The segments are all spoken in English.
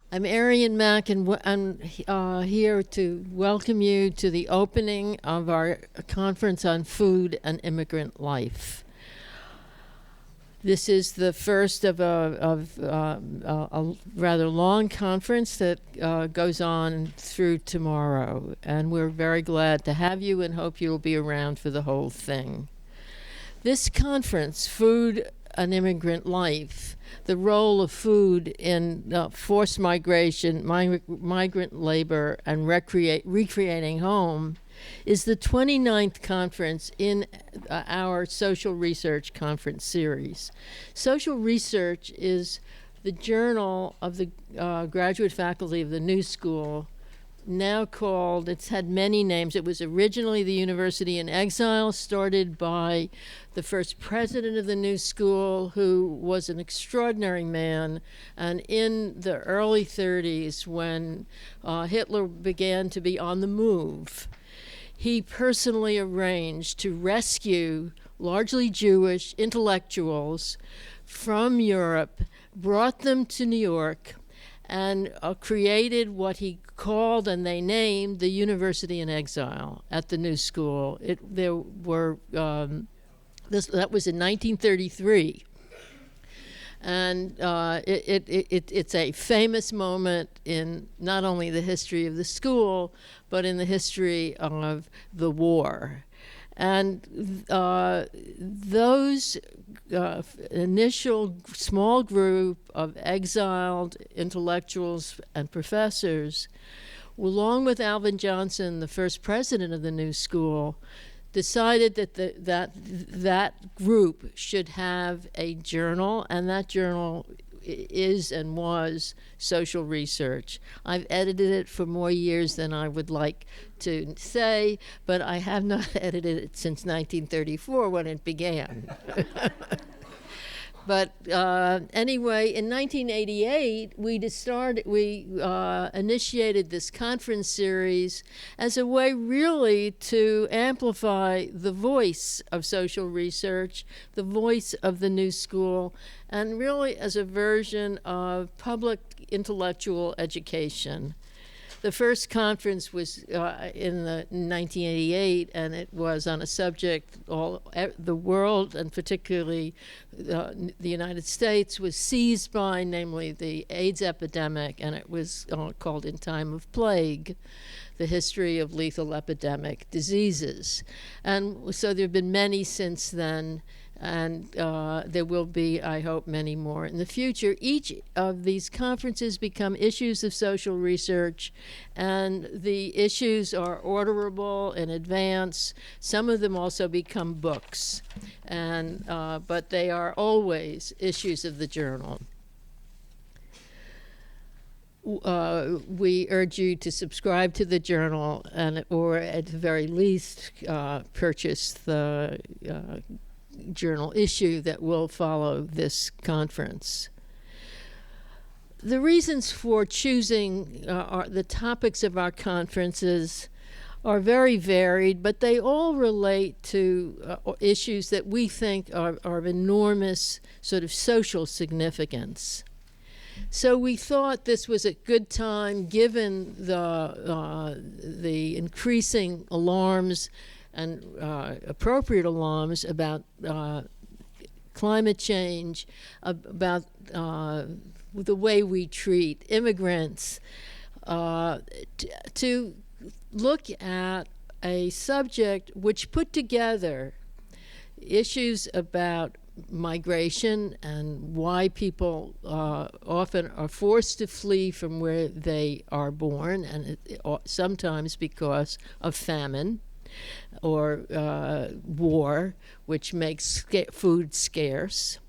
I'm Arian Mack, and I'm here to welcome you to the opening of our conference on food and immigrant life. This is the first of a rather long conference that goes on through tomorrow, and we're very glad to have you and hope you'll be around for the whole thing. This conference, Food and Immigrant Life, the role of food in forced migration, migrant labor, and recreating home, is the 29th conference in our social research conference series. Social research is the journal of the graduate faculty of the New School, now called, it's had many names. It was originally the University in Exile, started by the first president of the New School, who was an extraordinary man. And in the early 30s, when Hitler began to be on the move, he personally arranged to rescue largely Jewish intellectuals from Europe, brought them to New York, and created what he called and they named the University in Exile at the New School. That was in 1933. And it's a famous moment in not only the history of the school, but in the history of the war. And those initial small group of exiled intellectuals and professors, along with Alvin Johnson, the first president of the New School, decided that that group should have a journal, and that journal is and was social research. I've edited it for more years than I would like to say, but I have not edited it since 1934 when it began. But anyway, in 1988, we initiated this conference series as a way really to amplify the voice of social research, the voice of the New School, and really as a version of public intellectual education. The first conference was in 1988, and it was on a subject the world, and particularly the United States, was seized by, namely the AIDS epidemic, and it was called In Time of Plague, the history of lethal epidemic diseases. And so there have been many since then, and there will be, I hope, many more in the future. Each of these conferences become issues of social research, and the issues are orderable in advance. Some of them also become books, and but they are always issues of the journal. We urge you to subscribe to the journal, or at the very least purchase the journal issue that will follow this conference. The reasons for choosing the topics of our conferences are very varied, but they all relate to issues that we think are of enormous sort of social significance. So we thought this was a good time, given the increasing alarms and appropriate alarms about climate change, about the way we treat immigrants, to look at a subject which put together issues about migration and why people often are forced to flee from where they are born, and sometimes because of famine or war, which makes food scarce.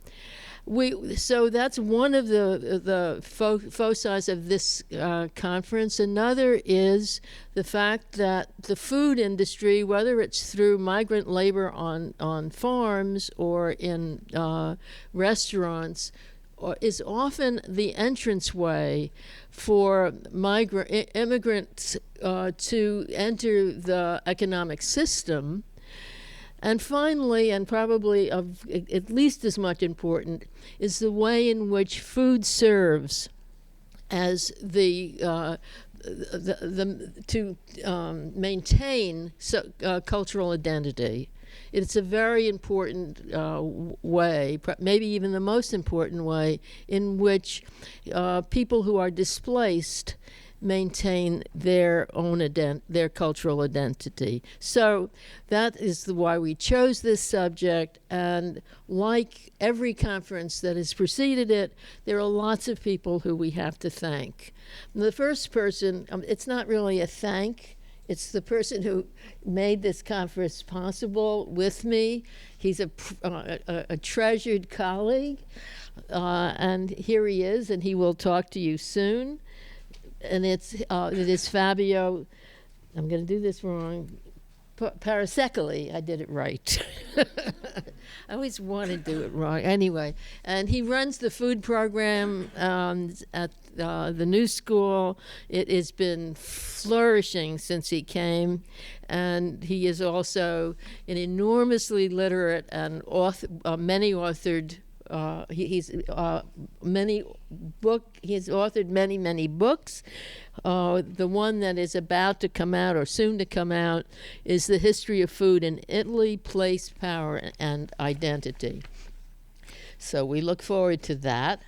So that's one of the foci of this conference. Another is the fact that the food industry, whether it's through migrant labor on farms or in restaurants, is often the entranceway for immigrants to enter the economic system. And finally, and probably of at least as much important, is the way in which food serves as to maintain cultural identity. It's a very important way, maybe even the most important way, in which people who are displaced maintain their own their cultural identity. So that is why we chose this subject, and like every conference that has preceded it, there are lots of people who we have to thank. And the first person, it's not really a thank, it's the person who made this conference possible with me. He's a treasured colleague, and here he is, and he will talk to you soon. And it is Fabio, I'm going to do this wrong, Parasecoli. I did it right. I always want to do it wrong. Anyway, and he runs the food program at the New School. It has been flourishing since he came, and he is also an enormously literate and many authored. He's authored many books. The one that is about to come out, or soon to come out, is The History of Food in Italy, Place, Power, and Identity. So we look forward to that.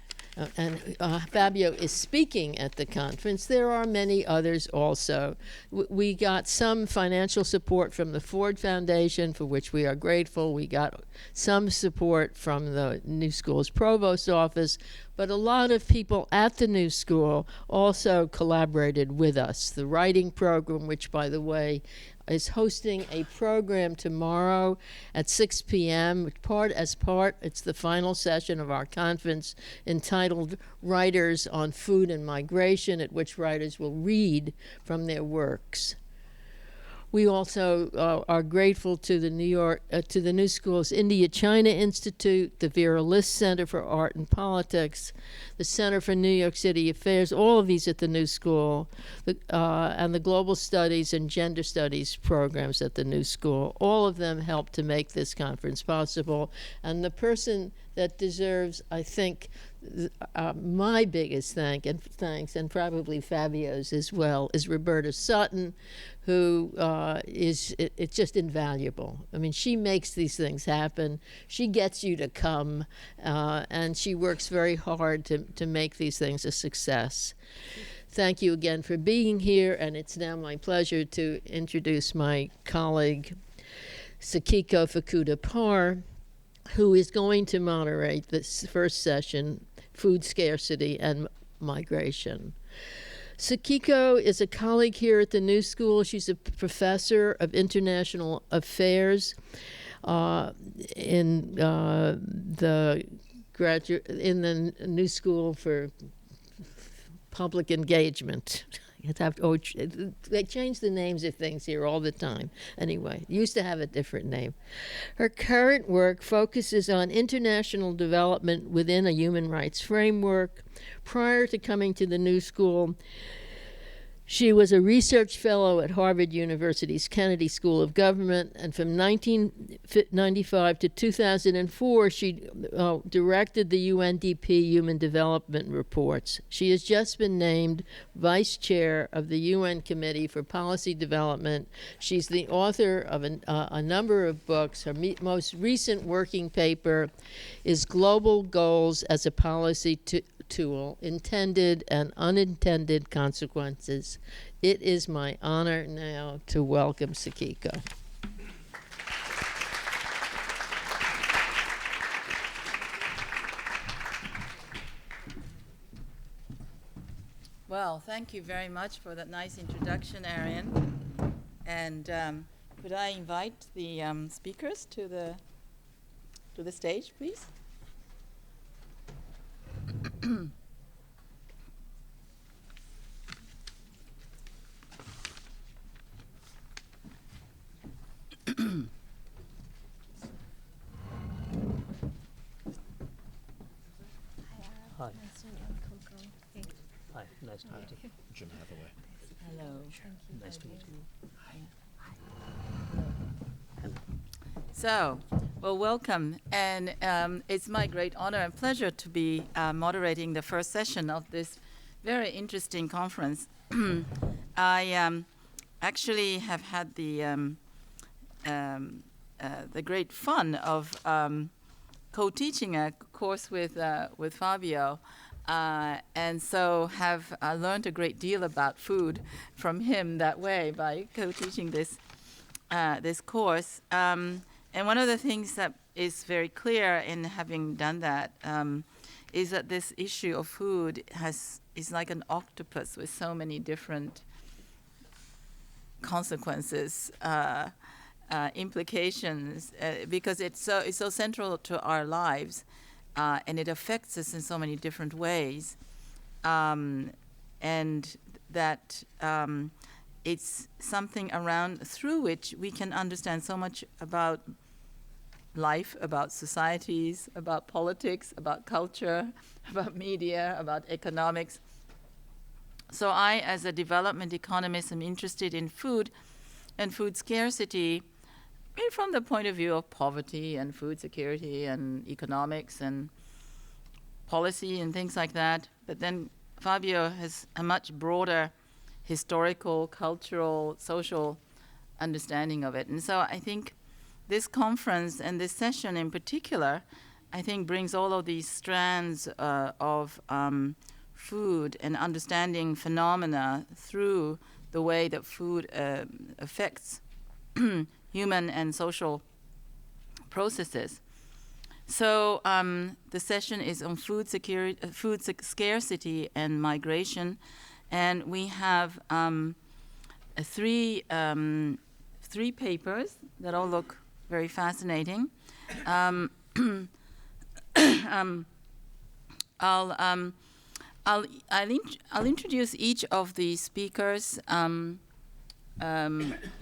And Fabio is speaking at the conference. There are many others also. We got some financial support from the Ford Foundation, for which we are grateful. We got some support from the New School's provost office, but a lot of people at the New School also collaborated with us. The writing program, which, by the way, is hosting a program tomorrow at 6 p.m. It's the final session of our conference, entitled Writers on Food and Migration, at which writers will read from their works. We also are grateful to the New School's India-China Institute, the Vera List Center for Art and Politics, the Center for New York City Affairs, all of these at the New School, and the Global Studies and Gender Studies programs at the New School. All of them helped to make this conference possible. And the person that deserves, I think, my biggest thanks, and probably Fabio's as well, is Roberta Sutton, who it's just invaluable. I mean, she makes these things happen. She gets you to come, and she works very hard to make these things a success. Thank you again for being here, and it's now my pleasure to introduce my colleague, Sakiko Fukuda-Parr, who is going to moderate this first session, Food Scarcity and Migration. Sakiko is a colleague here at the New School. She's a professor of international affairs in the New School for Public Engagement. They change the names of things here all the time. Anyway, used to have a different name. Her current work focuses on international development within a human rights framework. Prior to coming to the New School, she was a research fellow at Harvard University's Kennedy School of Government, and from 1995 to 2004, she directed the UNDP Human Development Reports. She has just been named Vice Chair of the UN Committee for Policy Development. She's the author of a number of books. Her most recent working paper is Global Goals as a Policy Tool, Intended and Unintended Consequences. It is my honor now to welcome Sakiko. Well, thank you very much for that nice introduction, Arian. And could I invite the speakers to the stage, please? Hi. Hi, nice to meet you. Jim Hathaway. Hello. Nice to meet you. So, well, welcome. And it's my great honor and pleasure to be moderating the first session of this very interesting conference. I actually have had the great fun of co-teaching a course with Fabio, and so have learned a great deal about food from him that way by co-teaching this course. And one of the things that is very clear in having done that is that this issue of food is like an octopus with so many different consequences, implications, because it's so central to our lives, and it affects us in so many different ways, and that it's something around through which we can understand so much about life, about societies, about politics, about culture, about media, about economics. So I, as a development economist, am interested in food and food scarcity from the point of view of poverty and food security and economics and policy and things like that. But then Fabio has a much broader historical, cultural, social understanding of it. And so I think this conference and this session in particular, I think brings all of these strands of food and understanding phenomena through the way that food affects human and social processes. So the session is on food scarcity and migration, and we have three papers that all look very fascinating. I'll introduce each of the speakers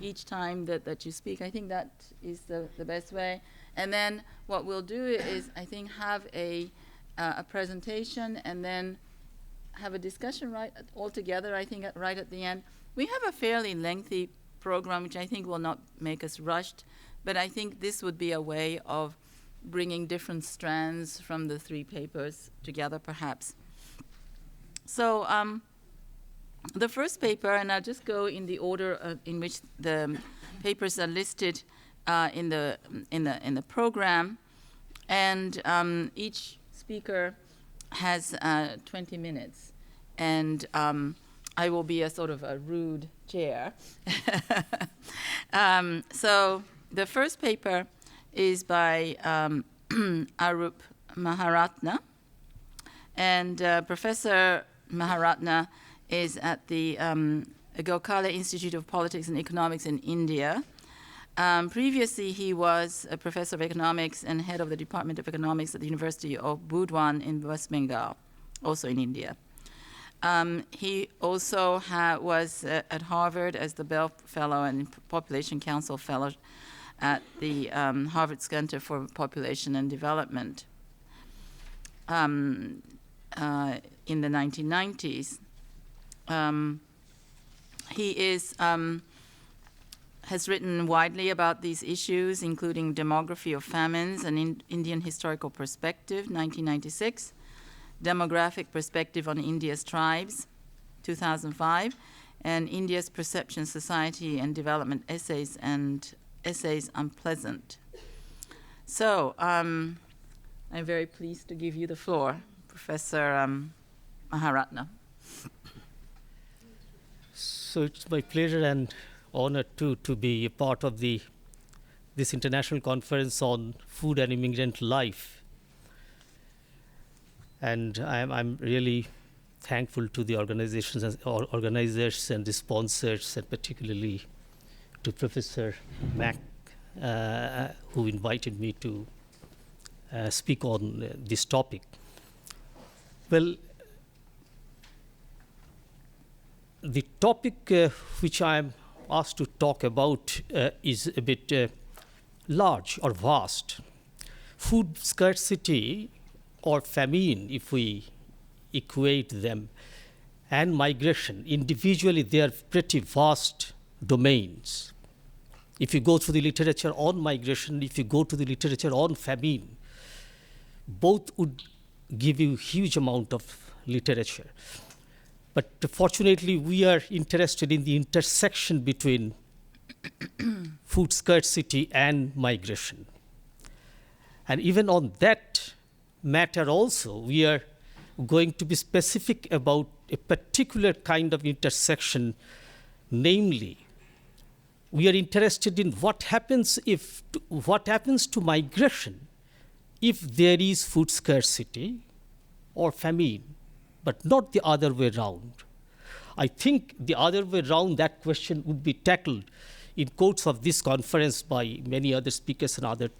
each time that you speak. I think that is the best way. And then what we'll do is, I think, have a presentation and then have a discussion all together, I think, right at the end. We have a fairly lengthy program, which I think will not make us rushed, but I think this would be a way of bringing different strands from the three papers together, perhaps. So the first paper, and I'll just go in the order in which the papers are listed in the program, and each speaker has 20 minutes, and I will be a sort of a rude chair. So the first paper is by Arup Maharatna, and Professor Maharatna is at the Gokhale Institute of Politics and Economics in India. Previously, he was a professor of economics and head of the Department of Economics at the University of Burdwan in West Bengal, also in India. He also was at Harvard as the Bell Fellow and Population Council Fellow at the Harvard Center for Population and Development in the 1990s. He has written widely about these issues, including Demography of Famines, an Indian Historical Perspective, 1996, Demographic Perspective on India's Tribes, 2005, and India's Perception, Society, and Development Essays and Essays Unpleasant. So I'm very pleased to give you the floor, Professor Maharatna. So it's my pleasure and honor to be a part of this international conference on food and immigrant life. And I'm really thankful to the organizers and the sponsors, and particularly to Professor Mack, who invited me to speak on this topic. Well, the topic which I'm asked to talk about is a bit large or vast. Food scarcity or famine, if we equate them, and migration, individually they are pretty vast domains. If you go through the literature on migration, if you go to the literature on famine, both would give you huge amount of literature. But fortunately, we are interested in the intersection between food scarcity and migration. And even on that matter also, we are going to be specific about a particular kind of intersection, namely, we are interested in what happens to migration if there is food scarcity or famine, but not the other way around. I think the other way around, that question would be tackled in course of this conference by many other speakers and other,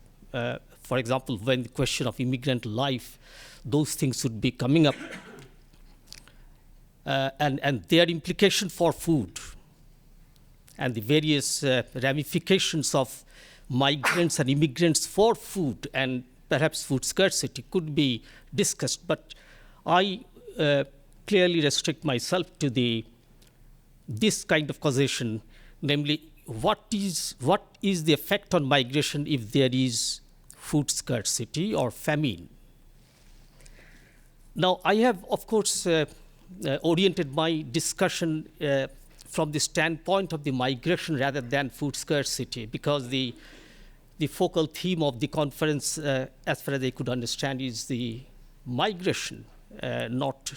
for example, when the question of immigrant life, those things would be coming up, and their implication for food and the various ramifications of migrants and immigrants for food and perhaps food scarcity could be discussed. But I clearly restrict myself to this kind of causation, namely, what is the effect on migration if there is food scarcity or famine? Now, I have, of course, oriented my discussion from the standpoint of the migration rather than food scarcity, because the focal theme of the conference, as far as I could understand, is the migration, not.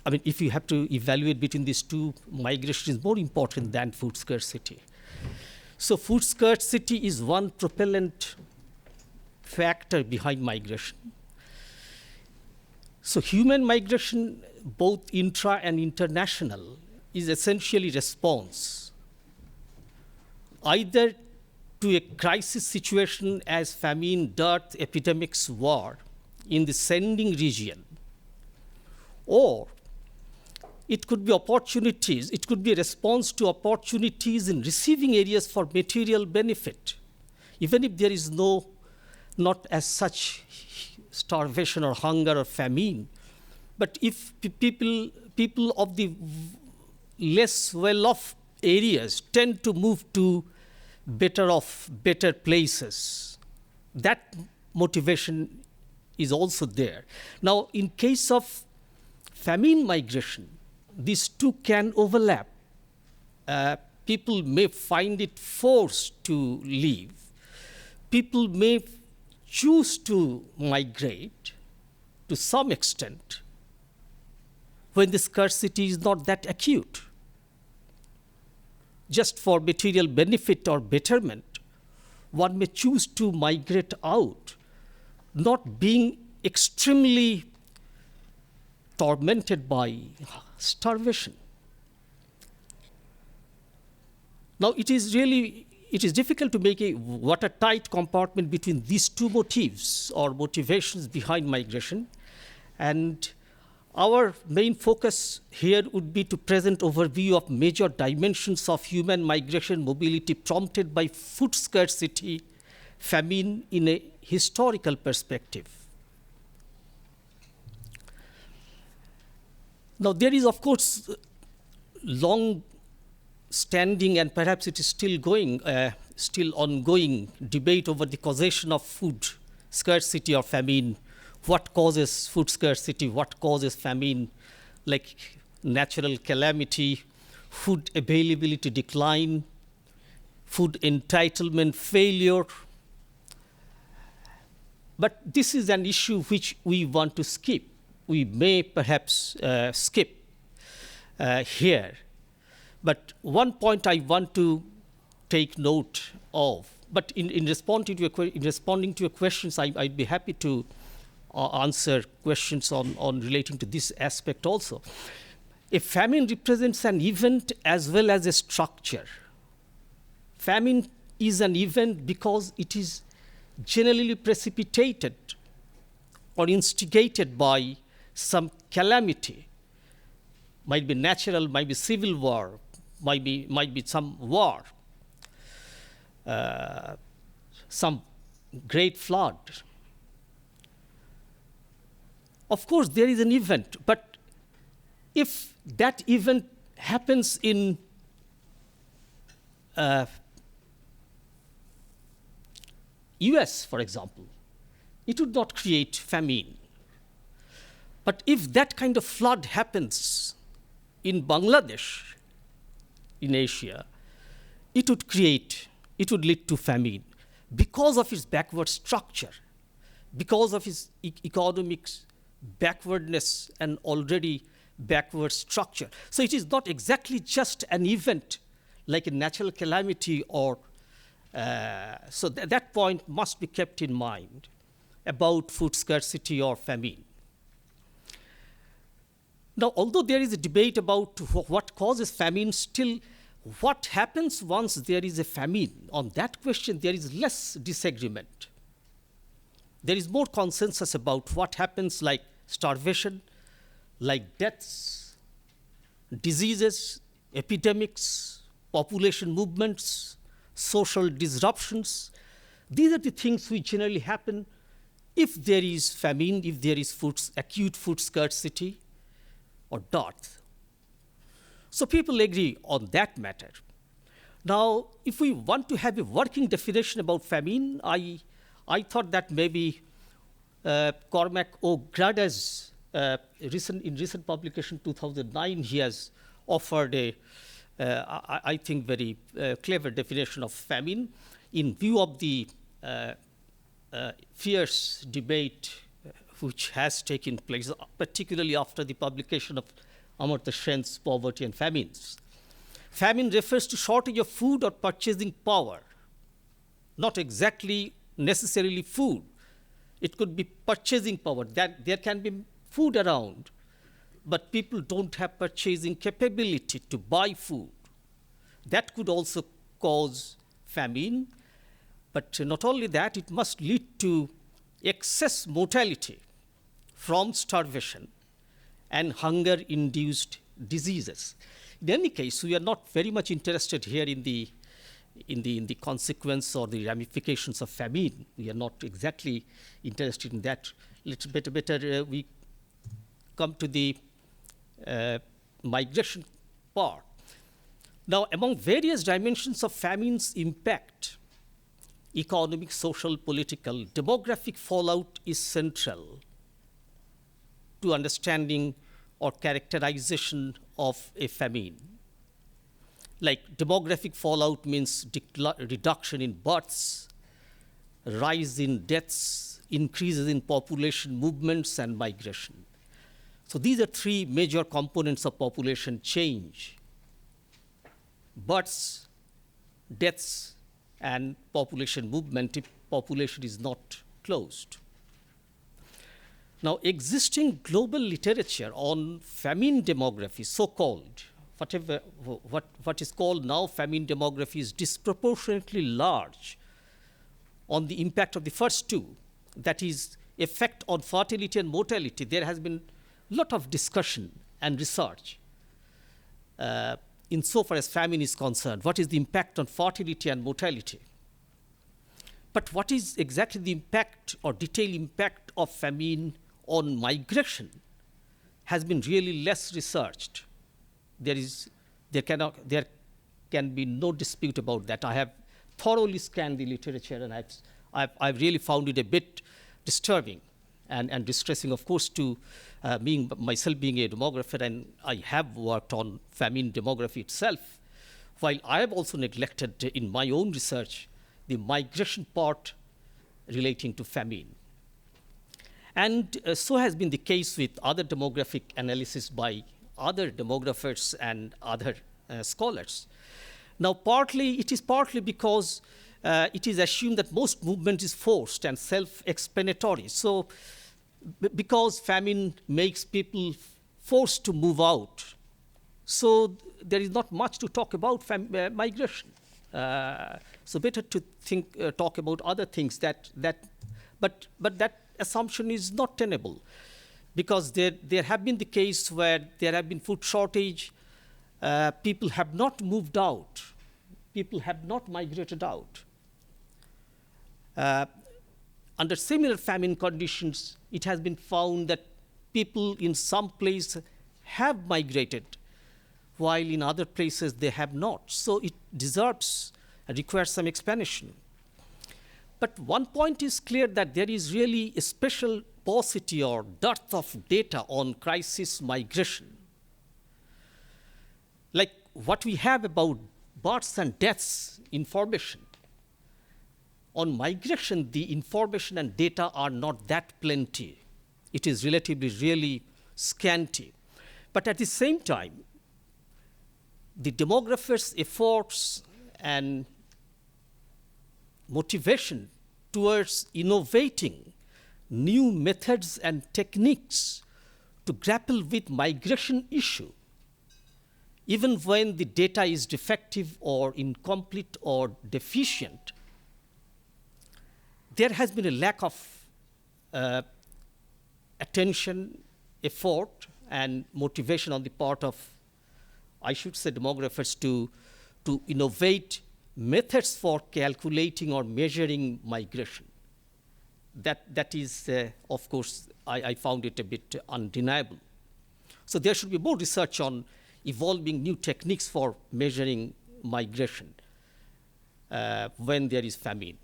I mean, if you have to evaluate between these two, migration is more important than food scarcity. So food scarcity is one propellant factor behind migration. So human migration, both intra and international, is essentially response either to a crisis situation as famine, dearth, epidemics, war in the sending region, or it could be opportunities, it could be a response to opportunities in receiving areas for material benefit, even if there is not as such starvation or hunger or famine. But if people of the less well-off areas tend to move to better places, that motivation is also there. Now, in case of famine migration, these two can overlap. People may find it forced to leave. People may choose to migrate to some extent when the scarcity is not that acute. Just for material benefit or betterment, one may choose to migrate out, not being extremely tormented by starvation. Now, it is difficult to make a watertight compartment between these two motives or motivations behind migration. And our main focus here would be to present overview of major dimensions of human migration mobility prompted by food scarcity, famine in a historical perspective. Now, there is, of course, long-standing, and perhaps it is still ongoing debate over the causation of food scarcity or famine. What causes food scarcity? What causes famine? Like natural calamity, food availability decline, food entitlement failure. But this is an issue which we want to skip. We may perhaps skip here. But one point I want to take note of, but in responding to your questions, I'd be happy to answer questions on relating to this aspect also. A famine represents an event as well as a structure. Famine is an event because it is generally precipitated or instigated by some calamity. Might be natural, might be civil war, might be some war, some great flood. Of course, there is an event, but if that event happens in US, for example, it would not create famine. But if that kind of flood happens in Bangladesh, in Asia, it would lead to famine because of its backward structure, because of its economic backwardness and already backward structure. So it is not exactly just an event like a natural calamity or, so that point must be kept in mind about food scarcity or famine. Now, although there is a debate about what causes famine, still what happens once there is a famine? On that question, there is less disagreement. There is more consensus about what happens, like starvation, like deaths, diseases, epidemics, population movements, social disruptions. These are the things which generally happen if there is famine, if there is acute food scarcity or dearth. So people agree on that matter. Now, if we want to have a working definition about famine, I thought that maybe Cormac O'Grada's in recent publication 2009, he has offered a, I think, very clever definition of famine in view of the fierce debate which has taken place, particularly after the publication of Amartya Sen's Poverty and Famines. Famine refers to shortage of food or purchasing power, not exactly necessarily food. It could be purchasing power. That there can be food around, but people don't have purchasing capability to buy food. That could also cause famine. But not only that, it must lead to excess mortality from starvation and hunger-induced diseases. In any case, we are not very much interested here in the consequence or the ramifications of famine. We are not exactly interested in that. Let's better we come to the migration part. Now, among various dimensions of famine's impact, economic, social, political, demographic fallout is central to understanding or characterization of a famine. Like demographic fallout means reduction in births, rise in deaths, increases in population movements and migration. So these are three major components of population change: births, deaths, and population movement if population is not closed. Now, existing global literature on famine demography, so-called, what is called now famine demography, is disproportionately large on the impact of the first two, that is, effect on fertility and mortality. There has been a lot of discussion and research insofar as famine is concerned. What is the impact on fertility and mortality? But what is exactly the impact or detailed impact of famine on migration has been really less researched. There can be no dispute about that. I have thoroughly scanned the literature, and I've really found it a bit disturbing and distressing, of course, to myself being a demographer, and I have worked on famine demography itself, while I have also neglected in my own research the migration part relating to famine. And so has been the case with other demographic analysis by other demographers and other scholars. Now, it is partly because it is assumed that most movement is forced and self-explanatory. So, because famine makes people forced to move out, so there is not much to talk about migration. So better to talk about other things but that assumption is not tenable, because there have been the case where there have been food shortage, people have not moved out, people have not migrated out. Under similar famine conditions, it has been found that people in some places have migrated, while in other places they have not. So it deserves and requires some explanation. But one point is clear, that there is really a special paucity or dearth of data on crisis migration. Like what we have about births and deaths information. On migration, the information and data are not that plenty. It is relatively really scanty. But at the same time, the demographers' efforts and motivation towards innovating new methods and techniques to grapple with migration issue, even when the data is defective or incomplete or deficient, there has been a lack of attention, effort, and motivation on the part of, I should say, demographers to innovate methods for calculating or measuring migration. That is, of course, I found it a bit undeniable. So there should be more research on evolving new techniques for measuring migration when there is famine.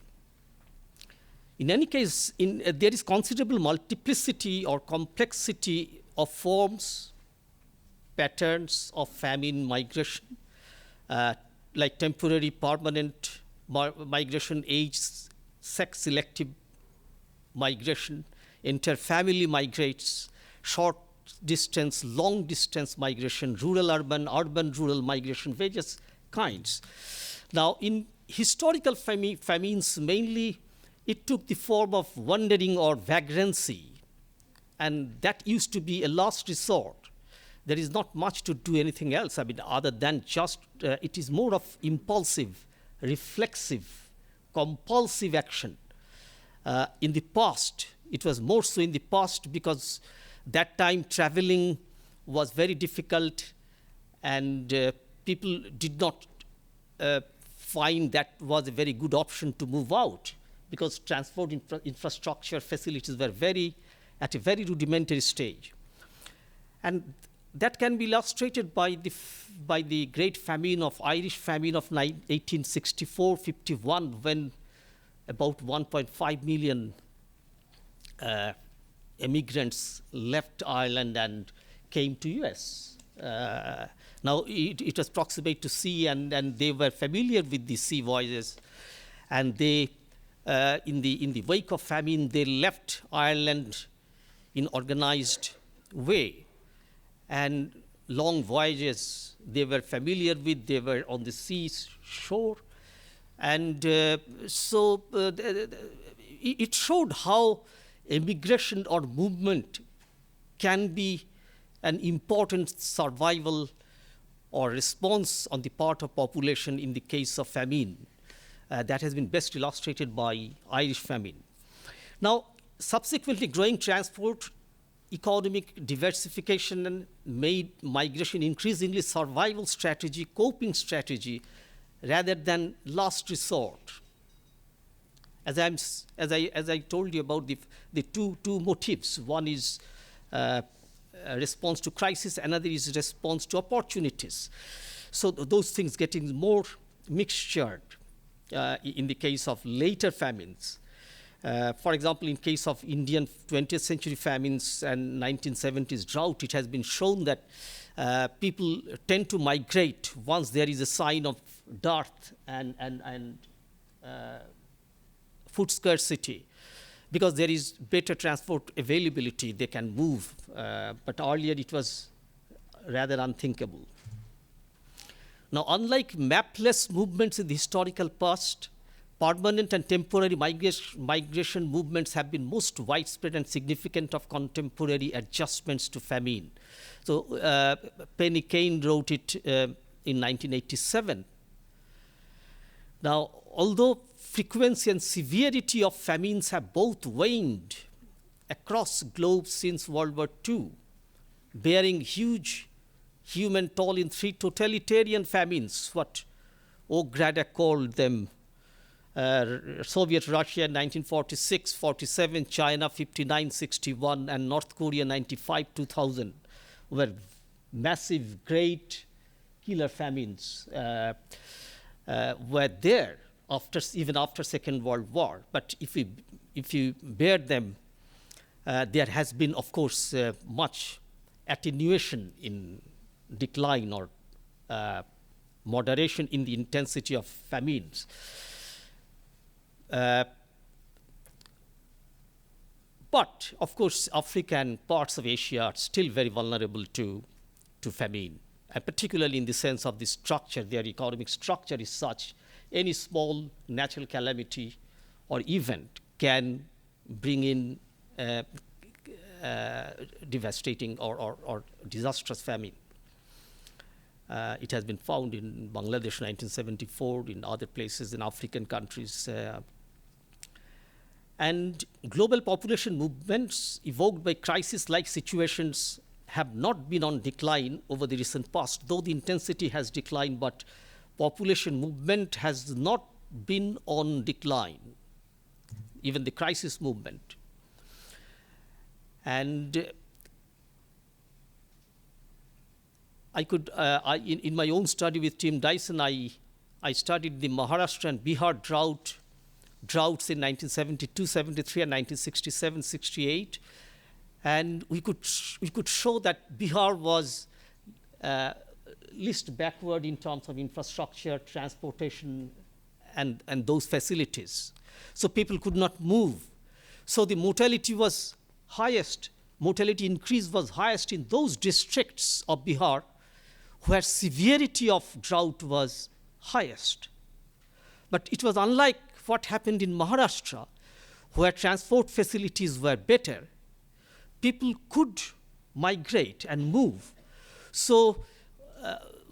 In any case, there is considerable multiplicity or complexity of forms, patterns of famine migration, like temporary, permanent migration, age, sex-selective migration, inter-family migrates, short distance, long distance migration, rural, urban, urban-rural migration, various kinds. Now, in historical famines, mainly it took the form of wandering or vagrancy, and that used to be a last resort. There is not much to do anything else, I mean, other than just, it is more of impulsive, reflexive, compulsive action. In the past, it was more so in the past because that time traveling was very difficult and people did not find that was a very good option to move out because transport infrastructure facilities were at a very rudimentary stage. And that can be illustrated by the great famine of Irish famine of 1864-51 when about 1.5 million immigrants left Ireland and came to US. Now it was proximate to sea and they were familiar with the sea voyages, and they in the wake of famine they left Ireland in organized way, and long voyages they were familiar with, they were on the sea shore, and so it showed how immigration or movement can be an important survival or response on the part of population in the case of famine. That has been best illustrated by Irish famine. Now, subsequently, growing transport, economic diversification made migration increasingly survival strategy, coping strategy, rather than last resort. As I told you about the two motives, one is a response to crisis, another is response to opportunities. So those things getting more mixtured in the case of later famines. For example, in case of Indian 20th century famines and 1970s drought, it has been shown that people tend to migrate once there is a sign of dearth and food scarcity, because there is better transport availability, they can move. But earlier it was rather unthinkable. Now, unlike mapless movements in the historical past, permanent and temporary migration movements have been most widespread and significant of contemporary adjustments to famine. So Penny Kane wrote it in 1987. Now, although frequency and severity of famines have both waned across globe since World War II, bearing huge human toll in three totalitarian famines, what O'Grada called them, Soviet Russia 1946-47, China 59-61, and North Korea 95-2000 were massive, great killer famines were there even after Second World War. But if you bear them there has been, of course, much attenuation in decline or moderation in the intensity of famines. But, of course, Africa and parts of Asia are still very vulnerable to famine, and particularly in the sense of the structure. Their economic structure is such, any small natural calamity or event can bring in devastating or disastrous famine. It has been found in Bangladesh 1974, in other places in African countries. And global population movements evoked by crisis-like situations have not been on decline over the recent past, though the intensity has declined, but population movement has not been on decline, even the crisis movement. And I could, in my own study with Tim Dyson, I studied the Maharashtra and Bihar droughts in 1972, 73, and 1967, 68. And we could show that Bihar was least backward in terms of infrastructure, transportation, and those facilities. So people could not move. So the mortality was highest, mortality increase was highest in those districts of Bihar where severity of drought was highest. But it was unlike what happened in Maharashtra, where transport facilities were better. People could migrate and move. So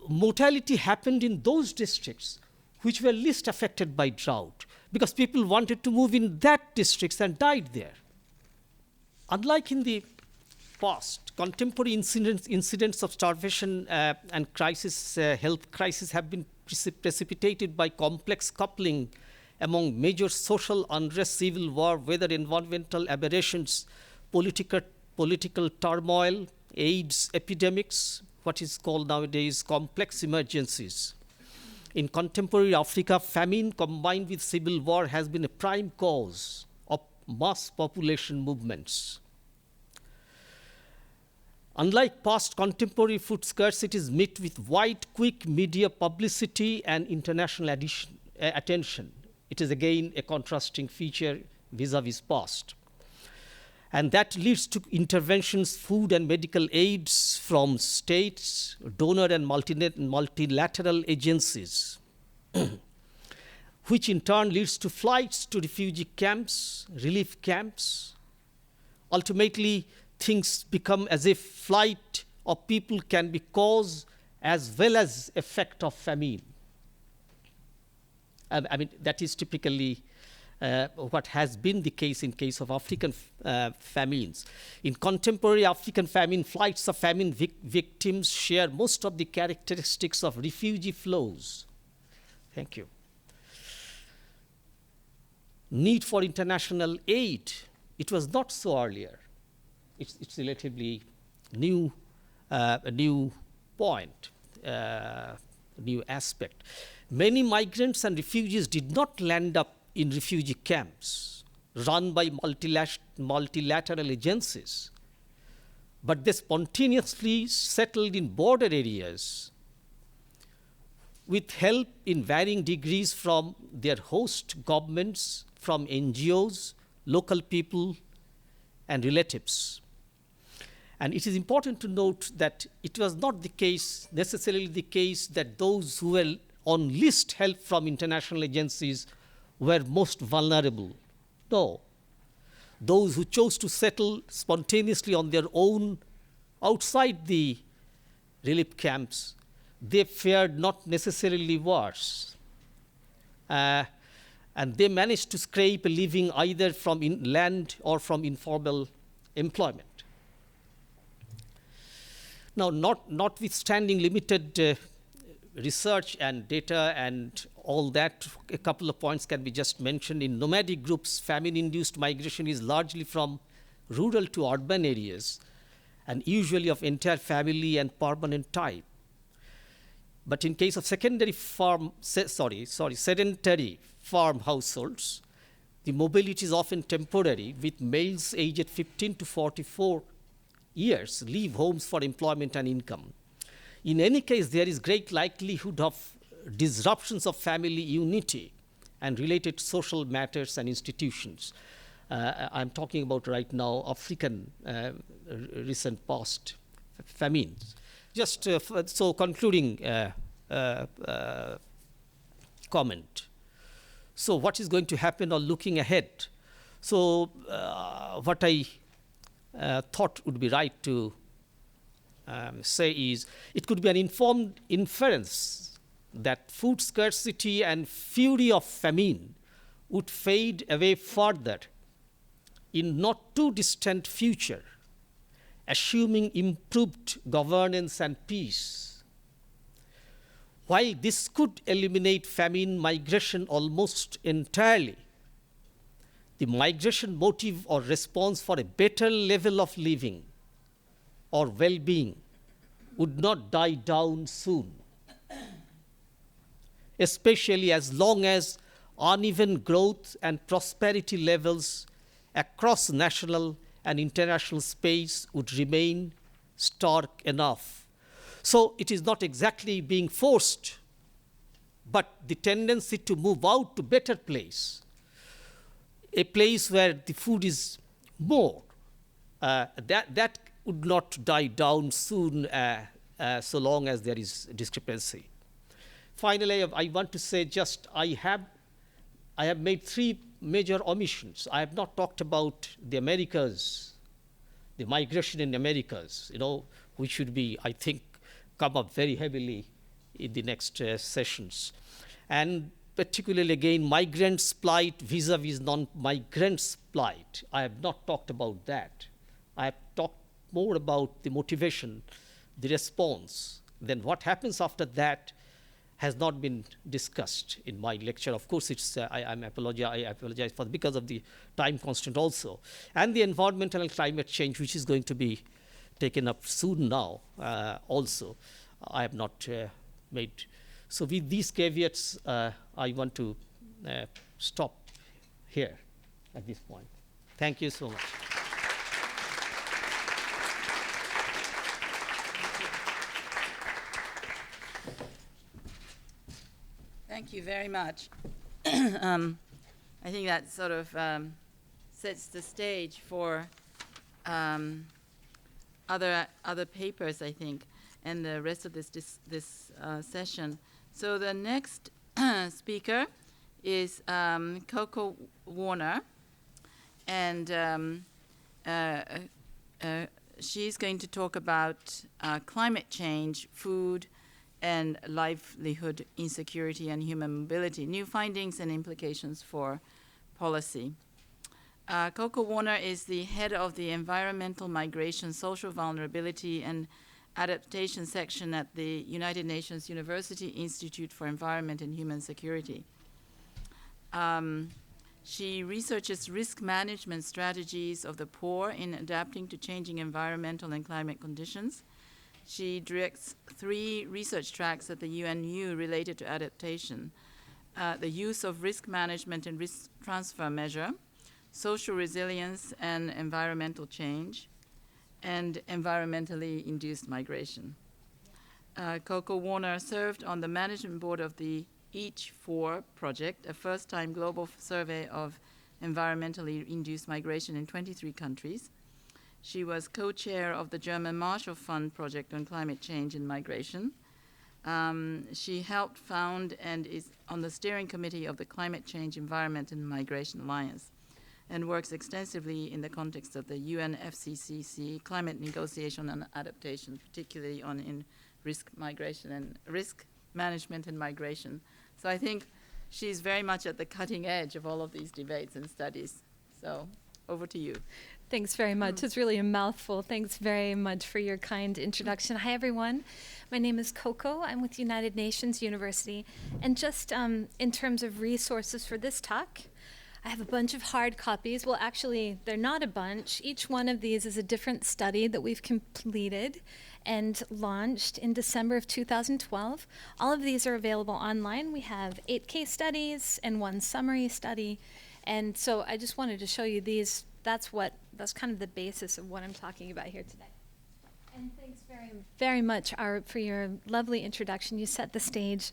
mortality happened in those districts which were least affected by drought, because people wanted to move in that districts and died there. Unlike in the past, contemporary incidents of starvation and health crisis have been precipitated by complex coupling among major social unrest, civil war, weather, environmental aberrations, political turmoil, AIDS epidemics, what is called nowadays complex emergencies. In contemporary Africa, famine combined with civil war has been a prime cause of mass population movements. Unlike past, contemporary food scarcity is met with wide, quick media publicity and international attention. It is again a contrasting feature vis-a-vis past. And that leads to interventions, food and medical aids from states, donor and multilateral agencies, which in turn leads to flights to refugee camps, relief camps. Ultimately, things become as if flight of people can be cause as well as effect of famine. I mean, that is typically what has been the case in case of African famines. In contemporary African famine, flights of famine victims share most of the characteristics of refugee flows. Thank you. Need for international aid. It was not so earlier. It's relatively new, a new point, new aspect. Many migrants and refugees did not land up in refugee camps run by multilateral agencies, but they spontaneously settled in border areas with help in varying degrees from their host governments, from NGOs, local people, and relatives. And it is important to note that it was not necessarily the case that those who were on least help from international agencies were most vulnerable. No. Those who chose to settle spontaneously on their own outside the relief camps, they fared not necessarily worse. And they managed to scrape a living either from land or from informal employment. Now, notwithstanding limited research and data and all that, a couple of points can be just mentioned. In nomadic groups, famine-induced migration is largely from rural to urban areas, and usually of entire family and permanent type. But in case of sedentary farm households, the mobility is often temporary, with males aged 15 to 44 years leave homes for employment and income. In any case, there is great likelihood of disruptions of family unity and related social matters and institutions. I'm talking about right now African recent past famines. Just so concluding comment. So what is going to happen or looking ahead? So what I thought would be right to say is, it could be an informed inference that food scarcity and fury of famine would fade away further in not too distant future, assuming improved governance and peace. While this could eliminate famine migration almost entirely, the migration motive or response for a better level of living or well-being would not die down soon, especially as long as uneven growth and prosperity levels across national and international space would remain stark enough. So it is not exactly being forced, but the tendency to move out to better place, a place where the food is more, that would not die down soon, so long as there is discrepancy. Finally, I want to say just I have made three major omissions. I have not talked about the Americas, the migration in Americas, which should be, I think, come up very heavily in the next sessions. And particularly, again, migrants' plight vis-a-vis non-migrants' plight. I have not talked about that. I have talked more about the motivation, the response. Then what happens after that has not been discussed in my lecture. Of course, it's I apologize for because of the time constraint also, and the environmental and climate change, which is going to be taken up soon now. Also, I have not made. So with these caveats, I want to stop here at this point. Thank you so much. Thank you very much. I think that sort of sets the stage for other papers, I think, and the rest of this session. So the next speaker is Coco Warner, and she's going to talk about climate change, food, and livelihood insecurity and human mobility, new findings and implications for policy. Coco Warner is the head of the Environmental Migration, Social Vulnerability, and Adaptation section at the United Nations University Institute for Environment and Human Security. She researches risk management strategies of the poor in adapting to changing environmental and climate conditions. She directs 3 research tracks at the UNU related to adaptation: the use of risk management and risk transfer measure, social resilience and environmental change, and environmentally induced migration. Coco Warner served on the management board of the EACH4 project, a first-time global survey of environmentally induced migration in 23 countries. She was co-chair of the German Marshall Fund project on climate change and migration. She helped found and is on the steering committee of the Climate Change, Environment and Migration Alliance, and works extensively in the context of the UNFCCC climate negotiation and adaptation, particularly in risk migration and risk management and migration. So I think she's very much at the cutting edge of all of these debates and studies. So over to you. Thanks very much. It's really a mouthful. Thanks very much for your kind introduction. Hi, everyone. My name is Coco. I'm with United Nations University. And just in terms of resources for this talk, I have a bunch of hard copies. Well, actually, they're not a bunch. Each one of these is a different study that we've completed and launched in December of 2012. All of these are available online. We have 8 case studies and 1 summary study. And so I just wanted to show you these. That's kind of the basis of what I'm talking about here today. And thanks very much for your lovely introduction. You set the stage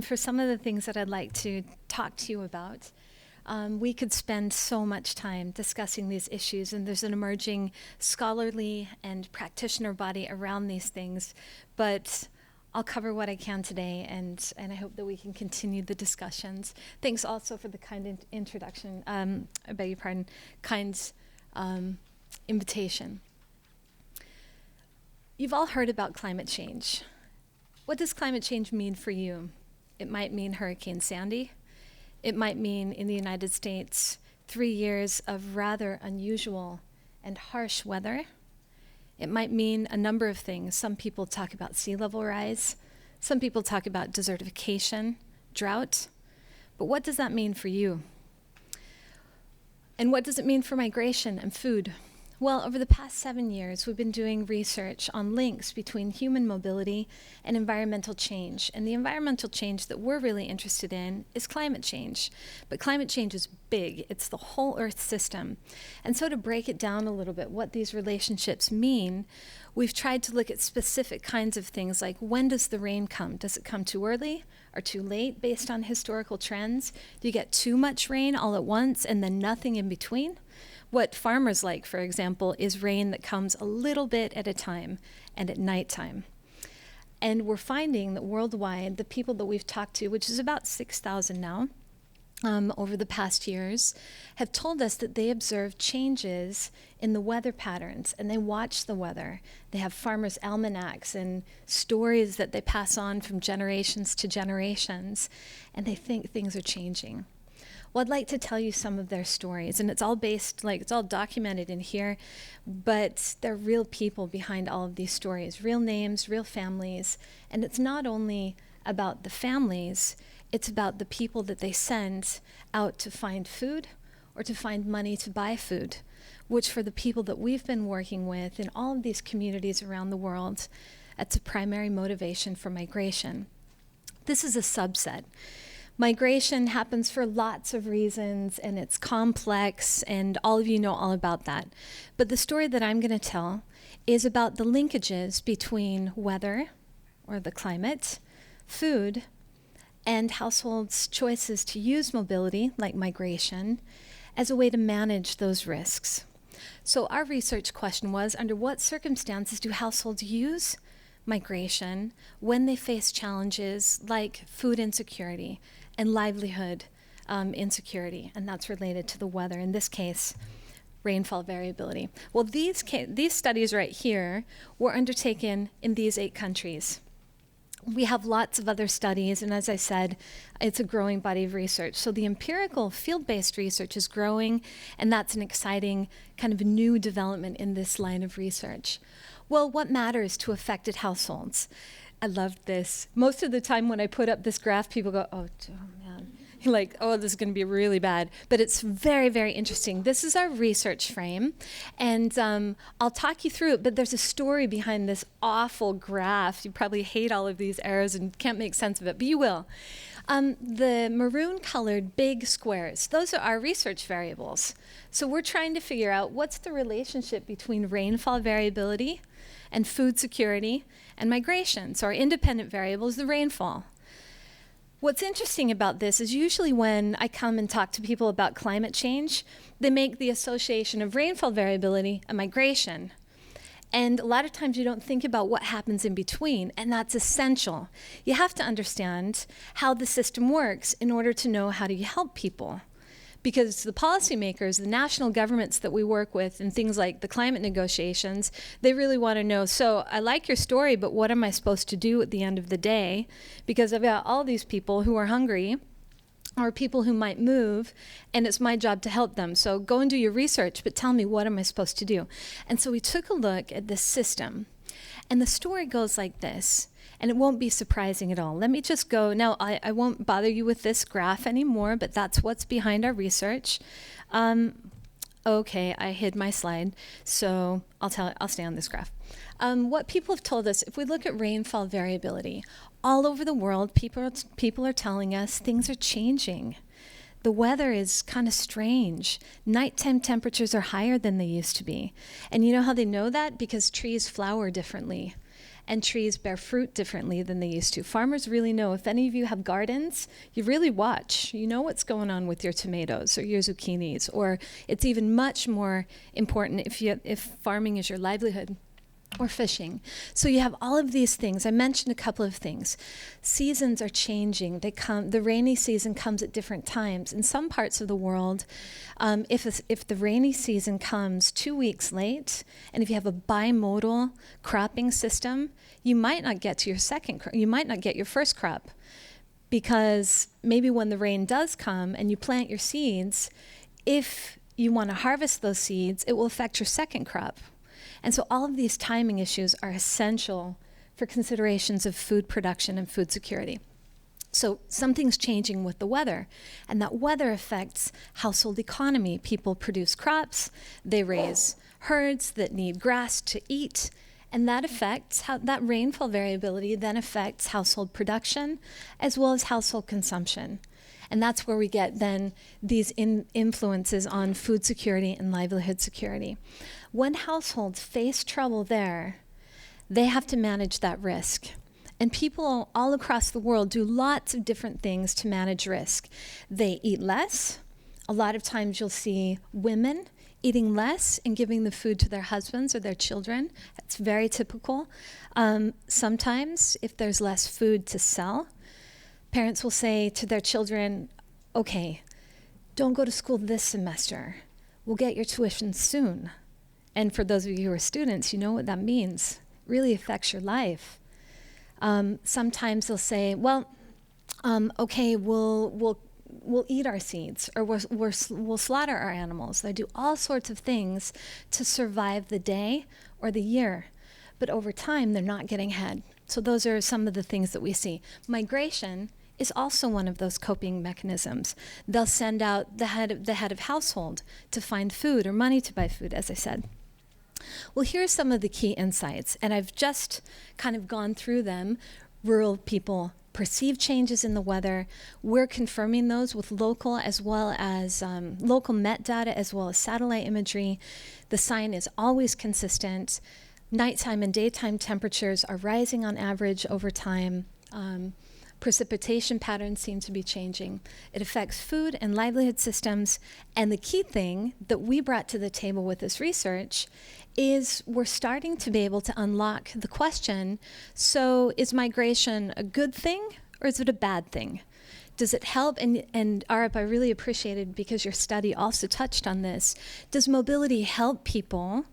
for some of the things that I'd like to talk to you about. We could spend so much time discussing these issues, and there's an emerging scholarly and practitioner body around these things, but I'll cover what I can today, and I hope that we can continue the discussions. Thanks also for the kind introduction, I beg your pardon, kind invitation. You've all heard about climate change. What does climate change mean for you? It might mean Hurricane Sandy. It might mean, in the United States, 3 years of rather unusual and harsh weather. It might mean a number of things. Some people talk about sea level rise. Some people talk about desertification, drought. But what does that mean for you? And what does it mean for migration and food? Well, over the past 7 years, we've been doing research on links between human mobility and environmental change. And the environmental change that we're really interested in is climate change. But climate change is big. It's the whole Earth system. And so to break it down a little bit, what these relationships mean, we've tried to look at specific kinds of things like, when does the rain come? Does it come too early or too late based on historical trends? Do you get too much rain all at once and then nothing in between? What farmers like, for example, is rain that comes a little bit at a time and at nighttime. And we're finding that worldwide, the people that we've talked to, which is about 6,000 now, over the past years, have told us that they observe changes in the weather patterns, and they watch the weather. They have farmers' almanacs and stories that they pass on from generations to generations, and they think things are changing. Well, I'd like to tell you some of their stories, and it's all it's all documented in here, but they're real people behind all of these stories, real names, real families, and it's not only about the families, it's about the people that they send out to find food or to find money to buy food, which for the people that we've been working with in all of these communities around the world, that's a primary motivation for migration. This is a subset. Migration happens for lots of reasons, and it's complex, and all of you know all about that. But the story that I'm going to tell is about the linkages between weather, or the climate, food, and households' choices to use mobility, like migration, as a way to manage those risks. So our research question was, under what circumstances do households use migration when they face challenges like food insecurity and livelihood insecurity, and that's related to the weather, in this case, rainfall variability. Well, these studies right here were undertaken in these 8 countries. We have lots of other studies, and as I said, it's a growing body of research. So the empirical field-based research is growing, and that's an exciting kind of new development in this line of research. Well, what matters to affected households? I loved this. Most of the time when I put up this graph, people go, oh man. Like, oh, this is going to be really bad. But it's very, very interesting. This is our research frame. And I'll talk you through it, but there's a story behind this awful graph. You probably hate all of these arrows and can't make sense of it, but you will. The maroon-colored big squares, those are our research variables. So we're trying to figure out what's the relationship between rainfall variability and food security and migration. So our independent variable is the rainfall. What's interesting about this is usually when I come and talk to people about climate change, they make the association of rainfall variability and migration. And a lot of times you don't think about what happens in between, and that's essential. You have to understand how the system works in order to know how do you help people. Because the policymakers, the national governments that we work with in things like the climate negotiations, they really want to know, so I like your story, but what am I supposed to do at the end of the day? Because I've got all these people who are hungry, or people who might move, and it's my job to help them. So go and do your research, but tell me, what am I supposed to do? And so we took a look at this system, and the story goes like this. And it won't be surprising at all. Let me just go. Now, I won't bother you with this graph anymore, but that's what's behind our research. Okay, I hid my slide, so I'll stay on this graph. What people have told us, if we look at rainfall variability, all over the world, people are telling us things are changing. The weather is kind of strange. Nighttime temperatures are higher than they used to be. And you know how they know that? Because trees flower differently and trees bear fruit differently than they used to. Farmers really know. If any of you have gardens, you really watch. You know what's going on with your tomatoes or your zucchinis, or it's even much more important if farming is your livelihood, or fishing. So you have all of these things. I mentioned a couple of things. Seasons are changing. The rainy season comes at different times. In some parts of the world, if the rainy season comes 2 weeks late, and if you have a bimodal cropping system, you might not get to your you might not get your first crop, because maybe when the rain does come and you plant your seeds, if you want to harvest those seeds, it will affect your second crop. And so all of these timing issues are essential for considerations of food production and food security. So something's changing with the weather, and that weather affects household economy. People produce crops, they raise herds that need grass to eat, and that affects that rainfall variability then affects household production as well as household consumption. And that's where we get then these influences on food security and livelihood security. When households face trouble there, they have to manage that risk. And people all across the world do lots of different things to manage risk. They eat less. A lot of times you'll see women eating less and giving the food to their husbands or their children. That's very typical. Sometimes, if there's less food to sell, parents will say to their children, okay, don't go to school this semester. We'll get your tuition soon. And for those of you who are students, you know what that means. It really affects your life. Sometimes they'll say, well, okay, we'll eat our seeds, or we'll slaughter our animals. They do all sorts of things to survive the day or the year. But over time, they're not getting ahead. So those are some of the things that we see. Migration is also one of those coping mechanisms. They'll send out the head of household to find food or money to buy food, as I said. Well, here's some of the key insights, and I've just kind of gone through them. Rural people perceive changes in the weather. We're confirming those with local as well as local Met data as well as satellite imagery. The sign is always consistent. Nighttime and daytime temperatures are rising on average over time. Precipitation patterns seem to be changing. It affects food and livelihood systems. And the key thing that we brought to the table with this research is we're starting to be able to unlock the question, so is migration a good thing or is it a bad thing? Does it help? And Arup, I really appreciated, because your study also touched on this, does mobility help people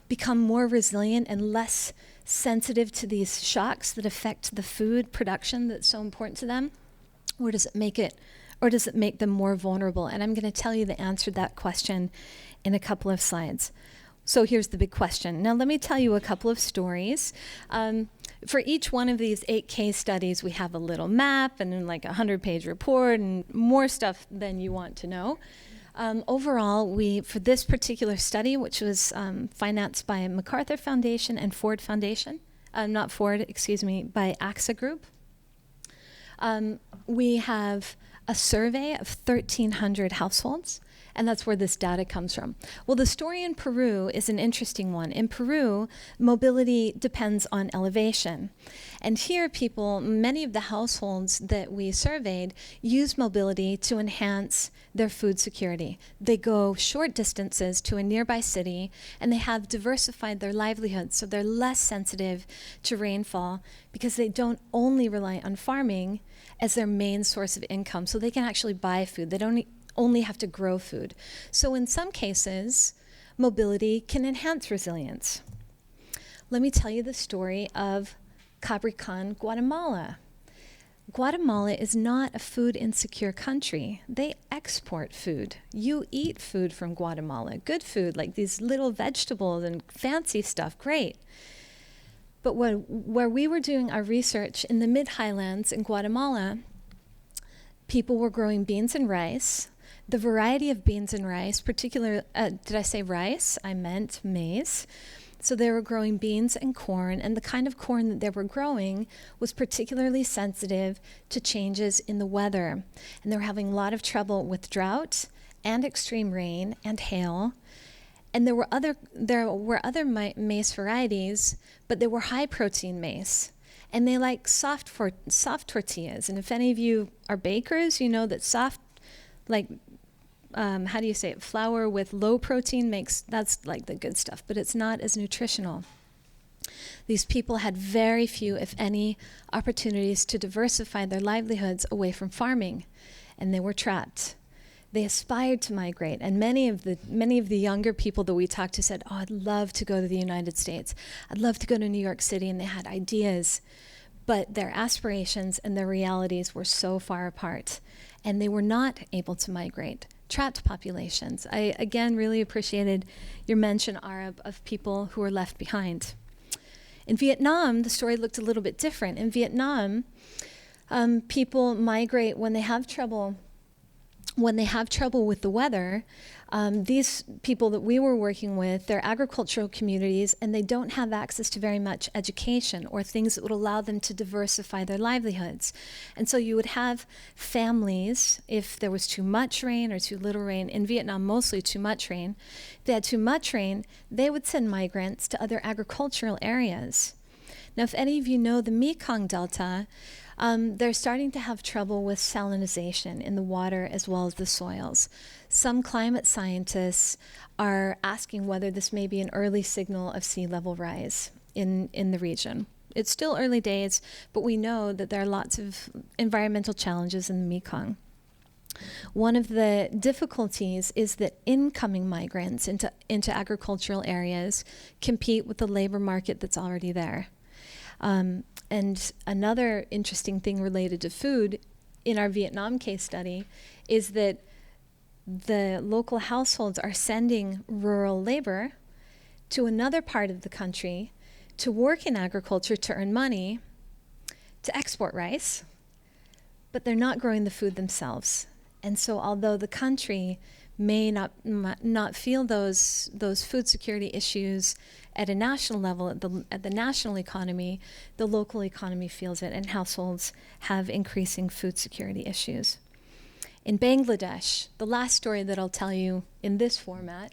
become more resilient and less sensitive to these shocks that affect the food production that's so important to them? Or does it make them more vulnerable? And I'm going to tell you the answer to that question in a couple of slides. So here's the big question. Now let me tell you a couple of stories. For each one of these 8 case studies, we have a little map and then like a 100-page report and more stuff than you want to know. Overall, for this particular study, which was financed by MacArthur Foundation and Ford Foundation, by AXA Group, we have a survey of 1,300 households, and that's where this data comes from. Well, the story in Peru is an interesting one. In Peru, mobility depends on elevation. And here many of the households that we surveyed use mobility to enhance their food security. They go short distances to a nearby city, and they have diversified their livelihoods, so they're less sensitive to rainfall because they don't only rely on farming as their main source of income, so they can actually buy food. They don't only have to grow food. So in some cases, mobility can enhance resilience. Let me tell you the story of Cabricán, Guatemala. Guatemala is not a food insecure country. They export food. You eat food from Guatemala, good food, like these little vegetables and fancy stuff, great. But where we were doing our research in the mid-highlands in Guatemala, people were growing beans and rice. The variety of beans and rice, did I say rice? I meant maize. So they were growing beans and corn, and the kind of corn that they were growing was particularly sensitive to changes in the weather. And they were having a lot of trouble with drought and extreme rain and hail. And there were other maize varieties, but they were high protein maize. And they like soft tortillas. And if any of you are bakers, you know that soft, like, how do you say it? Flour with low protein that's like the good stuff, but it's not as nutritional. These people had very few, if any, opportunities to diversify their livelihoods away from farming, and they were trapped. They aspired to migrate, and many of the younger people that we talked to said, "Oh, I'd love to go to the United States. I'd love to go to New York City," and they had ideas, but their aspirations and their realities were so far apart, and they were not able to migrate. Trapped populations. I, again, really appreciated your mention, Arab, of people who were left behind. In Vietnam, the story looked a little bit different. In Vietnam, people migrate when they have trouble with the weather. These people that we were working with, they're agricultural communities, and they don't have access to very much education or things that would allow them to diversify their livelihoods. And so you would have families, if there was too much rain or too little rain, in Vietnam mostly too much rain, if they had too much rain, they would send migrants to other agricultural areas. Now, if any of you know the Mekong Delta, they're starting to have trouble with salinization in the water as well as the soils. Some climate scientists are asking whether this may be an early signal of sea level rise in the region. It's still early days, but we know that there are lots of environmental challenges in the Mekong. One of the difficulties is that incoming migrants into agricultural areas compete with the labor market that's already there. And another interesting thing related to food in our Vietnam case study is that the local households are sending rural labor to another part of the country to work in agriculture to earn money, to export rice, but they're not growing the food themselves. And so although the country may not feel those food security issues at a national level, at the national economy, the local economy feels it, and households have increasing food security issues. In Bangladesh, the last story that I'll tell you in this format,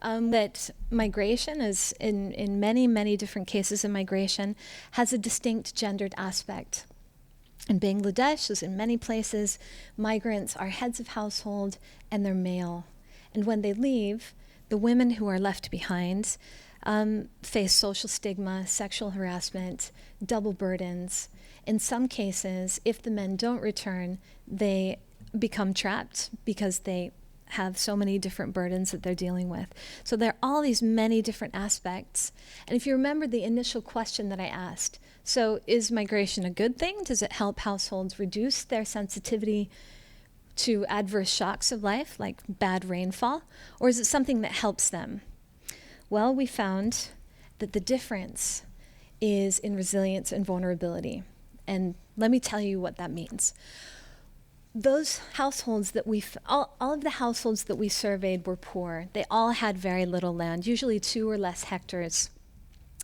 that migration is, in many, many different cases of migration, has a distinct gendered aspect. In Bangladesh, as in many places, migrants are heads of household and they're male. And when they leave, the women who are left behind face social stigma, sexual harassment, double burdens. In some cases, if the men don't return, they become trapped because they have so many different burdens that they're dealing with. So there are all these many different aspects. And if you remember the initial question that I asked, so is migration a good thing? Does it help households reduce their sensitivity to adverse shocks of life, like bad rainfall? Or is it something that helps them? Well, we found that the difference is in resilience and vulnerability. And let me tell you what that means. Those households that all of the households that we surveyed were poor. They all had very little land, usually 2 or less hectares.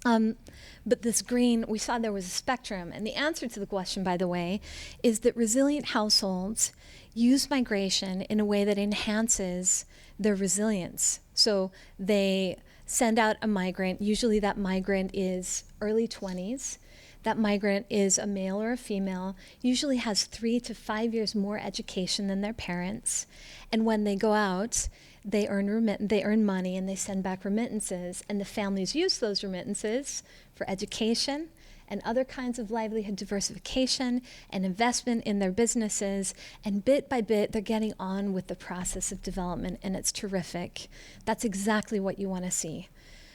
But this green, we saw there was a spectrum. And the answer to the question, by the way, is that resilient households use migration in a way that enhances their resilience. So they send out a migrant. Usually that migrant is early 20s. That migrant is a male or a female, usually has 3 to 5 years more education than their parents. And when they go out, they earn money and they send back remittances. And the families use those remittances for education and other kinds of livelihood diversification and investment in their businesses. And bit by bit, they're getting on with the process of development, and it's terrific. That's exactly what you want to see.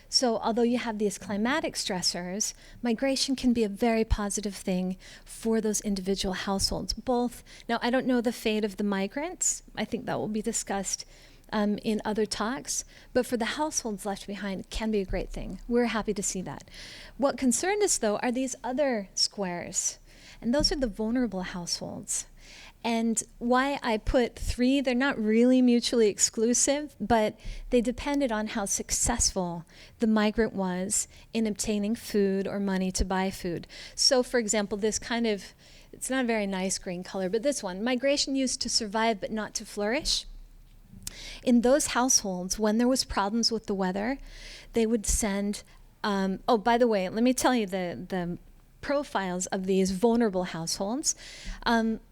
So although you have these climatic stressors, migration can be a very positive thing for those individual households. Both, now I don't know the fate of the migrants. I think that will be discussed in other talks, but for the households left behind, it can be a great thing. We're happy to see that. What concerned us, though, are these other squares. And those are the vulnerable households. And why I put 3, they're not really mutually exclusive, but they depended on how successful the migrant was in obtaining food or money to buy food. So for example, this kind of, it's not a very nice green color, but this one, migration used to survive but not to flourish. In those households, when there was problems with the weather, they would send, oh, by the way, let me tell you the profiles of these vulnerable households.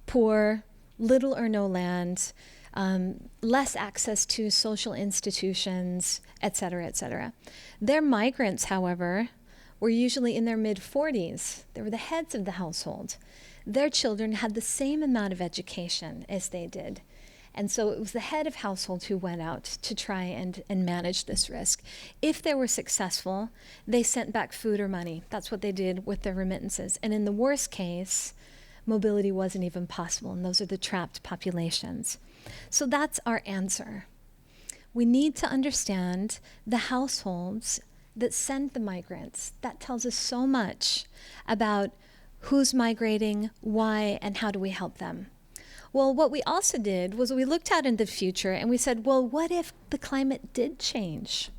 Poor, little or no land, less access to social institutions, et cetera, et cetera. Their migrants, however, were usually in their mid-40s. They were the heads of the household. Their children had the same amount of education as they did. And so it was the head of household who went out to try and manage this risk. If they were successful, they sent back food or money. That's what they did with their remittances. And in the worst case, mobility wasn't even possible, and those are the trapped populations. So that's our answer. We need to understand the households that send the migrants. That tells us so much about who's migrating, why, and how do we help them. Well, what we also did was we looked out into the future and we said, well, what if the climate did change?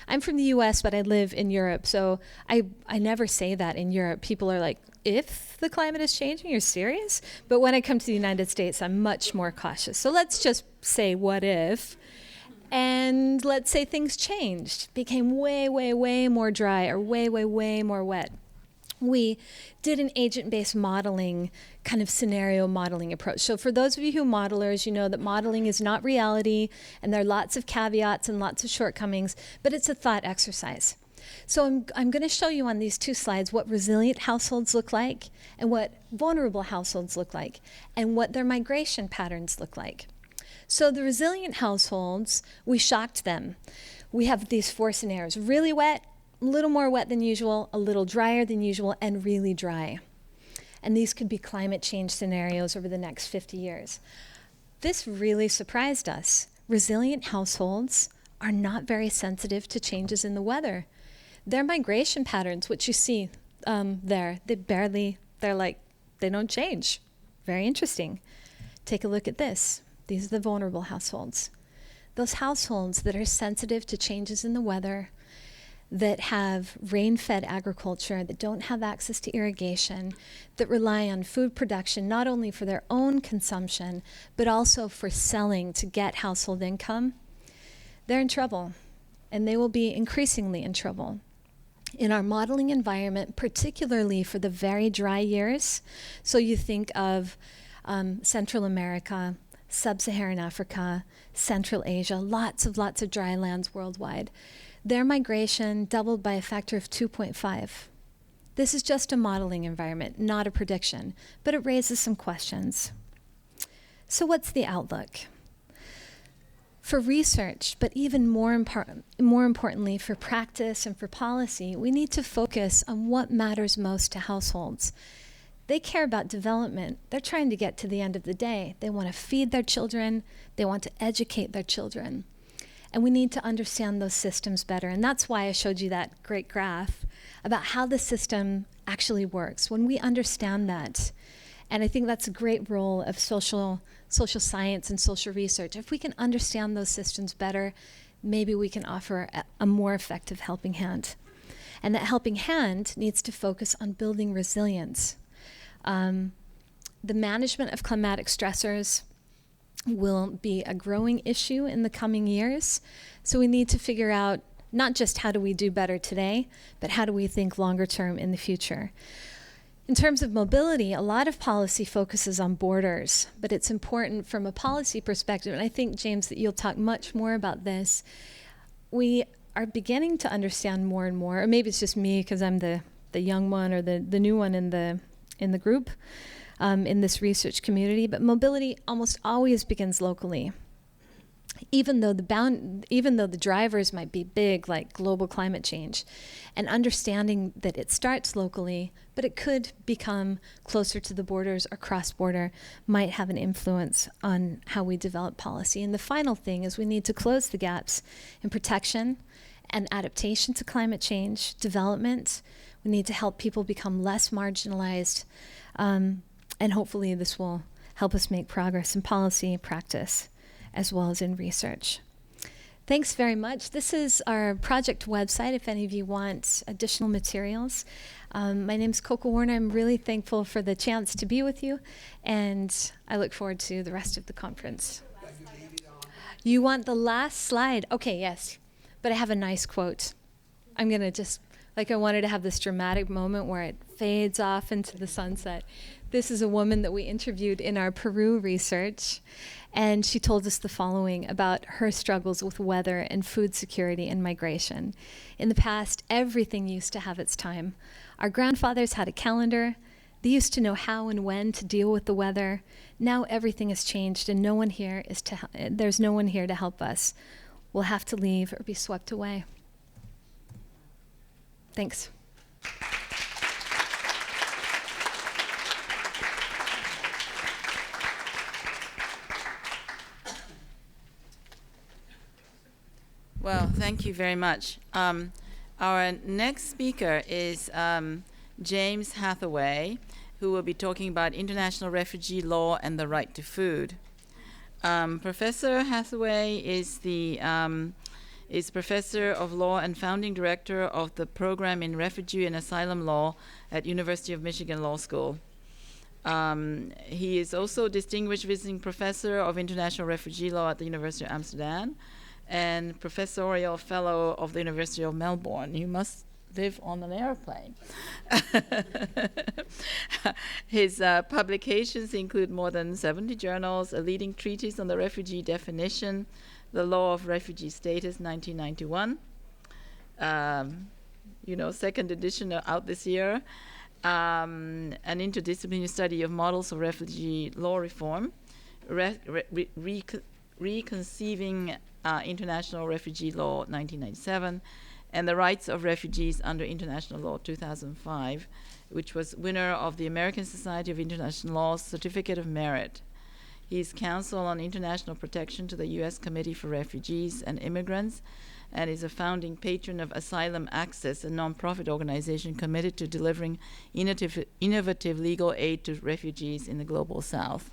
I'm from the US, but I live in Europe, so I never say that in Europe. People are like, if the climate is changing, you're serious? But when I come to the United States, I'm much more cautious. So let's just say, what if? And let's say things changed, became way, way, way more dry or way, way, way more wet. We did an agent-based modeling, kind of scenario modeling approach. So for those of you who are modelers, you know that modeling is not reality, and there are lots of caveats and lots of shortcomings, but it's a thought exercise. So I'm going to show you on these 2 slides what resilient households look like and what vulnerable households look like and what their migration patterns look like. So the resilient households, we shocked them. We have these 4 scenarios: really wet, a little more wet than usual, a little drier than usual, and really dry. And these could be climate change scenarios over the next 50 years. This really surprised us. Resilient households are not very sensitive to changes in the weather. Their migration patterns, which you see there, they don't change. Very interesting. Take a look at this. These are the vulnerable households. Those households that are sensitive to changes in the weather, that have rain-fed agriculture, that don't have access to irrigation, that rely on food production not only for their own consumption, but also for selling to get household income, they're in trouble, and they will be increasingly in trouble. In our modeling environment, particularly for the very dry years, so you think of Central America, Sub-Saharan Africa, Central Asia, lots of dry lands worldwide, their migration doubled by a factor of 2.5. This is just a modeling environment, not a prediction, but it raises some questions. So what's the outlook? For research, but even more importantly for practice and for policy, we need to focus on what matters most to households. They care about development. They're trying to get to the end of the day. They want to feed their children. They want to educate their children. And we need to understand those systems better. And that's why I showed you that great graph about how the system actually works. When we understand that, and I think that's a great role of social science and social research. If we can understand those systems better, maybe we can offer a more effective helping hand. And that helping hand needs to focus on building resilience. The management of climatic stressors will be a growing issue in the coming years. So we need to figure out not just how do we do better today, but how do we think longer term in the future. In terms of mobility, a lot of policy focuses on borders, but it's important from a policy perspective, and I think, James, that you'll talk much more about this. We are beginning to understand more and more, or maybe it's just me because I'm the young one or the new one in the group, in this research community, but mobility almost always begins locally. Even though the drivers might be big, like global climate change, and understanding that it starts locally, but it could become closer to the borders or cross-border, might have an influence on how we develop policy. And the final thing is we need to close the gaps in protection and adaptation to climate change, development. We need to help people become less marginalized. And hopefully this will help us make progress in policy, practice, as well as in research. Thanks very much. This is our project website if any of you want additional materials. My name's Coco Warner. I'm really thankful for the chance to be with you, and I look forward to the rest of the conference. You want the last slide? Okay, yes. But I have a nice quote. I'm going to just, I wanted to have this dramatic moment where it fades off into the sunset. This is a woman that we interviewed in our Peru research, and she told us the following about her struggles with weather and food security and migration. In the past, everything used to have its time. Our grandfathers had a calendar. They used to know how and when to deal with the weather. Now everything has changed, and there's no one here to help us. We'll have to leave or be swept away. Thanks. Well, thank you very much. Our next speaker is James Hathaway, who will be talking about international refugee law and the right to food. Professor Hathaway is professor of law and founding director of the program in refugee and asylum law at University of Michigan Law School. He is also distinguished visiting professor of international refugee law at the University of Amsterdam and professorial fellow of the University of Melbourne. You must live on an airplane. His publications include more than 70 journals, a leading treatise on the refugee definition, the law of refugee status, 1991. Second edition out this year. An interdisciplinary study of models of refugee law reform, reconceiving international refugee law, 1997, and the rights of refugees under international law, 2005, which was winner of the American Society of International Law's Certificate of Merit. He is counsel on international protection to the U.S. Committee for Refugees and Immigrants, and is a founding patron of Asylum Access, a nonprofit organization committed to delivering innovative legal aid to refugees in the global South.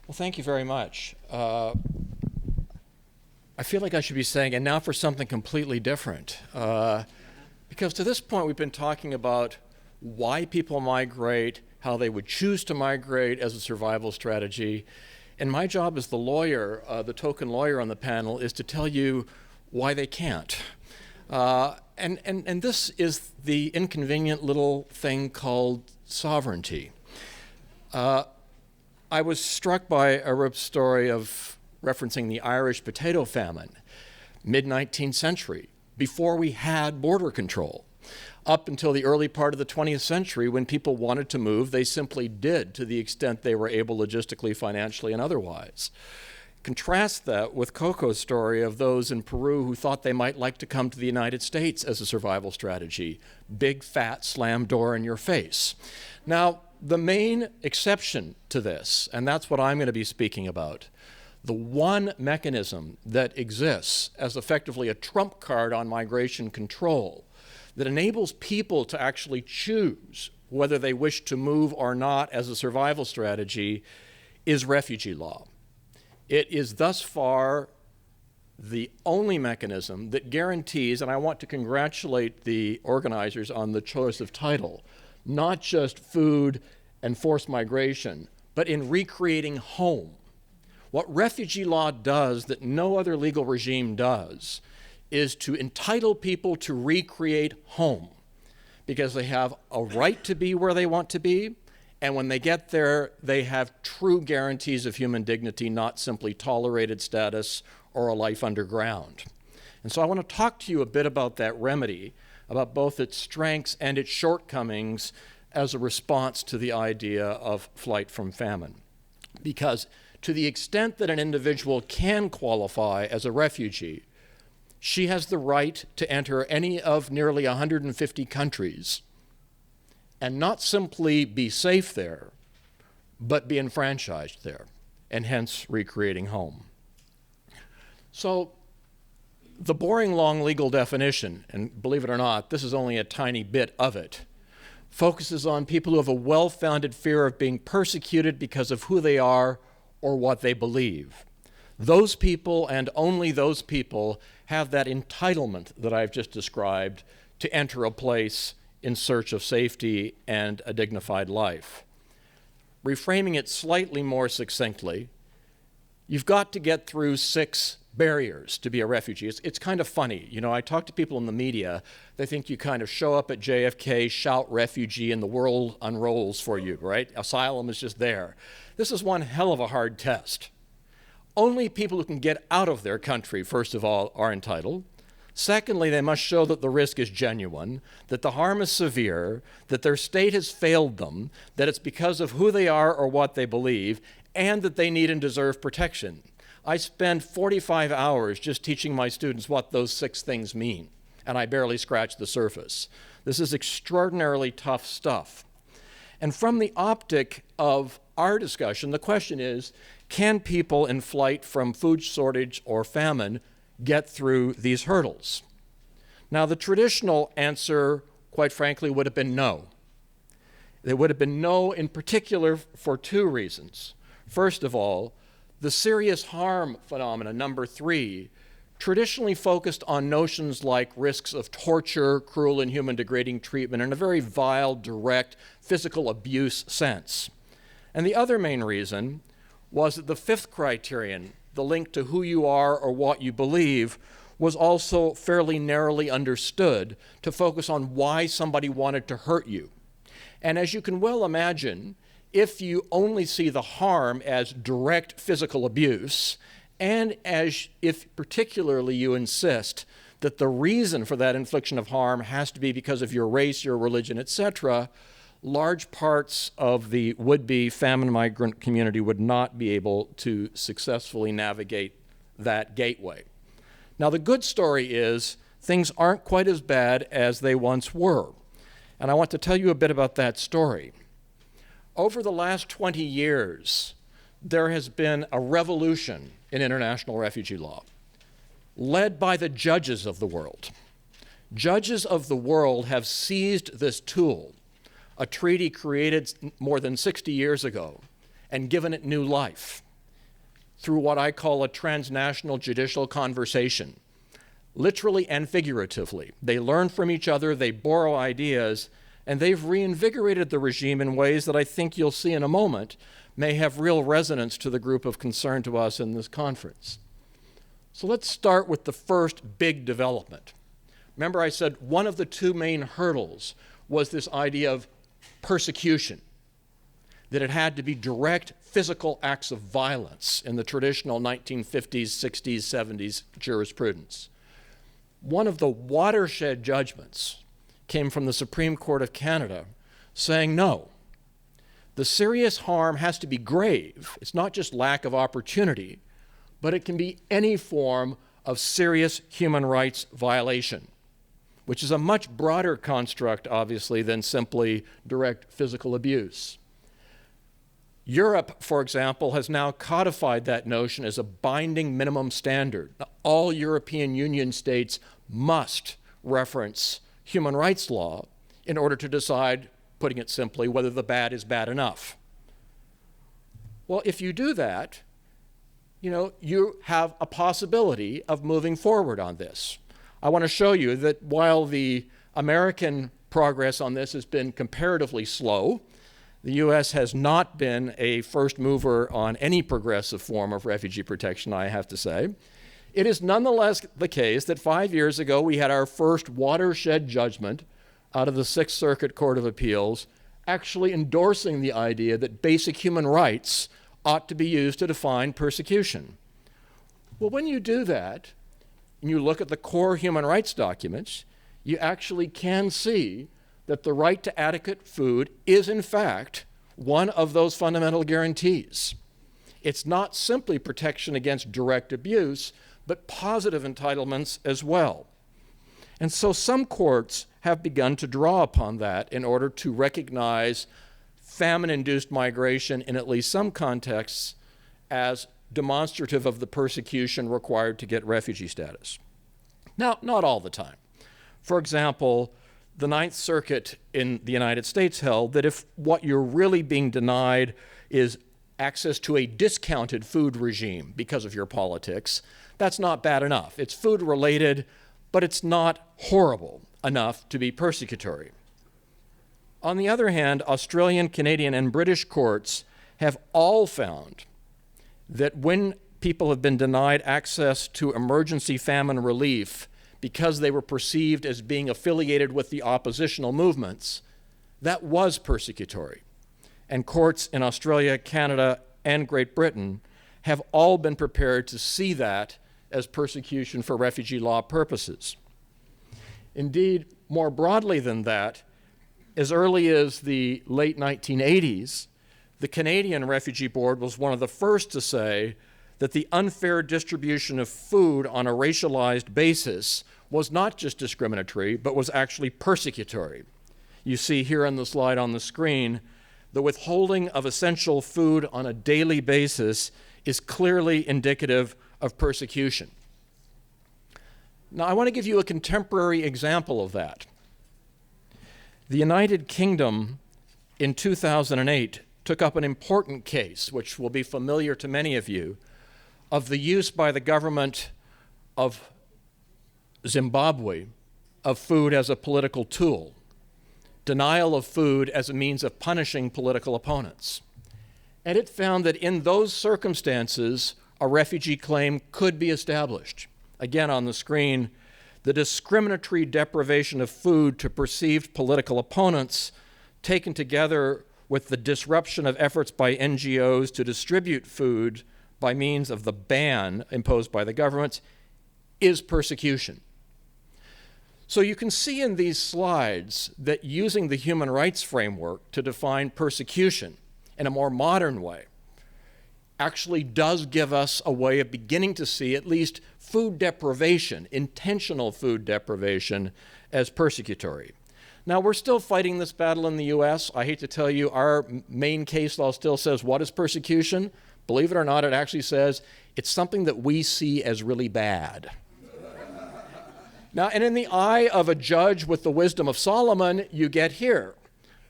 Well, thank you very much. I feel like I should be saying, and now for something completely different. Because to this point, we've been talking about why people migrate, how they would choose to migrate as a survival strategy. And my job as the lawyer, the token lawyer on the panel, is to tell you why they can't. And this is the inconvenient little thing called sovereignty. I was struck by a rip story of referencing the Irish potato famine, mid-19th century, before we had border control. Up until the early part of the 20th century, when people wanted to move, they simply did to the extent they were able logistically, financially, and otherwise. Contrast that with Coco's story of those in Peru who thought they might like to come to the United States as a survival strategy. Big, fat, slam door in your face. Now, the main exception to this, and that's what I'm going to be speaking about, the one mechanism that exists as effectively a trump card on migration control that enables people to actually choose whether they wish to move or not as a survival strategy is refugee law. It is thus far the only mechanism that guarantees, and I want to congratulate the organizers on the choice of title, not just food and forced migration, but in recreating home. What refugee law does that no other legal regime does is to entitle people to recreate home because they have a right to be where they want to be, and when they get there, they have true guarantees of human dignity, not simply tolerated status or a life underground. And so I want to talk to you a bit about that remedy, about both its strengths and its shortcomings as a response to the idea of flight from famine. Because to the extent that an individual can qualify as a refugee, she has the right to enter any of nearly 150 countries and not simply be safe there, but be enfranchised there, and hence recreating home. So The boring long legal definition, and believe it or not, this is only a tiny bit of it, focuses on people who have a well-founded fear of being persecuted because of who they are or what they believe. Those people, and only those people, have that entitlement that I've just described to enter a place in search of safety and a dignified life. Reframing it slightly more succinctly, you've got to get through 6 barriers to be a refugee. It's kind of funny. You know, I talk to people in the media, they think you kind of show up at JFK, shout refugee, and the world unrolls for you, right? Asylum is just there. This is one hell of a hard test. Only people who can get out of their country, first of all, are entitled. Secondly, they must show that the risk is genuine, that the harm is severe, that their state has failed them, that it's because of who they are or what they believe, and that they need and deserve protection. I spend 45 hours just teaching my students what those 6 things mean, and I barely scratch the surface. This is extraordinarily tough stuff. And from the optic of our discussion, the question is, can people in flight from food shortage or famine get through these hurdles? Now, the traditional answer, quite frankly, would have been no. It would have been no in particular for 2 reasons. First of all, the serious harm phenomenon, number 3, traditionally focused on notions like risks of torture, cruel, inhuman, degrading treatment in a very vile, direct, physical abuse sense. And the other main reason was that the 5th criterion, the link to who you are or what you believe, was also fairly narrowly understood to focus on why somebody wanted to hurt you. And as you can well imagine, if you only see the harm as direct physical abuse, and if particularly you insist that the reason for that infliction of harm has to be because of your race, your religion, etc., large parts of the would-be famine migrant community would not be able to successfully navigate that gateway. Now, the good story is things aren't quite as bad as they once were. And I want to tell you a bit about that story. Over the last 20 years, there has been a revolution in international refugee law, led by the judges of the world. Judges of the world have seized this tool, a treaty created more than 60 years ago, and given it new life through what I call a transnational judicial conversation, literally and figuratively. They learn from each other, they borrow ideas, and they've reinvigorated the regime in ways that I think you'll see in a moment may have real resonance to the group of concern to us in this conference. So let's start with the first big development. Remember I said one of the 2 main hurdles was this idea of persecution, that it had to be direct physical acts of violence in the traditional 1950s, 60s, 70s jurisprudence. One of the watershed judgments came from the Supreme Court of Canada saying no. The serious harm has to be grave. It's not just lack of opportunity, but it can be any form of serious human rights violation, which is a much broader construct, obviously, than simply direct physical abuse. Europe, for example, has now codified that notion as a binding minimum standard. Now, all European Union states must reference human rights law in order to decide, putting it simply, whether the bad is bad enough. Well, if you do that, you have a possibility of moving forward on this. I want to show you that while the American progress on this has been comparatively slow, the U.S. has not been a first mover on any progressive form of refugee protection, I have to say. It is nonetheless the case that 5 years ago we had our first watershed judgment out of the Sixth Circuit Court of Appeals actually endorsing the idea that basic human rights ought to be used to define persecution. Well, when you do that, and you look at the core human rights documents, you actually can see that the right to adequate food is, in fact, one of those fundamental guarantees. It's not simply protection against direct abuse, but positive entitlements as well. And so some courts have begun to draw upon that in order to recognize famine-induced migration in at least some contexts as demonstrative of the persecution required to get refugee status. Now, not all the time. For example, the Ninth Circuit in the United States held that if what you're really being denied is access to a discounted food regime because of your politics, that's not bad enough. It's food related, but it's not horrible enough to be persecutory. On the other hand, Australian, Canadian, and British courts have all found that when people have been denied access to emergency famine relief because they were perceived as being affiliated with the oppositional movements, that was persecutory. And courts in Australia, Canada, and Great Britain have all been prepared to see that as persecution for refugee law purposes. Indeed, more broadly than that, as early as the late 1980s, the Canadian Refugee Board was one of the first to say that the unfair distribution of food on a racialized basis was not just discriminatory, but was actually persecutory. You see here on the slide on the screen, the withholding of essential food on a daily basis is clearly indicative of persecution. Now, I want to give you a contemporary example of that. The United Kingdom in 2008 took up an important case, which will be familiar to many of you, of the use by the government of Zimbabwe of food as a political tool, denial of food as a means of punishing political opponents. And it found that in those circumstances, a refugee claim could be established. Again, on the screen, the discriminatory deprivation of food to perceived political opponents, taken together with the disruption of efforts by NGOs to distribute food by means of the ban imposed by the government, is persecution. So you can see in these slides that using the human rights framework to define persecution in a more modern way actually does give us a way of beginning to see at least food deprivation, intentional food deprivation, as persecutory. Now, we're still fighting this battle in the US. I hate to tell you, our main case law still says, what is persecution? Believe it or not, it actually says it's something that we see as really bad. Now, and in the eye of a judge with the wisdom of Solomon, you get here.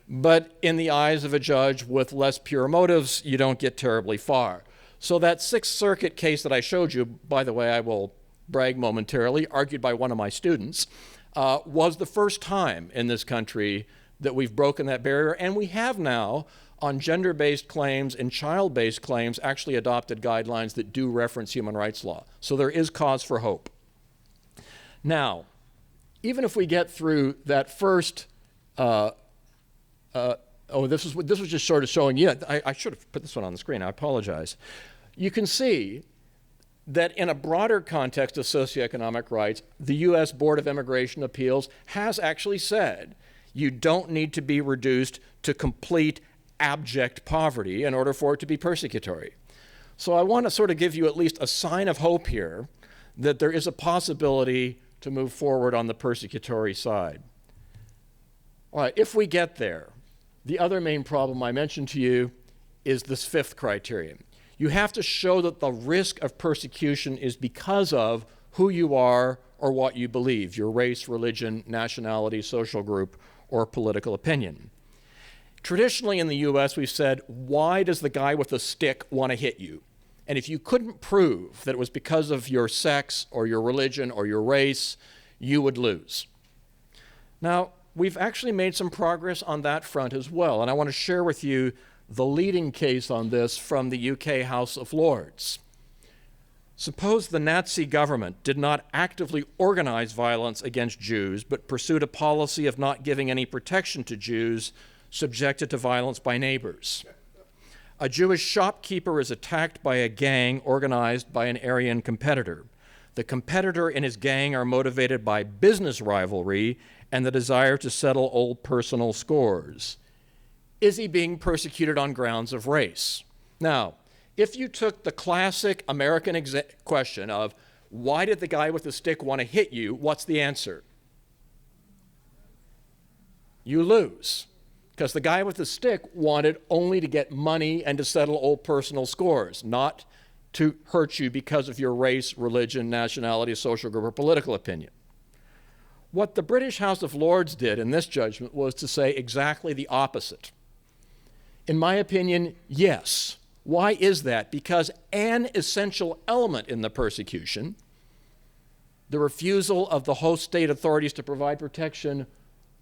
But in the eyes of a judge with less pure motives, you don't get terribly far. So that Sixth Circuit case that I showed you, by the way, I will brag momentarily, argued by one of my students, was the first time in this country that we've broken that barrier. And we have now, on gender-based claims and child-based claims, actually adopted guidelines that do reference human rights law. So there is cause for hope. Now, even if we get through that first, this was just sort of showing you, I should have put this one on the screen, I apologize. You can see that in a broader context of socioeconomic rights, the US Board of Immigration Appeals has actually said you don't need to be reduced to complete abject poverty in order for it to be persecutory. So I want to sort of give you at least a sign of hope here that there is a possibility to move forward on the persecutory side. All right, if we get there, the other main problem I mentioned to you is this fifth criterion. You have to show that the risk of persecution is because of who you are or what you believe, your race, religion, nationality, social group, or political opinion. Traditionally in the US, we've said, why does the guy with the stick want to hit you? And if you couldn't prove that it was because of your sex or your religion or your race, you would lose. Now, we've actually made some progress on that front as well, and I want to share with you the leading case on this from the UK House of Lords. Suppose the Nazi government did not actively organize violence against Jews, but pursued a policy of not giving any protection to Jews subjected to violence by neighbors. A Jewish shopkeeper is attacked by a gang organized by an Aryan competitor. The competitor and his gang are motivated by business rivalry and the desire to settle old personal scores. Is he being persecuted on grounds of race? Now, if you took the classic American question of why did the guy with the stick want to hit you, what's the answer? You lose. Because the guy with the stick wanted only to get money and to settle old personal scores, not to hurt you because of your race, religion, nationality, social group, or political opinion. What the British House of Lords did in this judgment was to say exactly the opposite. In my opinion, yes. Why is that? Because an essential element in the persecution, the refusal of the host state authorities to provide protection,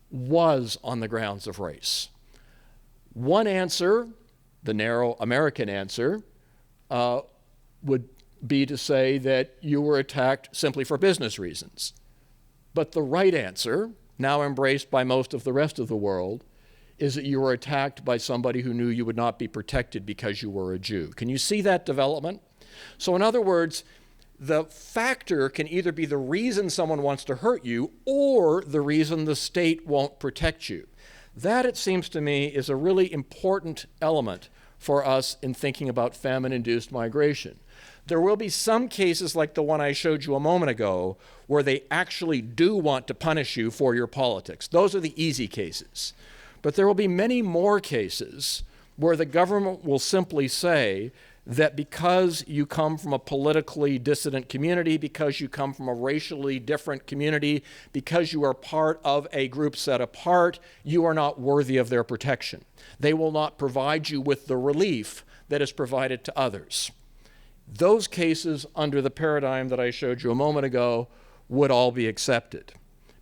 was on the grounds of race. One answer, the narrow American answer, would be to say that you were attacked simply for business reasons. But the right answer, now embraced by most of the rest of the world, is that you were attacked by somebody who knew you would not be protected because you were a Jew. Can you see that development? So in other words, the factor can either be the reason someone wants to hurt you or the reason the state won't protect you. That, it seems to me, is a really important element for us in thinking about famine-induced migration. There will be some cases like the one I showed you a moment ago where they actually do want to punish you for your politics. Those are the easy cases. But there will be many more cases where the government will simply say that because you come from a politically dissident community, because you come from a racially different community, because you are part of a group set apart, you are not worthy of their protection. They will not provide you with the relief that is provided to others. Those cases, under the paradigm that I showed you a moment ago, would all be accepted,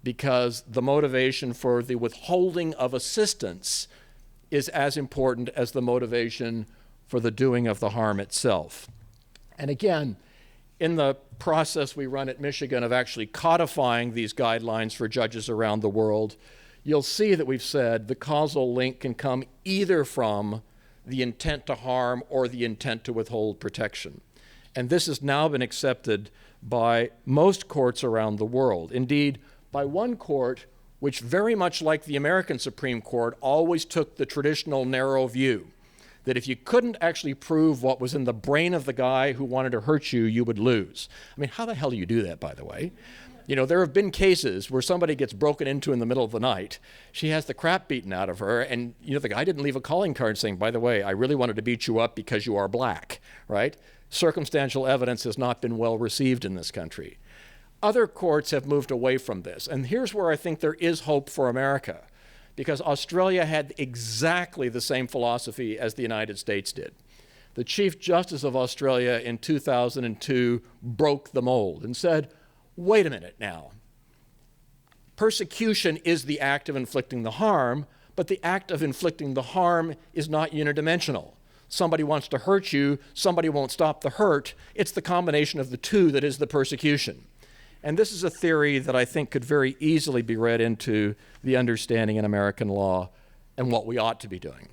because the motivation for the withholding of assistance is as important as the motivation for the doing of the harm itself. And again, in the process we run at Michigan of actually codifying these guidelines for judges around the world, you'll see that we've said the causal link can come either from the intent to harm or the intent to withhold protection. And this has now been accepted by most courts around the world. Indeed, by one court, which very much like the American Supreme Court, always took the traditional narrow view that if you couldn't actually prove what was in the brain of the guy who wanted to hurt you, you would lose. I mean, how the hell do you do that, by the way? You know, there have been cases where somebody gets broken into in the middle of the night. She has the crap beaten out of her, and, you know, the guy didn't leave a calling card saying, by the way, I really wanted to beat you up because you are black, right? Circumstantial evidence has not been well received in this country. Other courts have moved away from this, and here's where I think there is hope for America, because Australia had exactly the same philosophy as the United States did. The Chief Justice of Australia in 2002 broke the mold and said, wait a minute now. Persecution is the act of inflicting the harm, but the act of inflicting the harm is not unidimensional. Somebody wants to hurt you, somebody won't stop the hurt. It's the combination of the two that is the persecution. And this is a theory that I think could very easily be read into the understanding in American law and what we ought to be doing.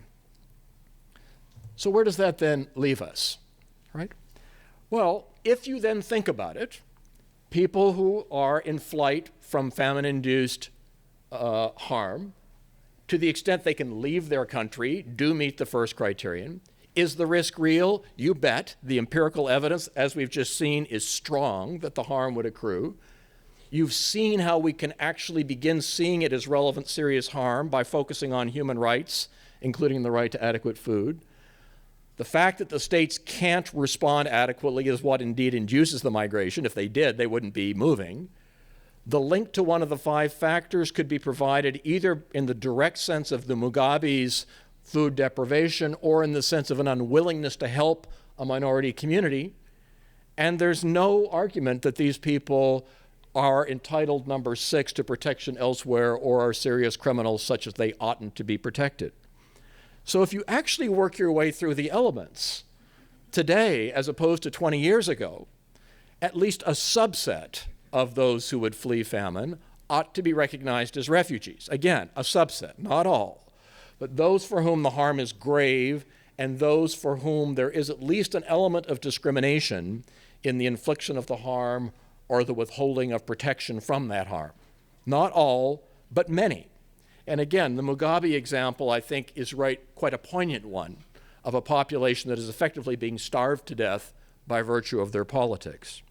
So where does that then leave us, right? Well, if you then think about it, people who are in flight from famine-induced harm, to the extent they can leave their country, do meet the first criterion. Is the risk real? You bet. The empirical evidence, as we've just seen, is strong that the harm would accrue. You've seen how we can actually begin seeing it as relevant serious harm by focusing on human rights, including the right to adequate food. The fact that the states can't respond adequately is what indeed induces the migration. If they did, they wouldn't be moving. The link to one of the 5 factors could be provided either in the direct sense of the Mugabe's food deprivation or in the sense of an unwillingness to help a minority community. And there's no argument that these people are entitled, number 6, to protection elsewhere or are serious criminals such as they oughtn't to be protected. So if you actually work your way through the elements, today, as opposed to 20 years ago, at least a subset of those who would flee famine ought to be recognized as refugees. Again, a subset, not all, but those for whom the harm is grave and those for whom there is at least an element of discrimination in the infliction of the harm or the withholding of protection from that harm. Not all, but many. And again, the Mugabe example, I think, is quite a poignant one of a population that is effectively being starved to death by virtue of their politics.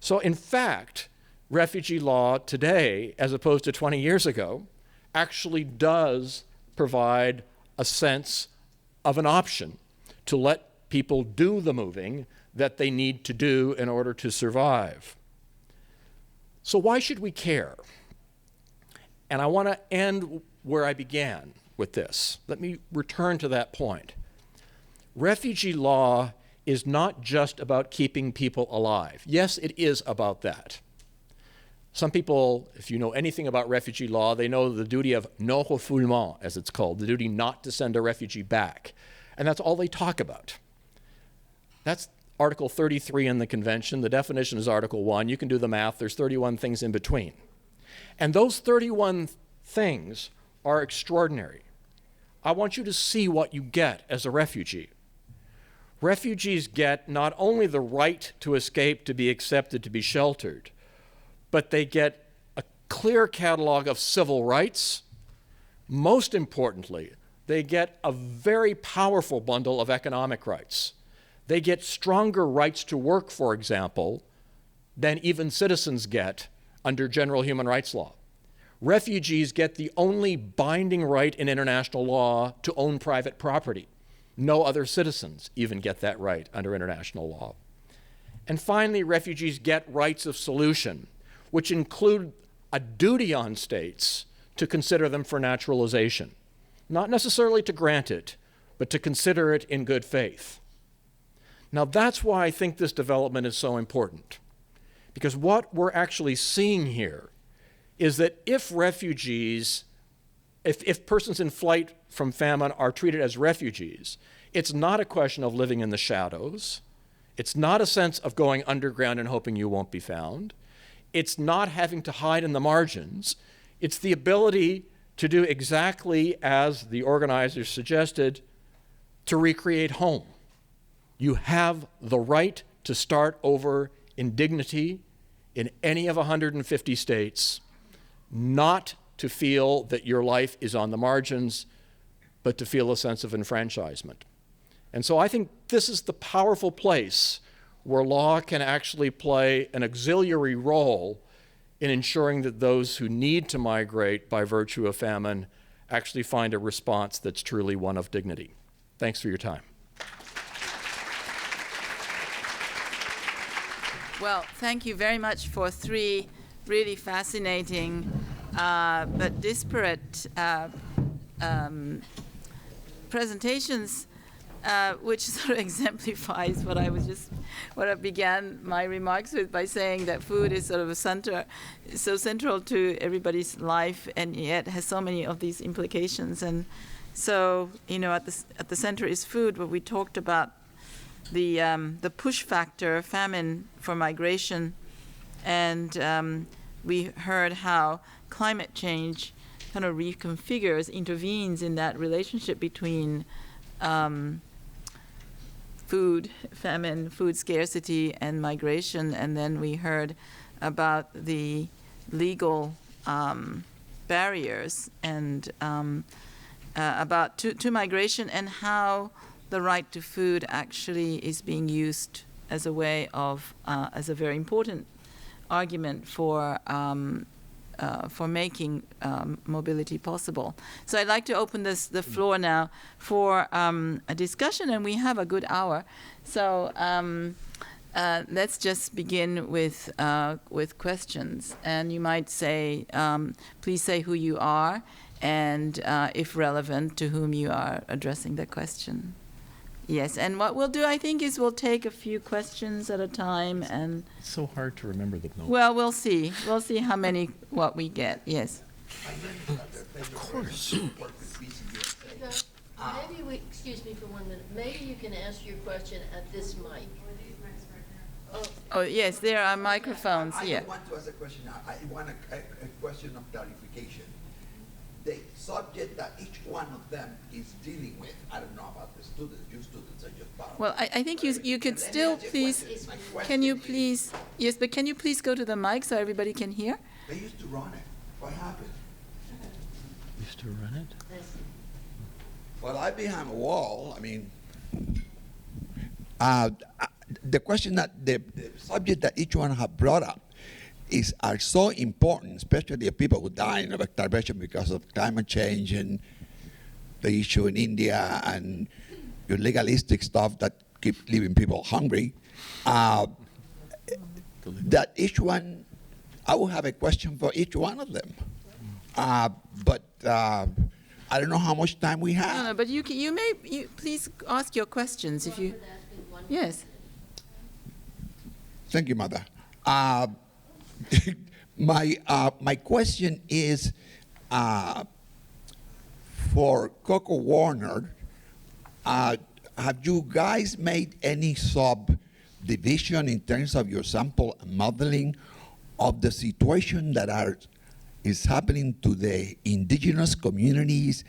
So in fact, refugee law today, as opposed to 20 years ago, actually does provide a sense of an option to let people do the moving that they need to do in order to survive. So why should we care? And I want to end where I began with this. Let me return to that point. Refugee law is not just about keeping people alive. Yes, it is about that. Some people, if you know anything about refugee law, they know the duty of non-refoulement, as it's called, the duty not to send a refugee back. And that's all they talk about. That's Article 33 in the Convention. The definition is Article 1. You can do the math. There's 31 things in between. And those 31 things are extraordinary. I want you to see what you get as a refugee. Refugees get not only the right to escape, to be accepted, to be sheltered, but they get a clear catalog of civil rights. Most importantly, they get a very powerful bundle of economic rights. They get stronger rights to work, for example, than even citizens get under general human rights law. Refugees get the only binding right in international law to own private property. No other citizens even get that right under international law. And finally, refugees get rights of solution, which include a duty on states to consider them for naturalization. Not necessarily to grant it, but to consider it in good faith. Now that's why I think this development is so important. Because what we're actually seeing here is that if refugees, if persons in flight from famine are treated as refugees, it's not a question of living in the shadows. It's not a sense of going underground and hoping you won't be found. It's not having to hide in the margins. It's the ability to do exactly as the organizers suggested, to recreate home. You have the right to start over in dignity in any of 150 states, not to feel that your life is on the margins, but to feel a sense of enfranchisement. And so I think this is the powerful place where law can actually play an auxiliary role in ensuring that those who need to migrate by virtue of famine actually find a response that's truly one of dignity. Thanks for your time. Well, thank you very much for three really fascinating but disparate presentations, which sort of exemplifies what I began my remarks with by saying that food is sort of so central to everybody's life, and yet has so many of these implications. And so, at the center is food, where we talked about the push factor, famine for migration, and we heard how climate change kind of intervenes in that relationship between food, famine, food scarcity, and migration. And then we heard about the legal barriers and about to migration, and how the right to food actually is being used as a way of, as a very important argument for making mobility possible. So I'd like to open the floor now for a discussion, and we have a good hour. So let's just begin with questions. And you might say, please say who you are, and if relevant, to whom you are addressing the question. Yes, and what we'll do, I think, is we'll take a few questions at a time, and It's so hard to remember the notes. well, we'll see. We'll see what we get. Yes. Of course. Excuse me for 1 minute. Maybe you can ask your question at this mic. Oh, yes, there are microphones I here. don't want to ask a question. I want a question of clarification. The subject that each one of them is dealing with, I don't know about the students, you students are just part of Well, I think you could still please, can you please, yes, but can you please go to the mic so everybody can hear? They used to run it. What happened? Used to run it? Well, I'm behind a wall. I mean, the question that the subject that each one have brought up are so important, especially the people who die of starvation because of climate change and the issue in India and your legalistic stuff that keep leaving people hungry. That each one, I will have a question for each one of them. But I don't know how much time we have. No, but you please ask your questions if you. Yes. Thank you, Mother. My question is for Coco Warner. Have you guys made any subdivision in terms of your sample modeling of the situation that is happening to the indigenous communities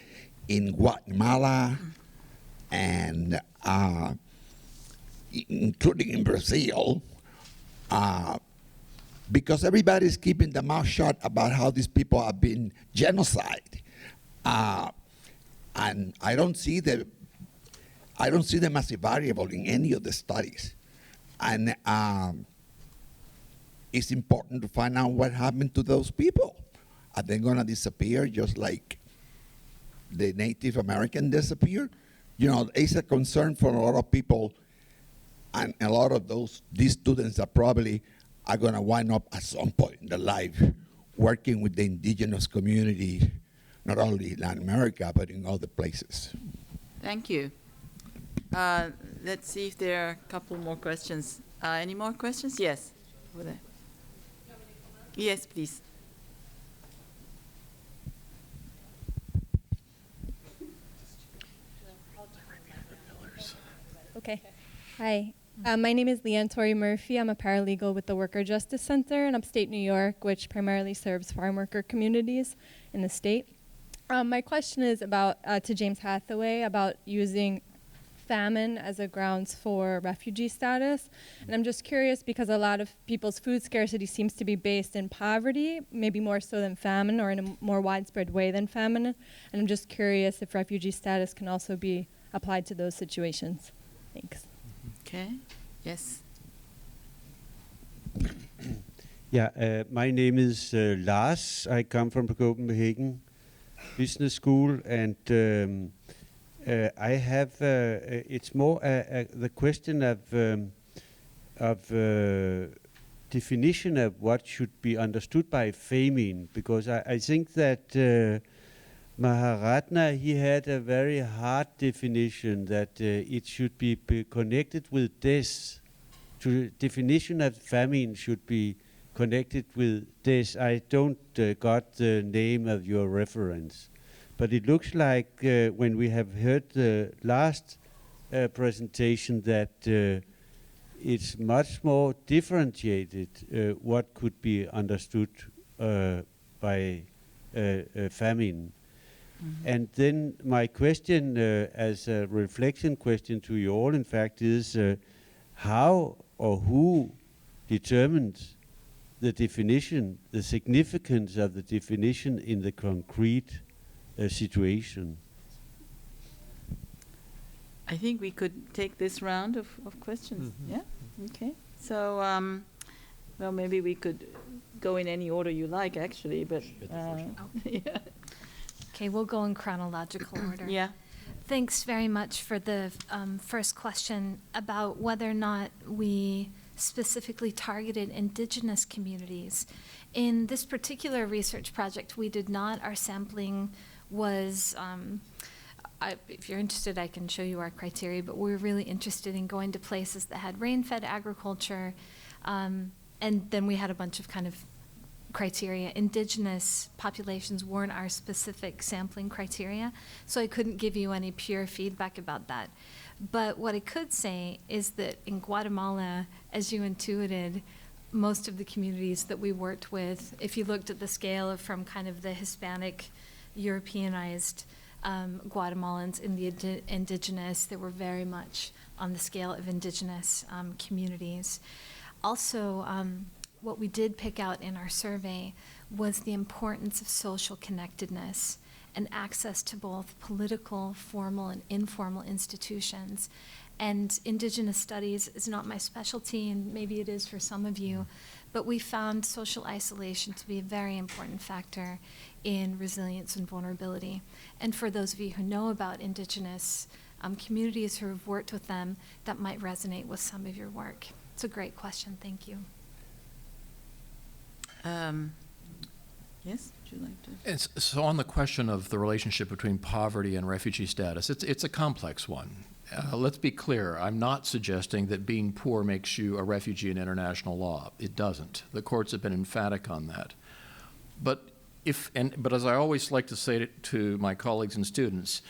in Guatemala and including in Brazil? Because everybody's keeping their mouth shut about how these people have been genocide, and I don't see them as a variable in any of the studies, and it's important to find out what happened to those people. Are they going to disappear just like the Native American disappeared? You know, it's a concern for a lot of people, and a lot of these students are probably going to wind up at some point in their life working with the indigenous community, not only in Latin America, but in other places. Thank you. Let's see if there are a couple more questions. Any more questions? Yes. Over there. Yes, please. Okay. Hi. My name is Leanne Tori Murphy. I'm a paralegal with the Worker Justice Center in upstate New York, which primarily serves farm worker communities in the state. My question is about to James Hathaway about using famine as a grounds for refugee status. And I'm just curious because a lot of people's food scarcity seems to be based in poverty, maybe more so than famine or in a more widespread way than famine. And I'm just curious if refugee status can also be applied to those situations. Thanks. Okay. Yes. Yeah, my name is Lars. I come from Copenhagen Business School, and I have it's more the question of definition of what should be understood by famine, because I think that Maharatna, he had a very hard definition that it should be connected with death. To definition of famine should be connected with death. I don't got the name of your reference, but it looks like when we have heard the last presentation that it's much more differentiated what could be understood by famine. Mm-hmm. And then my question, as a reflection question to you all, in fact, is how or who determines the definition, the significance of the definition in the concrete situation? I think we could take this round of questions. Mm-hmm. Yeah? Okay. So, well, maybe we could go in any order you like, actually, but yeah. Okay, we'll go in chronological order. Yeah. Thanks very much for the first question about whether or not we specifically targeted indigenous communities. In this particular research project, we did not. Our sampling was, if you're interested, I can show you our criteria, but we were really interested in going to places that had rain-fed agriculture, and then we had a bunch of kind of criteria. Indigenous populations weren't our specific sampling criteria, so I couldn't give you any pure feedback about that. But what I could say is that in Guatemala, as you intuited, most of the communities that we worked with, if you looked at the scale of from kind of the Hispanic, Europeanized Guatemalans in the indigenous, they were very much on the scale of indigenous communities. Also, what we did pick out in our survey was the importance of social connectedness and access to both political, formal, and informal institutions. And indigenous studies is not my specialty, and maybe it is for some of you, but we found social isolation to be a very important factor in resilience and vulnerability. And for those of you who know about indigenous communities who have worked with them, that might resonate with some of your work. It's a great question, thank you. Yes? would you like to? So on the question of the relationship between poverty and refugee status, it's a complex one. Let's be clear, I'm not suggesting that being poor makes you a refugee in international law. It doesn't. The courts have been emphatic on that. But as I always like to say to my colleagues and students,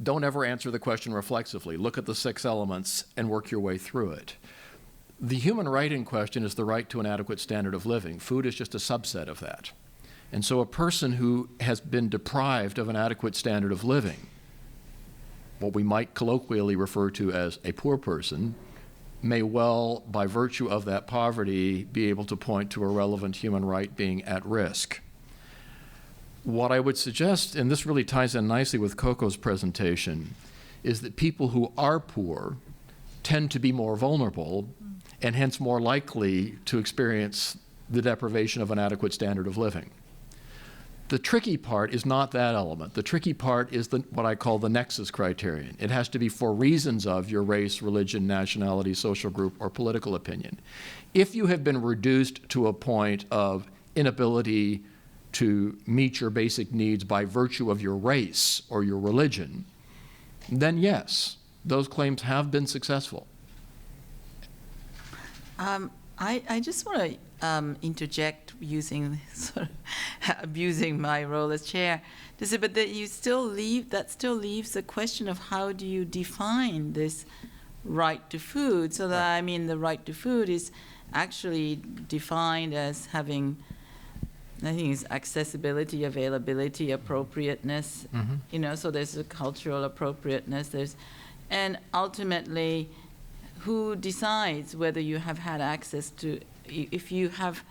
don't ever answer the question reflexively. Look at the 6 elements and work your way through it. The human right in question is the right to an adequate standard of living. Food is just a subset of that. And so a person who has been deprived of an adequate standard of living, what we might colloquially refer to as a poor person, may well, by virtue of that poverty, be able to point to a relevant human right being at risk. What I would suggest, and this really ties in nicely with Coco's presentation, is that people who are poor tend to be more vulnerable and hence more likely to experience the deprivation of an adequate standard of living. The tricky part is not that element. The tricky part is what I call the nexus criterion. It has to be for reasons of your race, religion, nationality, social group, or political opinion. If you have been reduced to a point of inability to meet your basic needs by virtue of your race or your religion, then yes, those claims have been successful. I just want to interject using sort of abusing my role as chair to say, but that still leaves the question of how do you define this right to food? So that I mean, the right to food is actually defined as having, I think it's accessibility, availability, appropriateness. You know, so there's a cultural appropriateness. And ultimately, who decides whether you have had access to, if you have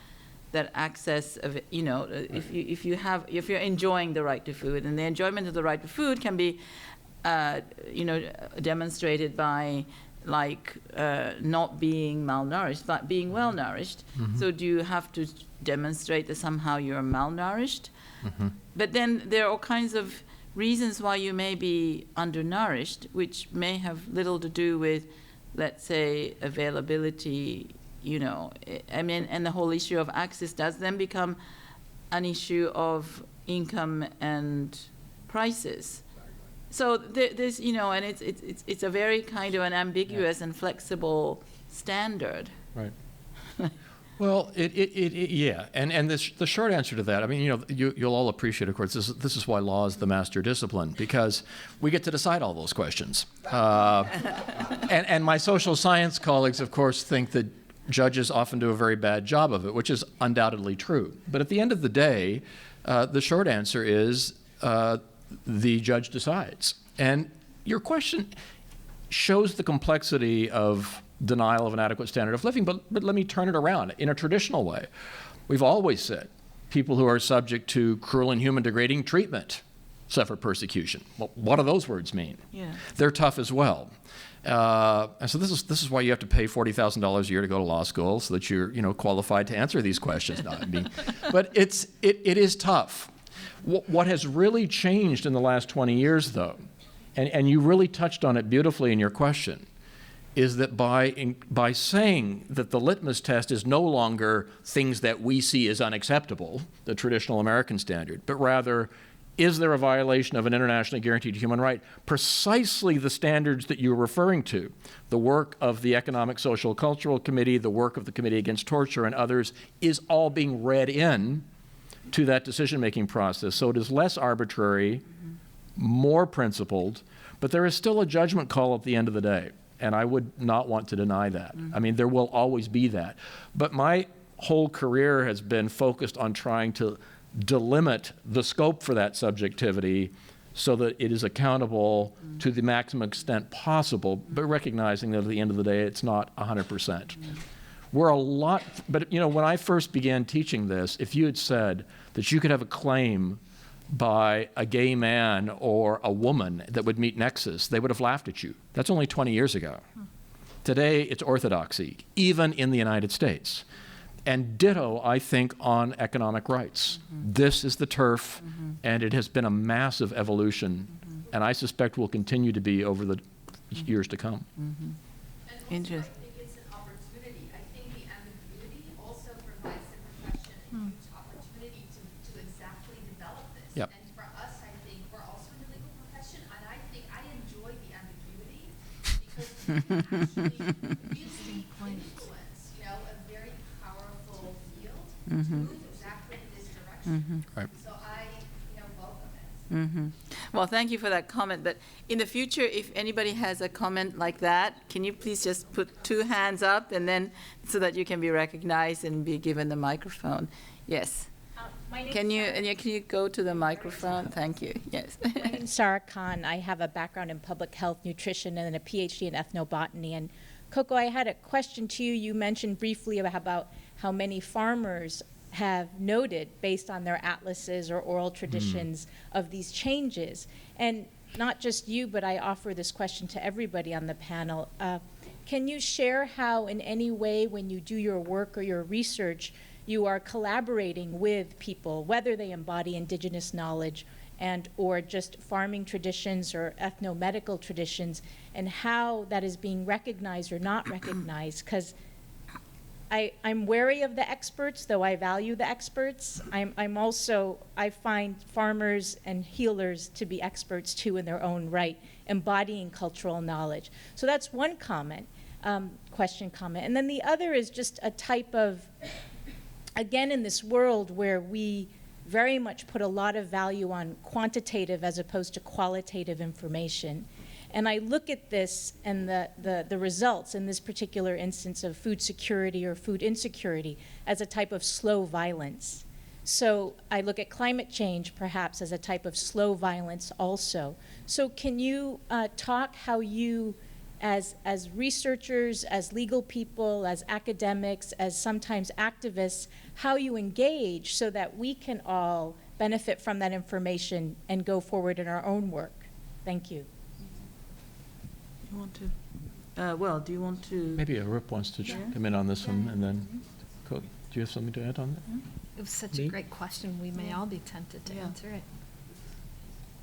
that access of, you know, if you're enjoying the right to food, and the enjoyment of the right to food can be, you know, demonstrated by like not being malnourished, but being well nourished. So do you have to demonstrate that somehow you're malnourished? But then there are all kinds of reasons why you may be undernourished, which may have little to do with, let's say, availability, you know, I mean, and the whole issue of access does then become an issue of income and prices. So there's, you know, and it's a very kind of an ambiguous and flexible standard. Right. Well, yeah, and the short answer to that, I mean, you know, you'll all appreciate, of course, this is why law is the master discipline, because we get to decide all those questions. And my social science colleagues, of course, think that judges often do a very bad job of it, which is undoubtedly true. But at the end of the day, the short answer is the judge decides. And your question shows the complexity of denial of an adequate standard of living, but let me turn it around. In a traditional way, we've always said people who are subject to cruel, inhuman, degrading treatment suffer persecution. Well, what do those words mean? Yeah. They're tough as well. And so this is why you have to pay $40,000 a year to go to law school, so that you're, you know, qualified to answer these questions. No, I mean, but it is tough. What has really changed in the last 20 years, though, and you really touched on it beautifully in your question, is that by saying that the litmus test is no longer things that we see as unacceptable, the traditional American standard, but rather, is there a violation of an internationally guaranteed human right? Precisely the standards that you're referring to, the work of the Economic, Social, Cultural Committee, the work of the Committee Against Torture and others, is all being read in to that decision-making process. So it is less arbitrary, more principled, but there is still a judgment call at the end of the day. And I would not want to deny that. I mean, there will always be that. But my whole career has been focused on trying to delimit the scope for that subjectivity so that it is accountable to the maximum extent possible, but recognizing that at the end of the day, it's not 100%. We're a lot, but you know, when I first began teaching this, if you had said that you could have a claim by a gay man or a woman that would meet nexus, they would have laughed at you. That's only 20 years ago. Today, it's orthodoxy, even in the United States. And ditto, I think, on economic rights. This is the turf, and it has been a massive evolution, and I suspect will continue to be over the years to come. Interesting. I think it's an opportunity. I think the ambiguity also provides the profession a huge opportunity to exactly develop Yep. And for us, I think, we're also in the legal profession, and I think I enjoy the ambiguity because we can actually really influence, a very powerful field to move exactly in this direction. Right. So I, welcome it. Well, thank you for that comment, but in the future, if anybody has a comment like that, can you please just put 2 hands up and then, so that you can be recognized and be given the microphone? Yes. Can you go to the microphone? Thank you, yes. My name's Sarah Khan. I have a background in public health, nutrition, and then a PhD in ethnobotany. And Coco, I had a question to you. You mentioned briefly about how many farmers have noted, based on their atlases or oral traditions, of these changes. And not just you, but I offer this question to everybody on the panel. Can you share how, in any way, when you do your work or your research, you are collaborating with people, whether they embody indigenous knowledge and or just farming traditions or ethno-medical traditions, and how that is being recognized or not recognized? Because I'm wary of the experts, though I value the experts. I find farmers and healers to be experts too in their own right, embodying cultural knowledge. So that's one comment. And then the other is just a type of, again, in this world where we very much put a lot of value on quantitative as opposed to qualitative information. And I look at this and the results in this particular instance of food security or food insecurity as a type of slow violence. So I look at climate change perhaps as a type of slow violence also. So can you talk how you, as researchers, as legal people, as academics, as sometimes activists, how you engage so that we can all benefit from that information and go forward in our own work? Thank you. You want to, do you want to? Maybe Arup wants to come in on this one, and then, do you have something to add on that? It was such a great question. We may all be tempted to answer it.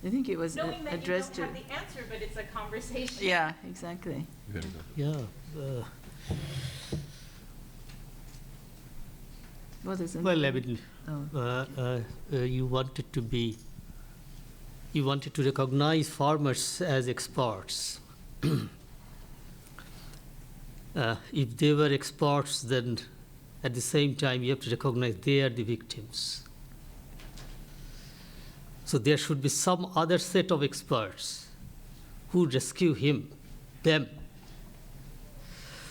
I think it was Knowing that addressed you to. don't have the answer, but it's a conversation. Yeah, exactly. Yeah. What is it? Well, I mean, Oh. you wanted to recognize farmers as experts. If they were experts, then at the same time you have to recognize they are the victims. So there should be some other set of experts who rescue them.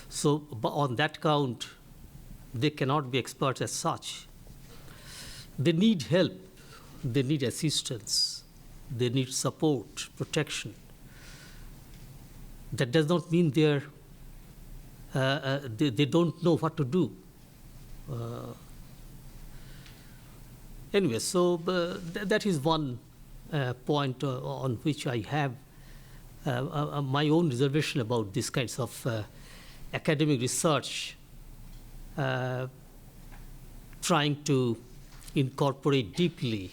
So on that count, they cannot be experts as such. They need help, they need assistance, they need support, protection. That does not mean they don't know what to do. Anyway, so that is one point on which I have my own reservation about these kinds of academic research, trying to incorporate deeply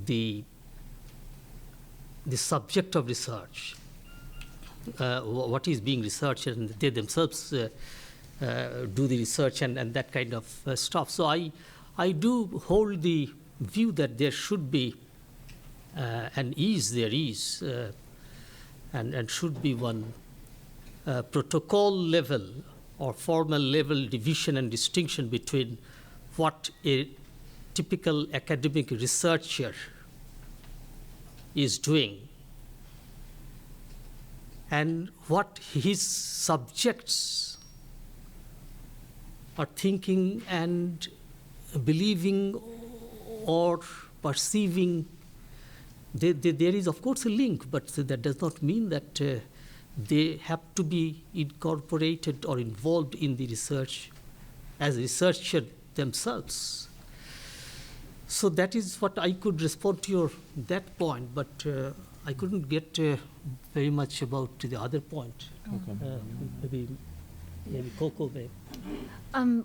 the subject of research, what is being researched, and they themselves do the research and that kind of stuff. So I do hold the view that there should be and should be one protocol level or formal level division and distinction between what a typical academic researcher is doing and what his subjects are thinking and believing or perceiving. There is, of course, a link, but that does not mean that they have to be incorporated or involved in the research as researchers themselves. So that is what I could respond to that point, but I couldn't get very much about the other point. Maybe Coco may.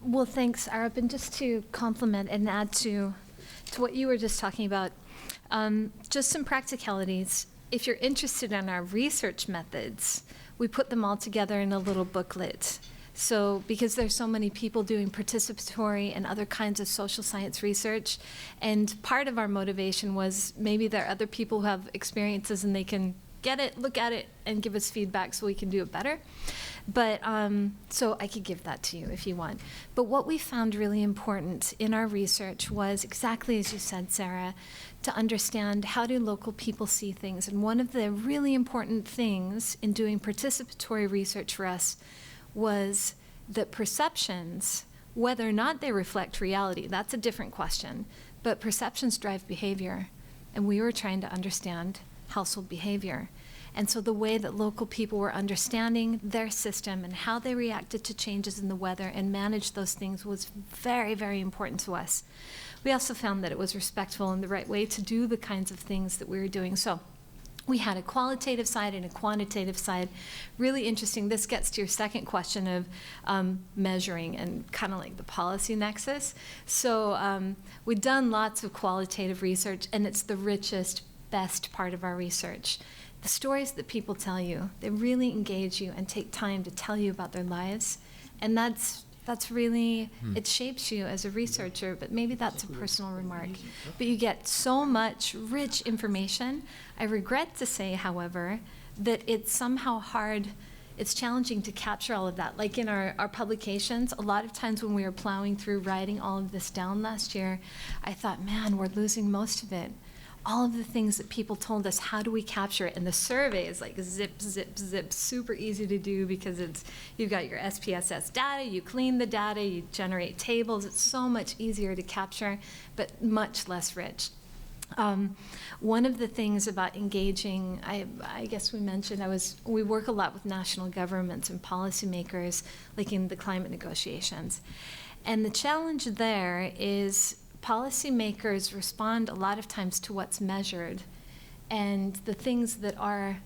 Well, thanks, Arab. And just to complement and add to what you were just talking about, just some practicalities. If you're interested in our research methods, we put them all together in a little booklet. So, because there's so many people doing participatory and other kinds of social science research, and part of our motivation was maybe there are other people who have experiences and they can get it, look at it, and give us feedback so we can do it better. But, so I could give that to you if you want. But what we found really important in our research was exactly as you said, Sarah, to understand how do local people see things. And one of the really important things in doing participatory research for us was that perceptions, whether or not they reflect reality, that's a different question, but perceptions drive behavior. And we were trying to understand household behavior. And so the way that local people were understanding their system and how they reacted to changes in the weather and managed those things was very, very important to us. We also found that it was respectful and the right way to do the kinds of things that we were doing. So we had a qualitative side and a quantitative side. Really interesting. This gets to your second question of measuring and kind of like the policy nexus. So we've done lots of qualitative research, and it's the richest, best part of our research. The stories that people tell you, they really engage you and take time to tell you about their lives. And that's really, it shapes you as a researcher, but maybe that's a personal remark. But you get so much rich information. I regret to say, however, that it's somehow hard, it's challenging to capture all of that. Like in our publications, a lot of times when we were plowing through writing all of this down last year, I thought, man, we're losing most of it. All of the things that people told us, how do we capture it? And the survey is like zip, zip, zip, super easy to do because you've got your SPSS data, you clean the data, you generate tables. It's so much easier to capture, but much less rich. One of the things about engaging, I guess we mentioned, we work a lot with national governments and policymakers, like in the climate negotiations. And the challenge there is policymakers respond a lot of times to what's measured, and the things that are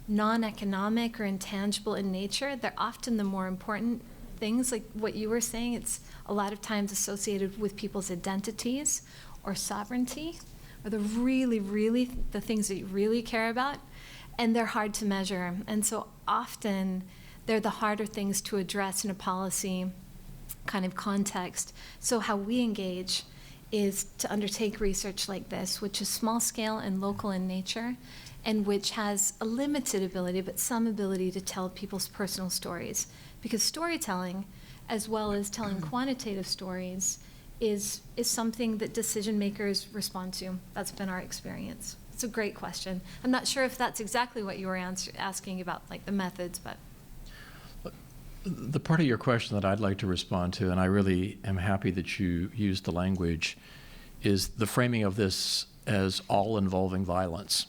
non-economic or intangible in nature, they're often the more important things. Like what you were saying, it's a lot of times associated with people's identities or sovereignty, or the things that you really care about, and they're hard to measure. And so often they're the harder things to address in a policy kind of context. So how we engage is to undertake research like this, which is small scale and local in nature, and which has a limited ability, but some ability to tell people's personal stories. Because storytelling, as well as telling quantitative stories, is something that decision makers respond to. That's been our experience. It's a great question. I'm not sure if that's exactly what you were asking about, like the methods, but. The part of your question that I'd like to respond to, and I really am happy that you used the language, is the framing of this as all-involving violence.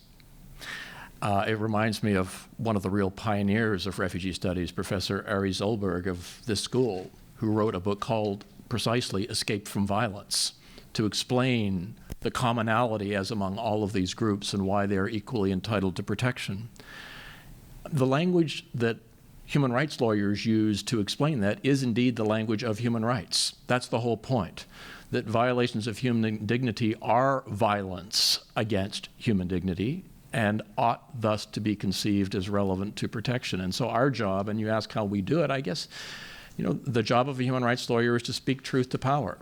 It reminds me of one of the real pioneers of refugee studies, Professor Ari Zolberg of this school, who wrote a book called precisely Escape from Violence, to explain the commonality as among all of these groups and why they're equally entitled to protection. The language that human rights lawyers use to explain that is indeed the language of human rights. That's the whole point, that violations of human dignity are violence against human dignity and ought thus to be conceived as relevant to protection. And so our job, and you ask how we do it, I guess, the job of a human rights lawyer is to speak truth to power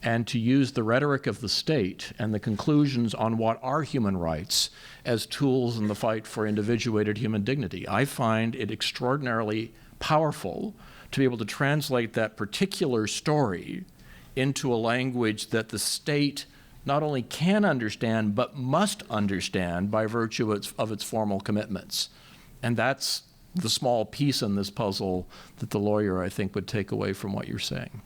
and to use the rhetoric of the state and the conclusions on what are human rights as tools in the fight for individuated human dignity. I find it extraordinarily powerful to be able to translate that particular story into a language that the state not only can understand, but must understand by virtue of its formal commitments. And that's the small piece in this puzzle that the lawyer, I think, would take away from what you're saying.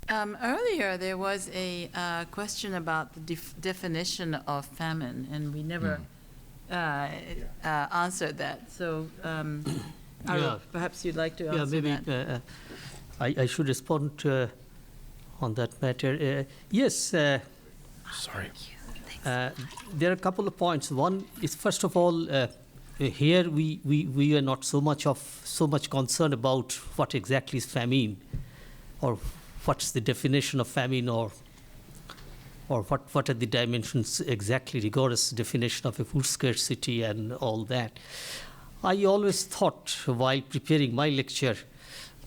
Earlier, there was a question about the definition of famine, and we never answered that. So, perhaps you'd like to answer that. I should respond on that matter. Yes. Sorry. There are a couple of points. One is, first of all, here we are not so much concerned about what exactly is famine, or what's the definition of famine, or what are the dimensions exactly, rigorous definition of a food scarcity and all that. I always thought while preparing my lecture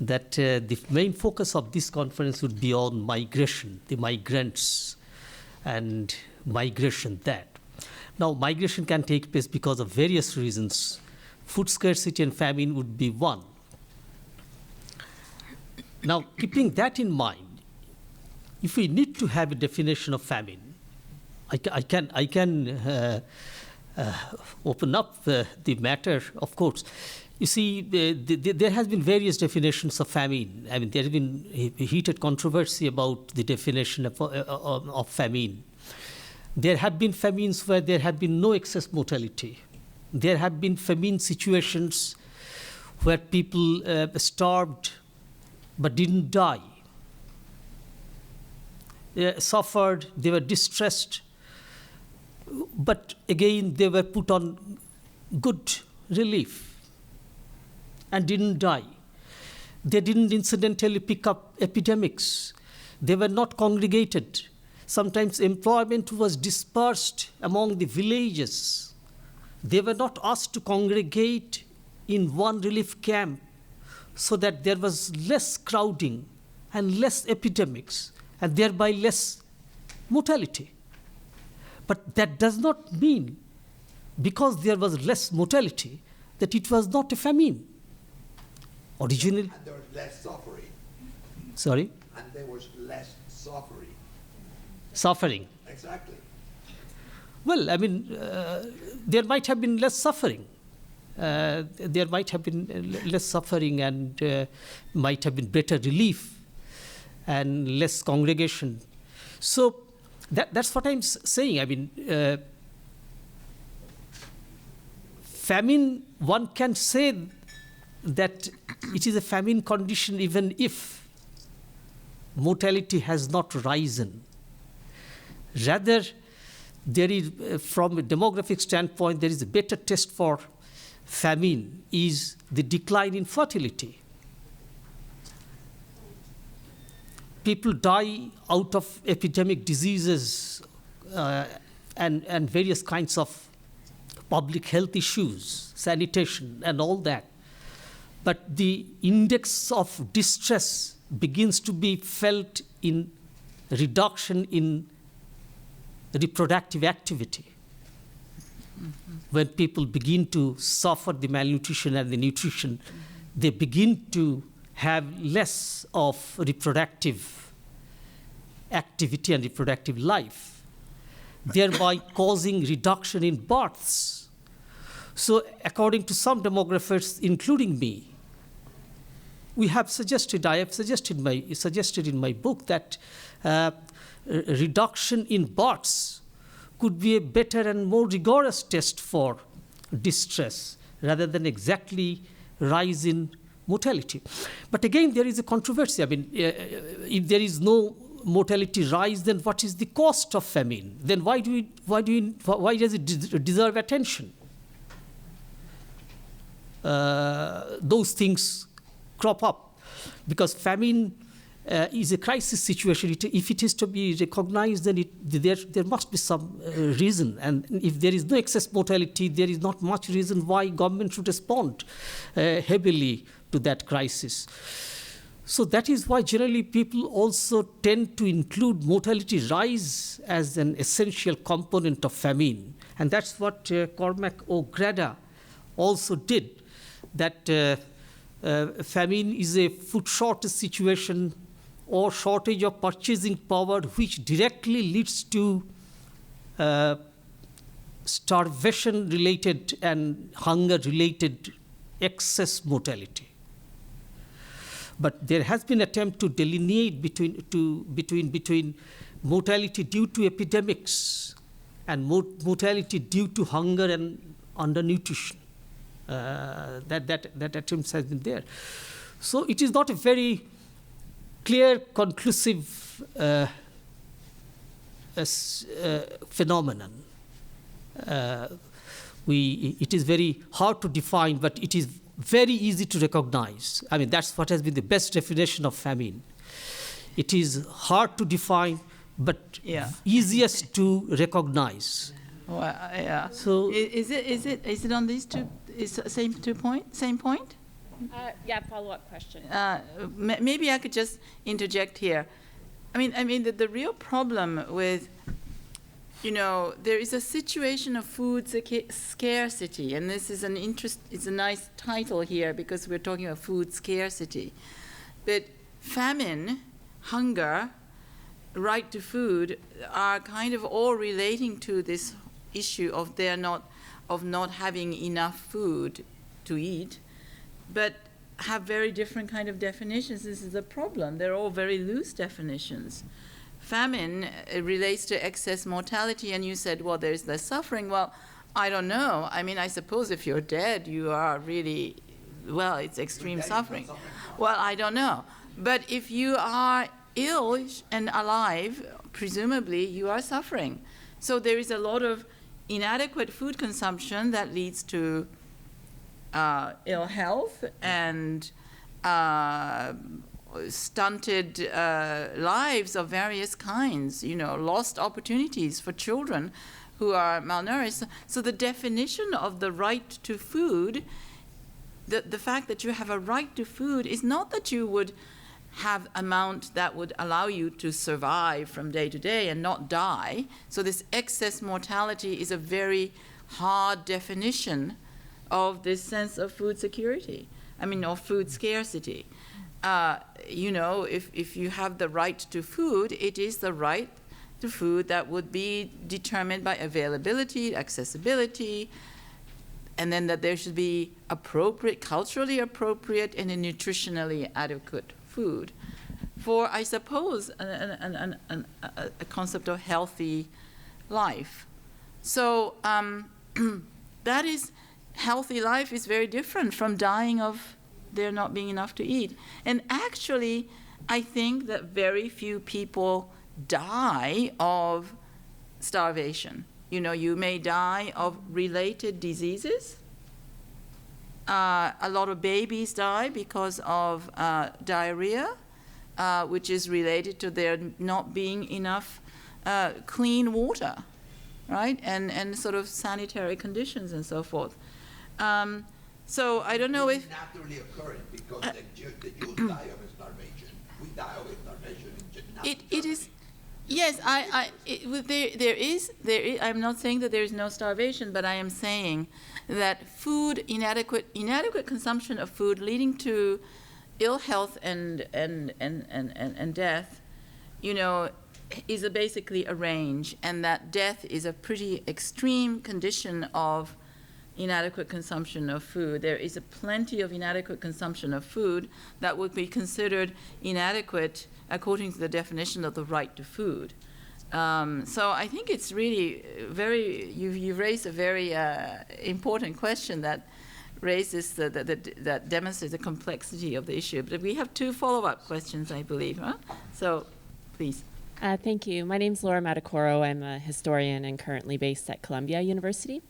that the main focus of this conference would be on migration, the migrants, and migration that. Now, migration can take place because of various reasons. Food scarcity and famine would be one. Now, keeping that in mind, if we need to have a definition of famine, I can open up the matter, of course. You see, there has been various definitions of famine. I mean, there has been a heated controversy about the definition of famine. There have been famines where there have been no excess mortality. There have been famine situations where people starved but didn't die. They suffered, they were distressed, but again they were put on good relief and didn't die. They didn't incidentally pick up epidemics. They were not congregated. Sometimes employment was dispersed among the villages. They were not asked to congregate in one relief camp so that there was less crowding and less epidemics and thereby less mortality. But that does not mean, because there was less mortality, that it was not a famine. Originally. And there was less suffering. Sorry? And there was less suffering. Suffering. Exactly. Well, I mean, there might have been less suffering. There might have been less suffering and might have been better relief and less congregation. So that's what I'm saying. I mean, famine, one can say that it is a famine condition even if mortality has not risen. Rather, there is, from a demographic standpoint, there is a better test for famine is the decline in fertility. People die out of epidemic diseases and various kinds of public health issues, sanitation and all that. But the index of distress begins to be felt in reduction in reproductive activity. When people begin to suffer the malnutrition and the nutrition, they begin to have less of reproductive activity and reproductive life, thereby causing reduction in births. So according to some demographers, including me, I have suggested in my book that reduction in births could be a better and more rigorous test for distress rather than exactly rise in mortality. But again, there is a controversy. I mean, if there is no mortality rise, then what is the cost of famine? Then why does it deserve attention? Those things crop up because famine is a crisis situation. If it is to be recognized, then there must be some reason. And if there is no excess mortality, there is not much reason why government should respond heavily to that crisis. So that is why generally people also tend to include mortality rise as an essential component of famine. And that's what Cormac O'Grada also did, that famine is a food shortage situation or shortage of purchasing power, which directly leads to starvation-related and hunger-related excess mortality. But there has been attempt to delineate between mortality due to epidemics and mortality due to hunger and undernutrition. That attempt has been there. So it is not a very clear, conclusive phenomenon. It is very hard to define, but it is very easy to recognize. I mean, that's what has been the best definition of famine. It is hard to define, but easiest to recognize. Well, yeah. So is it on these two? Is same point? Yeah, follow-up question. Maybe I could just interject here. I mean, the real problem with, there is a situation of food scarcity, and this is it's a nice title here because we're talking about food scarcity. But famine, hunger, right to food are kind of all relating to this issue of not having enough food to eat, but have very different kind of definitions. This is a problem. They're all very loose definitions. Famine relates to excess mortality, and you said, well, there's less suffering. Well, I don't know. I mean, I suppose if you're dead, you are really, well, it's extreme suffering. Well, I don't know. But if you are ill and alive, presumably you are suffering. So there is a lot of inadequate food consumption that leads to ill health and stunted lives of various kinds, lost opportunities for children who are malnourished. So the definition of the right to food, the fact that you have a right to food is not that you would have amount that would allow you to survive from day to day and not die. So this excess mortality is a very hard definition of this sense of food security, or food scarcity. If you have the right to food, it is the right to food that would be determined by availability, accessibility, and then that there should be appropriate, culturally appropriate, and a nutritionally adequate food for, I suppose, a concept of healthy life. So that is, healthy life is very different from dying of there not being enough to eat. And actually, I think that very few people die of starvation. You may die of related diseases. A lot of babies die because of diarrhea, which is related to there not being enough clean water, right? And sort of sanitary conditions and so forth. So I don't know if naturally occurring because the Jews die of starvation. We die of starvation in it is. Yes, there is. I'm not saying that there is no starvation, but I am saying that inadequate consumption of food leading to ill health and death, is basically a range, and that death is a pretty extreme condition of inadequate consumption of food. There is plenty of inadequate consumption of food that would be considered inadequate according to the definition of the right to food. So I think it's really you raised a very important question that raises that demonstrates the complexity of the issue. But we have 2 follow-up questions, I believe. Huh? So, please. Thank you. My name's Laura Matacoro. I'm a historian and currently based at Columbia University.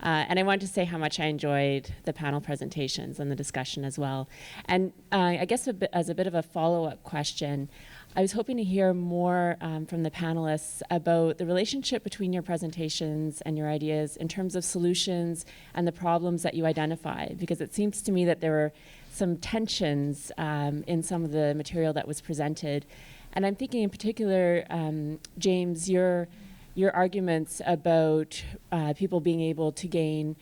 And I wanted to say how much I enjoyed the panel presentations and the discussion as well. And I guess as a bit of a follow-up question, I was hoping to hear more from the panelists about the relationship between your presentations and your ideas in terms of solutions and the problems that you identify, because it seems to me that there were some tensions in some of the material that was presented. And I'm thinking in particular, James, your arguments about people being able to gain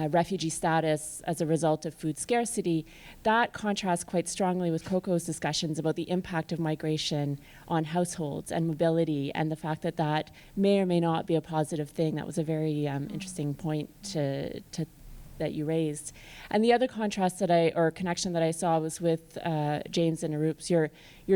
refugee status as a result of food scarcity, that contrasts quite strongly with Coco's discussions about the impact of migration on households and mobility, and the fact that that may or may not be a positive thing. That was a very interesting point that you raised. And the other contrast or connection that I saw was with James and Arup's, your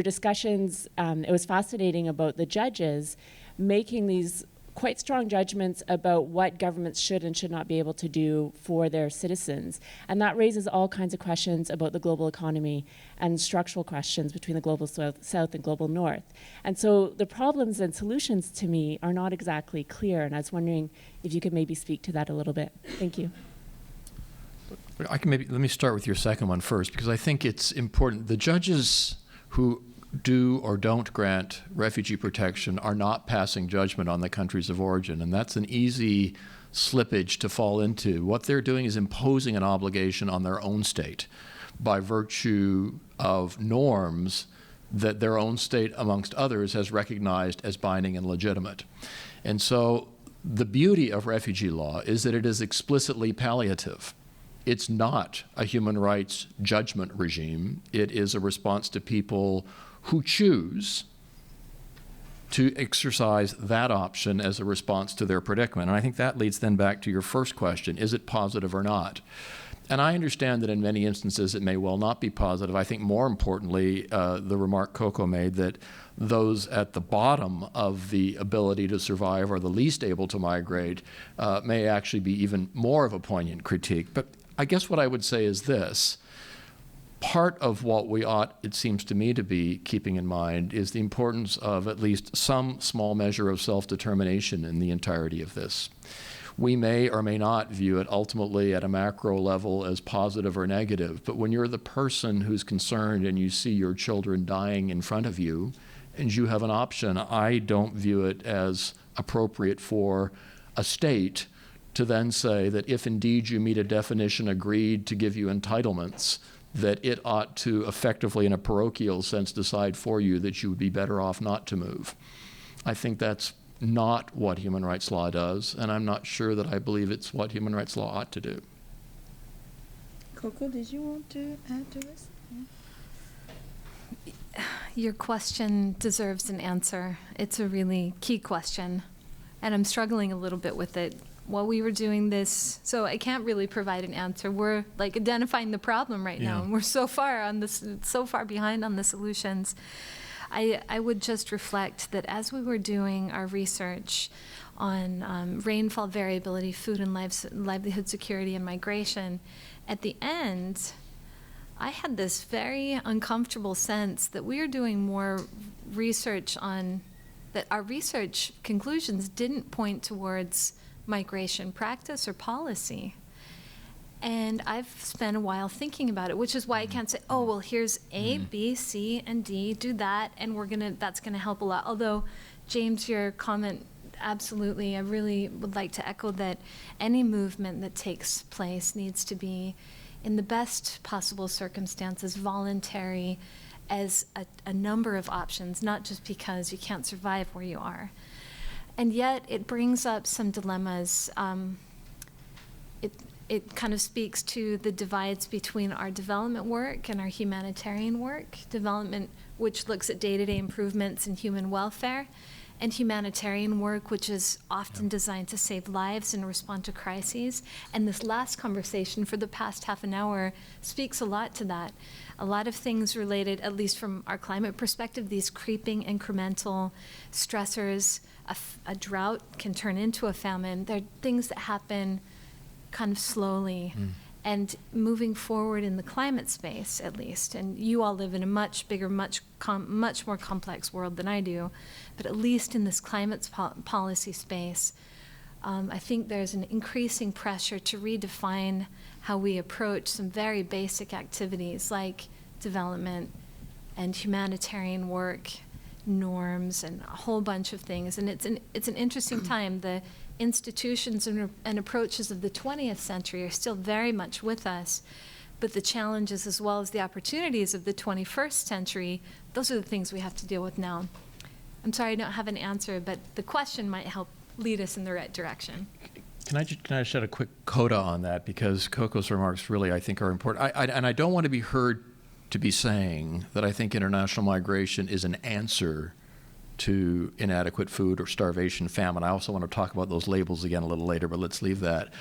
discussions. It was fascinating about the judges making these quite strong judgments about what governments should and should not be able to do for their citizens. And that raises all kinds of questions about the global economy and structural questions between the global south and global north. And so the problems and solutions to me are not exactly clear, and I was wondering if you could maybe speak to that a little bit. Thank you. Let me start with your second one first, because I think it's important. The judges who do or don't grant refugee protection are not passing judgment on the countries of origin, and that's an easy slippage to fall into. What they're doing is imposing an obligation on their own state. by virtue of norms that their own state, amongst others, has recognized as binding and legitimate. And so the beauty of refugee law is that it is explicitly palliative. It's not a human rights judgment regime. It is a response to people who choose to exercise that option as a response to their predicament. And I think that leads then back to your first question, is it positive or not? And I understand that in many instances it may well not be positive. I think more importantly, the remark Coco made that those at the bottom of the ability to survive or the least able to migrate may actually be even more of a poignant critique. But I guess what I would say is this. Part of what we ought, it seems to me, to be keeping in mind is the importance of at least some small measure of self-determination in the entirety of this. We may or may not view it ultimately at a macro level as positive or negative, but when you're the person who's concerned and you see your children dying in front of you and you have an option, I don't view it as appropriate for a state to then say that if indeed you meet a definition agreed to give you entitlements, that it ought to effectively, in a parochial sense, decide for you that you would be better off not to move. I think that's not what human rights law does, and I'm not sure that I believe it's what human rights law ought to do. Coco, did you want to add to this? Your question deserves an answer. It's a really key question, and I'm struggling a little bit with it. While we were doing this, so I can't really provide an answer. We're like identifying the problem right now, and we're so far on this, so far behind on the solutions. I would just reflect that as we were doing our research on rainfall variability, food and livelihood security, and migration, at the end, I had this very uncomfortable sense that we are doing more research on, that our research conclusions didn't point towards migration practice or policy. And I've spent a while thinking about it, which is why I can't say, oh, well, here's A, B, C, and D, do that, and that's gonna help a lot. Although, James, your comment, absolutely, I really would like to echo that any movement that takes place needs to be, in the best possible circumstances, voluntary, as a number of options, not just because you can't survive where you are. And yet, it brings up some dilemmas. It kind of speaks to the divides between our development work and our humanitarian work. Development, which looks at day-to-day improvements in human welfare, and humanitarian work, which is often designed to save lives and respond to crises. And this last conversation for the past half an hour speaks a lot to that. A lot of things related, at least from our climate perspective, these creeping incremental stressors. A drought can turn into a famine. They're things that happen kind of slowly. And moving forward in the climate space, at least, and you all live in a much bigger, much more complex world than I do, but at least in this climate policy space, I think there's an increasing pressure to redefine how we approach some very basic activities like development and humanitarian work, norms, and a whole bunch of things. And it's an interesting time. The institutions and approaches of the 20th century are still very much with us, but the challenges as well as the opportunities of the 21st century, those are the things we have to deal with now. I'm sorry I don't have an answer, but the question might help lead us in the right direction. Can I shed a quick coda on that, because Coco's remarks really, I think, are important. And I don't want to be heard to be saying that I think international migration is an answer to inadequate food or starvation, famine. I also want to talk about those labels again a little later, but let's leave that.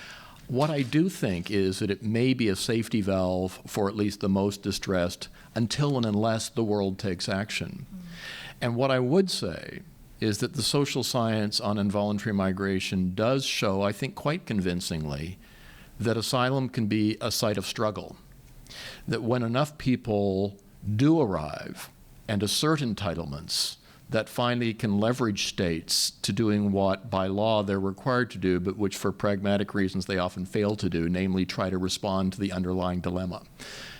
What I do think is that it may be a safety valve for at least the most distressed until and unless the world takes action. And what I would say is that the social science on involuntary migration does show, I think quite convincingly, that asylum can be a site of struggle. That when enough people do arrive and assert entitlements, that finally can leverage states to doing what by law they're required to do, but which for pragmatic reasons they often fail to do, namely try to respond to the underlying dilemma.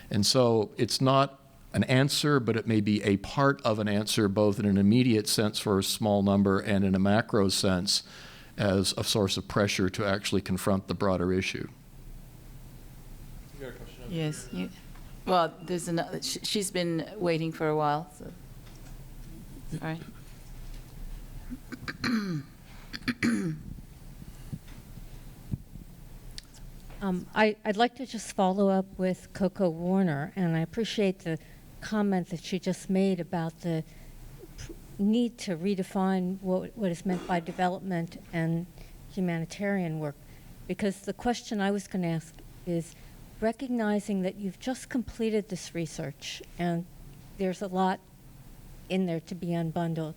And so it's not an answer, but it may be a part of an answer, both in an immediate sense for a small number and in a macro sense as a source of pressure to actually confront the broader issue. Yes. Well, there's another, she's been waiting for a while, so, all right. I'd like to just follow up with Coco Warner, and I appreciate the comment that she just made about the need to redefine what is meant by development and humanitarian work. Because the question I was going to ask is, recognizing that you've just completed this research and there's a lot in there to be unbundled,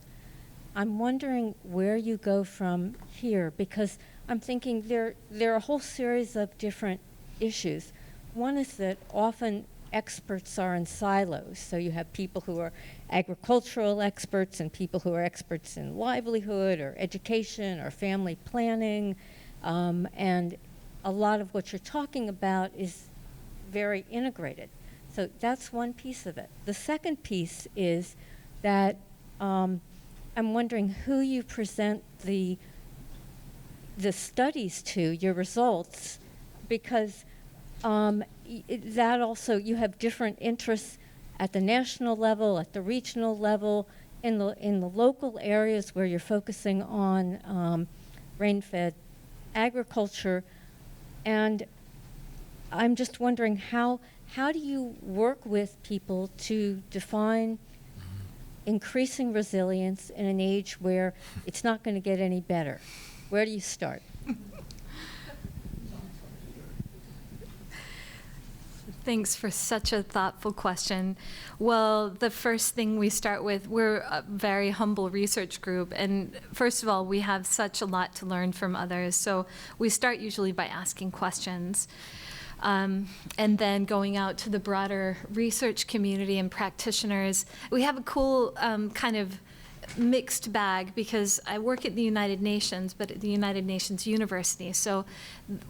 I'm wondering where you go from here, because I'm thinking there are a whole series of different issues. One is that often experts are in silos. So you have people who are agricultural experts and people who are experts in livelihood or education or family planning. And a lot of what you're talking about is very integrated. So that's one piece of it. The second piece is that I'm wondering who you present the studies to, your results, because that also, you have different interests at the national level, at the regional level, in the local areas where you're focusing on rain-fed agriculture. And I'm just wondering how do you work with people to define increasing resilience in an age where it's not going to get any better? Where do you start? Thanks for such a thoughtful question. Well, the first thing we start with, we're a very humble research group, and first of all, we have such a lot to learn from others, so we start usually by asking questions. And then going out to the broader research community and practitioners. We have a cool kind of mixed bag, because I work at the United Nations, but at the United Nations University. So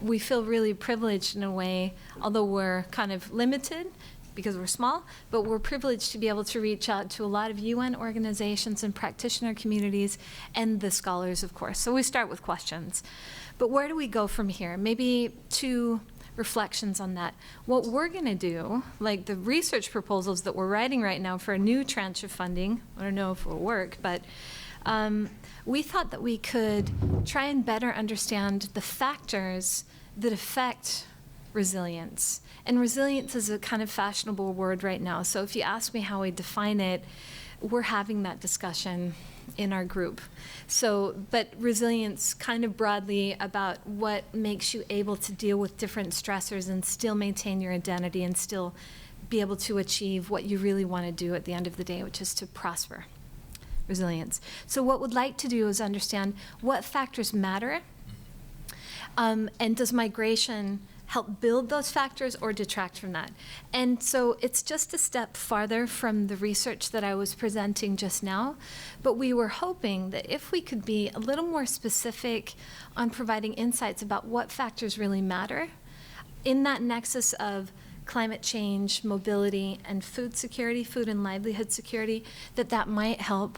we feel really privileged in a way, although we're kind of limited because we're small, but we're privileged to be able to reach out to a lot of UN organizations and practitioner communities and the scholars, of course. So we start with questions. But where do we go from here? Maybe two reflections on that. What we're going to do, like the research proposals that we're writing right now for a new tranche of funding, I don't know if it will work, but we thought that we could try and better understand the factors that affect resilience. And resilience is a kind of fashionable word right now. So if you ask me how I define it, we're having that discussion in our group. So, but resilience kind of broadly about what makes you able to deal with different stressors and still maintain your identity and still be able to achieve what you really want to do at the end of the day, which is to prosper. Resilience. So what we'd like to do is understand what factors matter, and does migration help build those factors or detract from that? And so it's just a step farther from the research that I was presenting just now, but we were hoping that if we could be a little more specific on providing insights about what factors really matter in that nexus of climate change, mobility, and food security, food and livelihood security, that might help,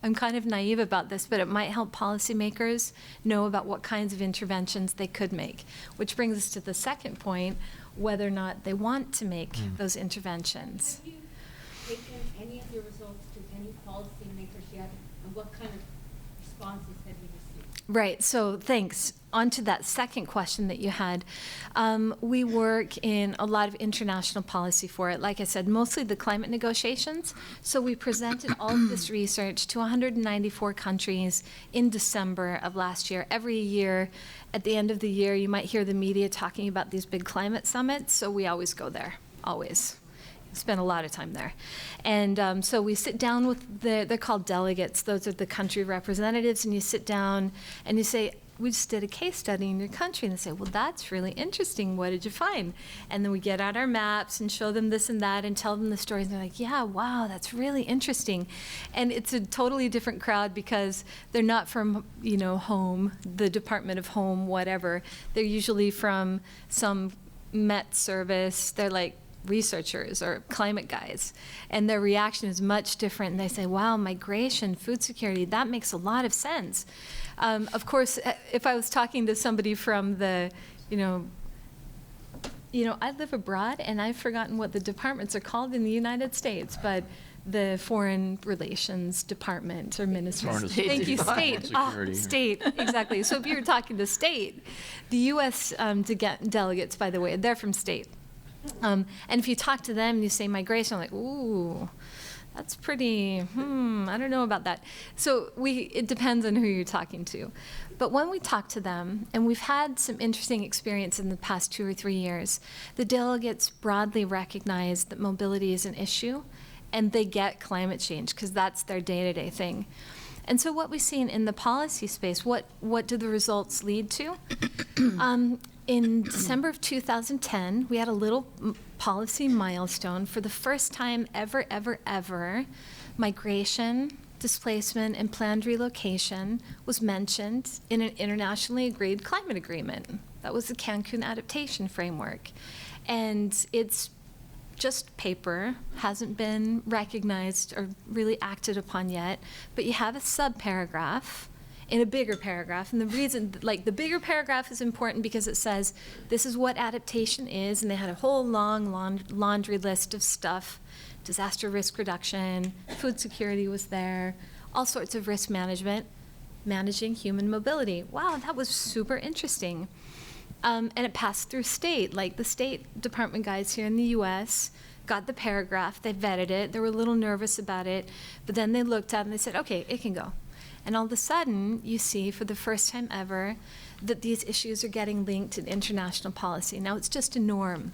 I'm kind of naive about this, but it might help policymakers know about what kinds of interventions they could make. Which brings us to the second point, whether or not they want to make those interventions. Have you taken any of your results to any policymakers yet, and what kind of responses have you received? Right, so thanks. On to that second question that you had. We work in a lot of international policy for it. Like I said, mostly the climate negotiations. So we presented all of this research to 194 countries in December of last year. Every year, at the end of the year, you might hear the media talking about these big climate summits, so we always go there, always. Spend a lot of time there. And so we sit down with they're called delegates. Those are the country representatives, and you sit down and you say, we just did a case study in your country, and they say, well, that's really interesting. What did you find? And then we get out our maps and show them this and that and tell them the stories. And they're like, yeah, wow, that's really interesting. And it's a totally different crowd because they're not from, home, the Department of Home, whatever. They're usually from some Met service. They're like researchers or climate guys, and their reaction is much different. And they say, wow, migration, food security, that makes a lot of sense. Of course, if I was talking to somebody from the, You know, I live abroad, and I've forgotten what the departments are called in the United States, but the Foreign Relations Department or Ministry. Thank you, state. State, exactly. So if you were talking to state, the U.S. Delegates, by the way, they're from state. And if you talk to them and you say migration, I'm like, ooh, that's pretty, I don't know about that. So it depends on who you're talking to. But when we talk to them, and we've had some interesting experience in the past 2 or 3 years, the delegates broadly recognize that mobility is an issue, and they get climate change because that's their day-to-day thing. And so what we've seen in the policy space, what do the results lead to? In December of 2010, we had a little policy milestone. For the first time ever, migration, displacement, and planned relocation was mentioned in an internationally agreed climate agreement. That was the Cancun Adaptation Framework. And it's just paper, hasn't been recognized or really acted upon yet, but you have a sub-paragraph in a bigger paragraph. And the reason, like, the bigger paragraph is important because it says this is what adaptation is, and they had a whole long laundry list of stuff. Disaster risk reduction, food security was there, all sorts of risk management, managing human mobility. Wow, that was super interesting. And it passed through state, like the State Department guys here in the US got the paragraph, they vetted it, they were a little nervous about it, but then they looked at it and they said, okay, it can go. And all of a sudden, you see for the first time ever that these issues are getting linked in international policy. Now, it's just a norm.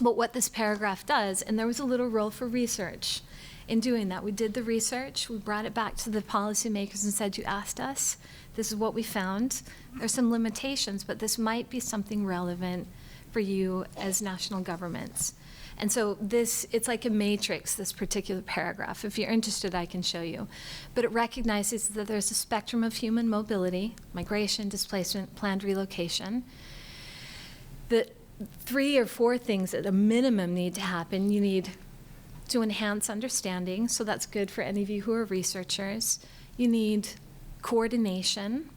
But what this paragraph does, and there was a little role for research in doing that. We did the research, we brought it back to the policymakers and said, you asked us, this is what we found. There's some limitations, but this might be something relevant for you as national governments. And so it's like a matrix, this particular paragraph. If you're interested, I can show you. But it recognizes that there's a spectrum of human mobility, migration, displacement, planned relocation, that 3 or 4 things at a minimum need to happen. You need to enhance understanding, so that's good for any of you who are researchers. You need coordination.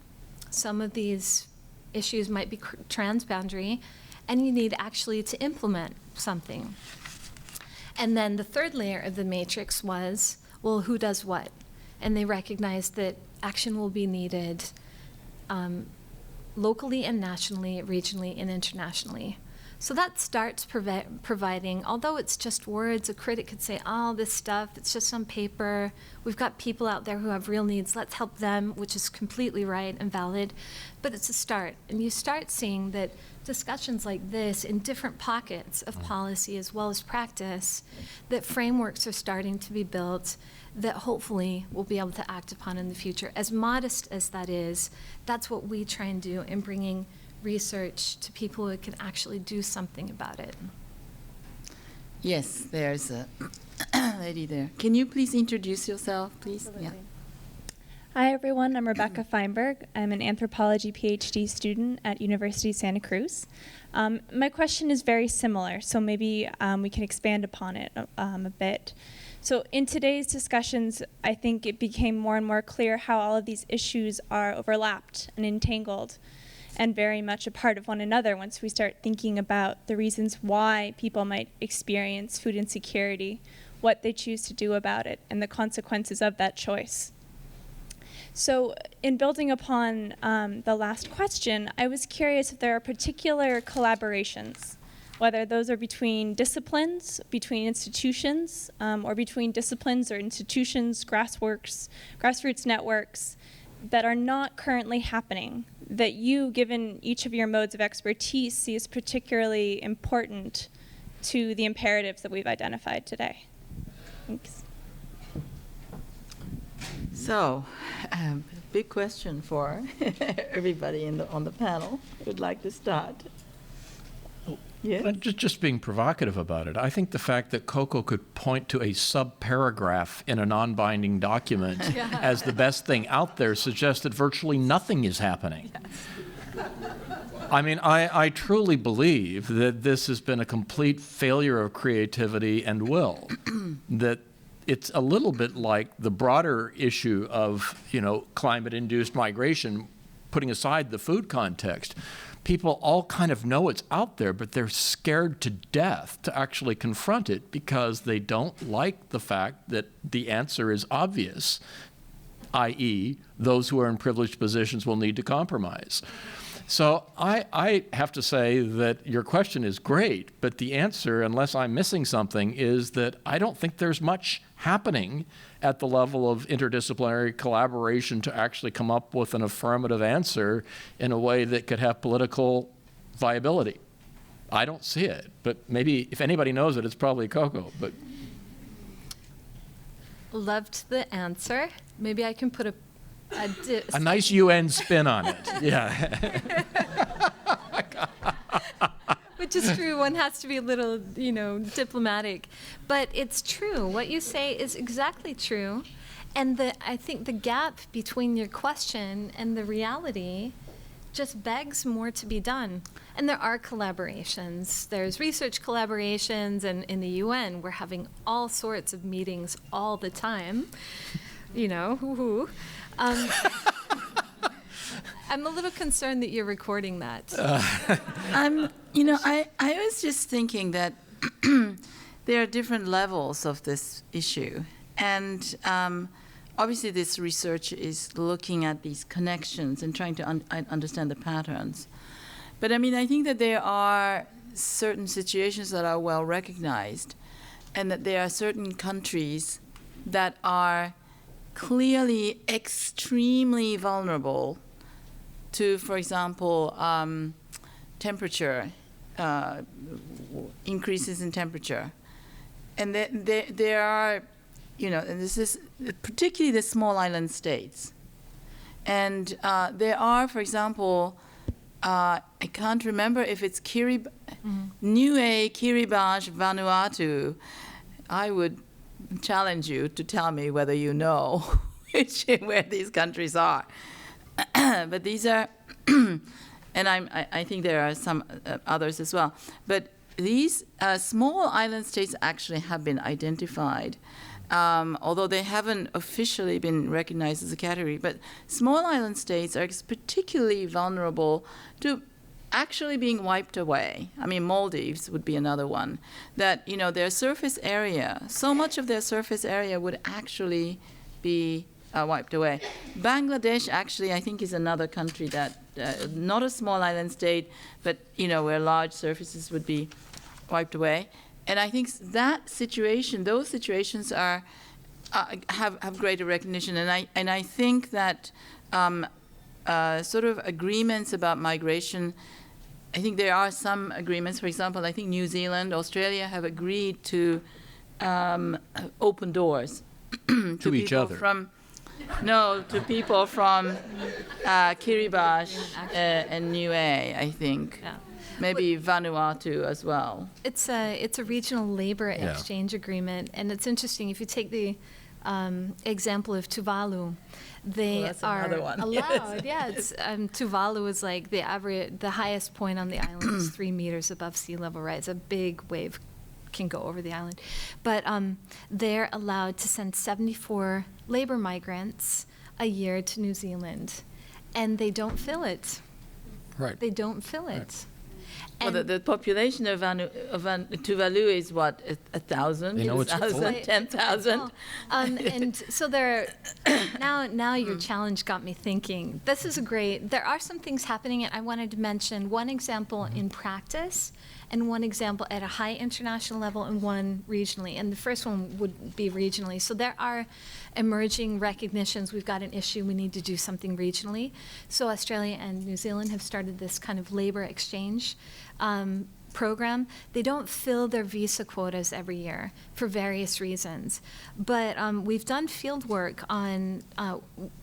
Some of these issues might be transboundary, and you need actually to implement something. And then the third layer of the matrix was, well, who does what? And they recognized that action will be needed locally and nationally, regionally and internationally. So that starts providing, although it's just words, a critic could say, oh, this stuff, it's just on paper. We've got people out there who have real needs. Let's help them, which is completely right and valid. But it's a start. And you start seeing that discussions like this in different pockets of policy as well as practice, that frameworks are starting to be built that hopefully we'll be able to act upon in the future. As modest as that is, that's what we try and do in bringing research to people who can actually do something about it. Yes, there's a lady there. Can you please introduce yourself, please? Absolutely. Yeah. Hi, everyone. I'm Rebecca Feinberg. I'm an anthropology PhD student at University of Santa Cruz. My question is very similar, so maybe we can expand upon it a bit. So in today's discussions, I think it became more and more clear how all of these issues are overlapped and entangled and very much a part of one another once we start thinking about the reasons why people might experience food insecurity, what they choose to do about it, and the consequences of that choice. So in building upon the last question, I was curious if there are particular collaborations, whether those are between disciplines, between institutions, or between disciplines or institutions, grassroots networks, that are not currently happening, that you, given each of your modes of expertise, see as particularly important to the imperatives that we've identified today. Thanks. So, big question for everybody on the panel. Who'd like to start? Yes? Just being provocative about it, I think the fact that Coco could point to a sub-paragraph in a non-binding document as the best thing out there suggests that virtually nothing is happening. Yes. I mean, I truly believe that this has been a complete failure of creativity and will, that it's a little bit like the broader issue of, climate-induced migration, putting aside the food context. people all kind of know it's out there, but they're scared to death to actually confront it because they don't like the fact that the answer is obvious, i.e., those who are in privileged positions will need to compromise. So I have to say that your question is great, but the answer, unless I'm missing something, is that I don't think there's much happening at the level of interdisciplinary collaboration to actually come up with an affirmative answer in a way that could have political viability. I don't see it, but maybe if anybody knows it, it's probably Coco. But Loved the answer. Maybe I can put a nice UN spin on it. Yeah. Which is true. One has to be a little, diplomatic. But it's true. What you say is exactly true. And I think the gap between your question and the reality just begs more to be done. And there are collaborations. There's research collaborations, and in the UN, we're having all sorts of meetings all the time. Hoo-hoo. I'm a little concerned that you're recording that. I was just thinking that there are different levels of this issue. And obviously this research is looking at these connections and trying to understand the patterns. But I think that there are certain situations that are well recognized, and that there are certain countries that are clearly extremely vulnerable to, for example, temperature, increases in temperature. And there are, and this is particularly the small island states. And there are, for example, I can't remember if it's Niue, Kiribati, Vanuatu. I would challenge you to tell me whether you know where these countries are. But these are, and I think there are some others as well. But these small island states actually have been identified, although they haven't officially been recognized as a category. But small island states are particularly vulnerable to actually being wiped away. Maldives would be another one. That, their surface area, so much of their surface area would actually be wiped away. Bangladesh, actually, I think is another country that, not a small island state, but, where large surfaces would be wiped away. And I think that situation, those situations are, have greater recognition. And I think that sort of agreements about migration, I think there are some agreements. For example, I think New Zealand, Australia have agreed to open doors to each other. To people from Kiribati and Niue, I think. Yeah. Maybe Vanuatu as well. It's a regional labor exchange agreement, and it's interesting. If you take the example of Tuvalu, they are allowed. Yes, Tuvalu is like the highest point on the island is 3 meters above sea level. Right, it's a big wave can go over the island, but they're allowed to send 74 labor migrants a year to New Zealand, and they don't fill it. Right. They don't fill it. Well, the population of Tuvalu is what, 1,000? They know it's 10,000. And so now your challenge got me thinking. This is there are some things happening, and I wanted to mention one example in practice and one example at a high international level and one regionally. And the first one would be regionally. So there are emerging recognitions. We've got an issue. We need to do something regionally. So Australia and New Zealand have started this kind of labor exchange program. They don't fill their visa quotas every year for various reasons. But we've done field work in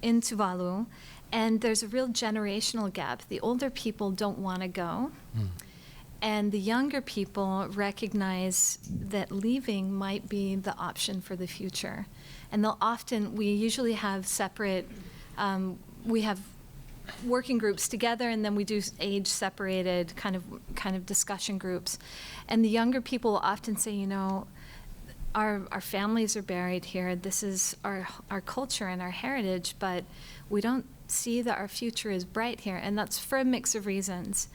Tuvalu, and there's a real generational gap. The older people don't want to go. And the younger people recognize that leaving might be the option for the future. And we usually have separate, we have working groups together, and then we do age-separated kind of discussion groups. And the younger people often say, our families are buried here. This is our culture and our heritage, but we don't see that our future is bright here, and that's for a mix of reasons.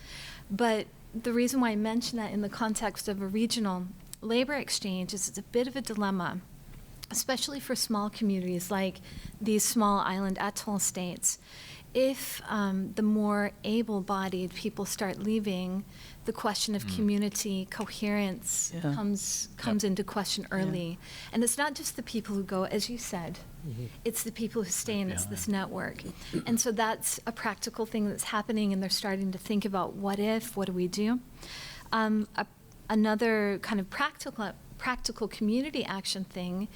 But the reason why I mention that in the context of a regional labor exchange is it's a bit of a dilemma, especially for small communities like these small island atoll states. If the more able-bodied people start leaving, the question of community coherence comes into question early. And it's not just the people who go, as you said, it's the people who stay, and it's this network. And so that's a practical thing that's happening, and they're starting to think about what do we do? Another kind of practical community action thing,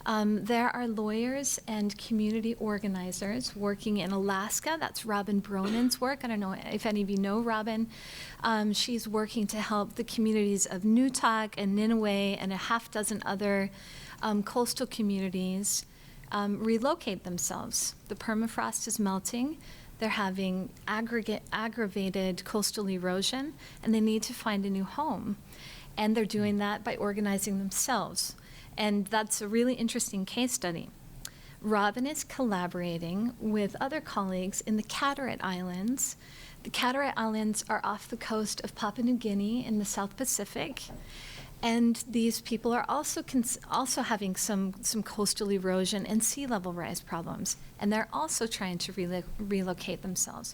there are lawyers and community organizers working in Alaska. That's Robin Bronin's work. I don't know if any of you know Robin. She's working to help the communities of Newtok and Nineveh and a half dozen other coastal communities relocate themselves. The permafrost is melting. They're having aggravated coastal erosion, and they need to find a new home. And they're doing that by organizing themselves. And that's a really interesting case study. Robin is collaborating with other colleagues in the Carteret Islands. The Carteret Islands are off the coast of Papua New Guinea in the South Pacific. And these people are also having some coastal erosion and sea level rise problems. And they're also trying to relocate themselves.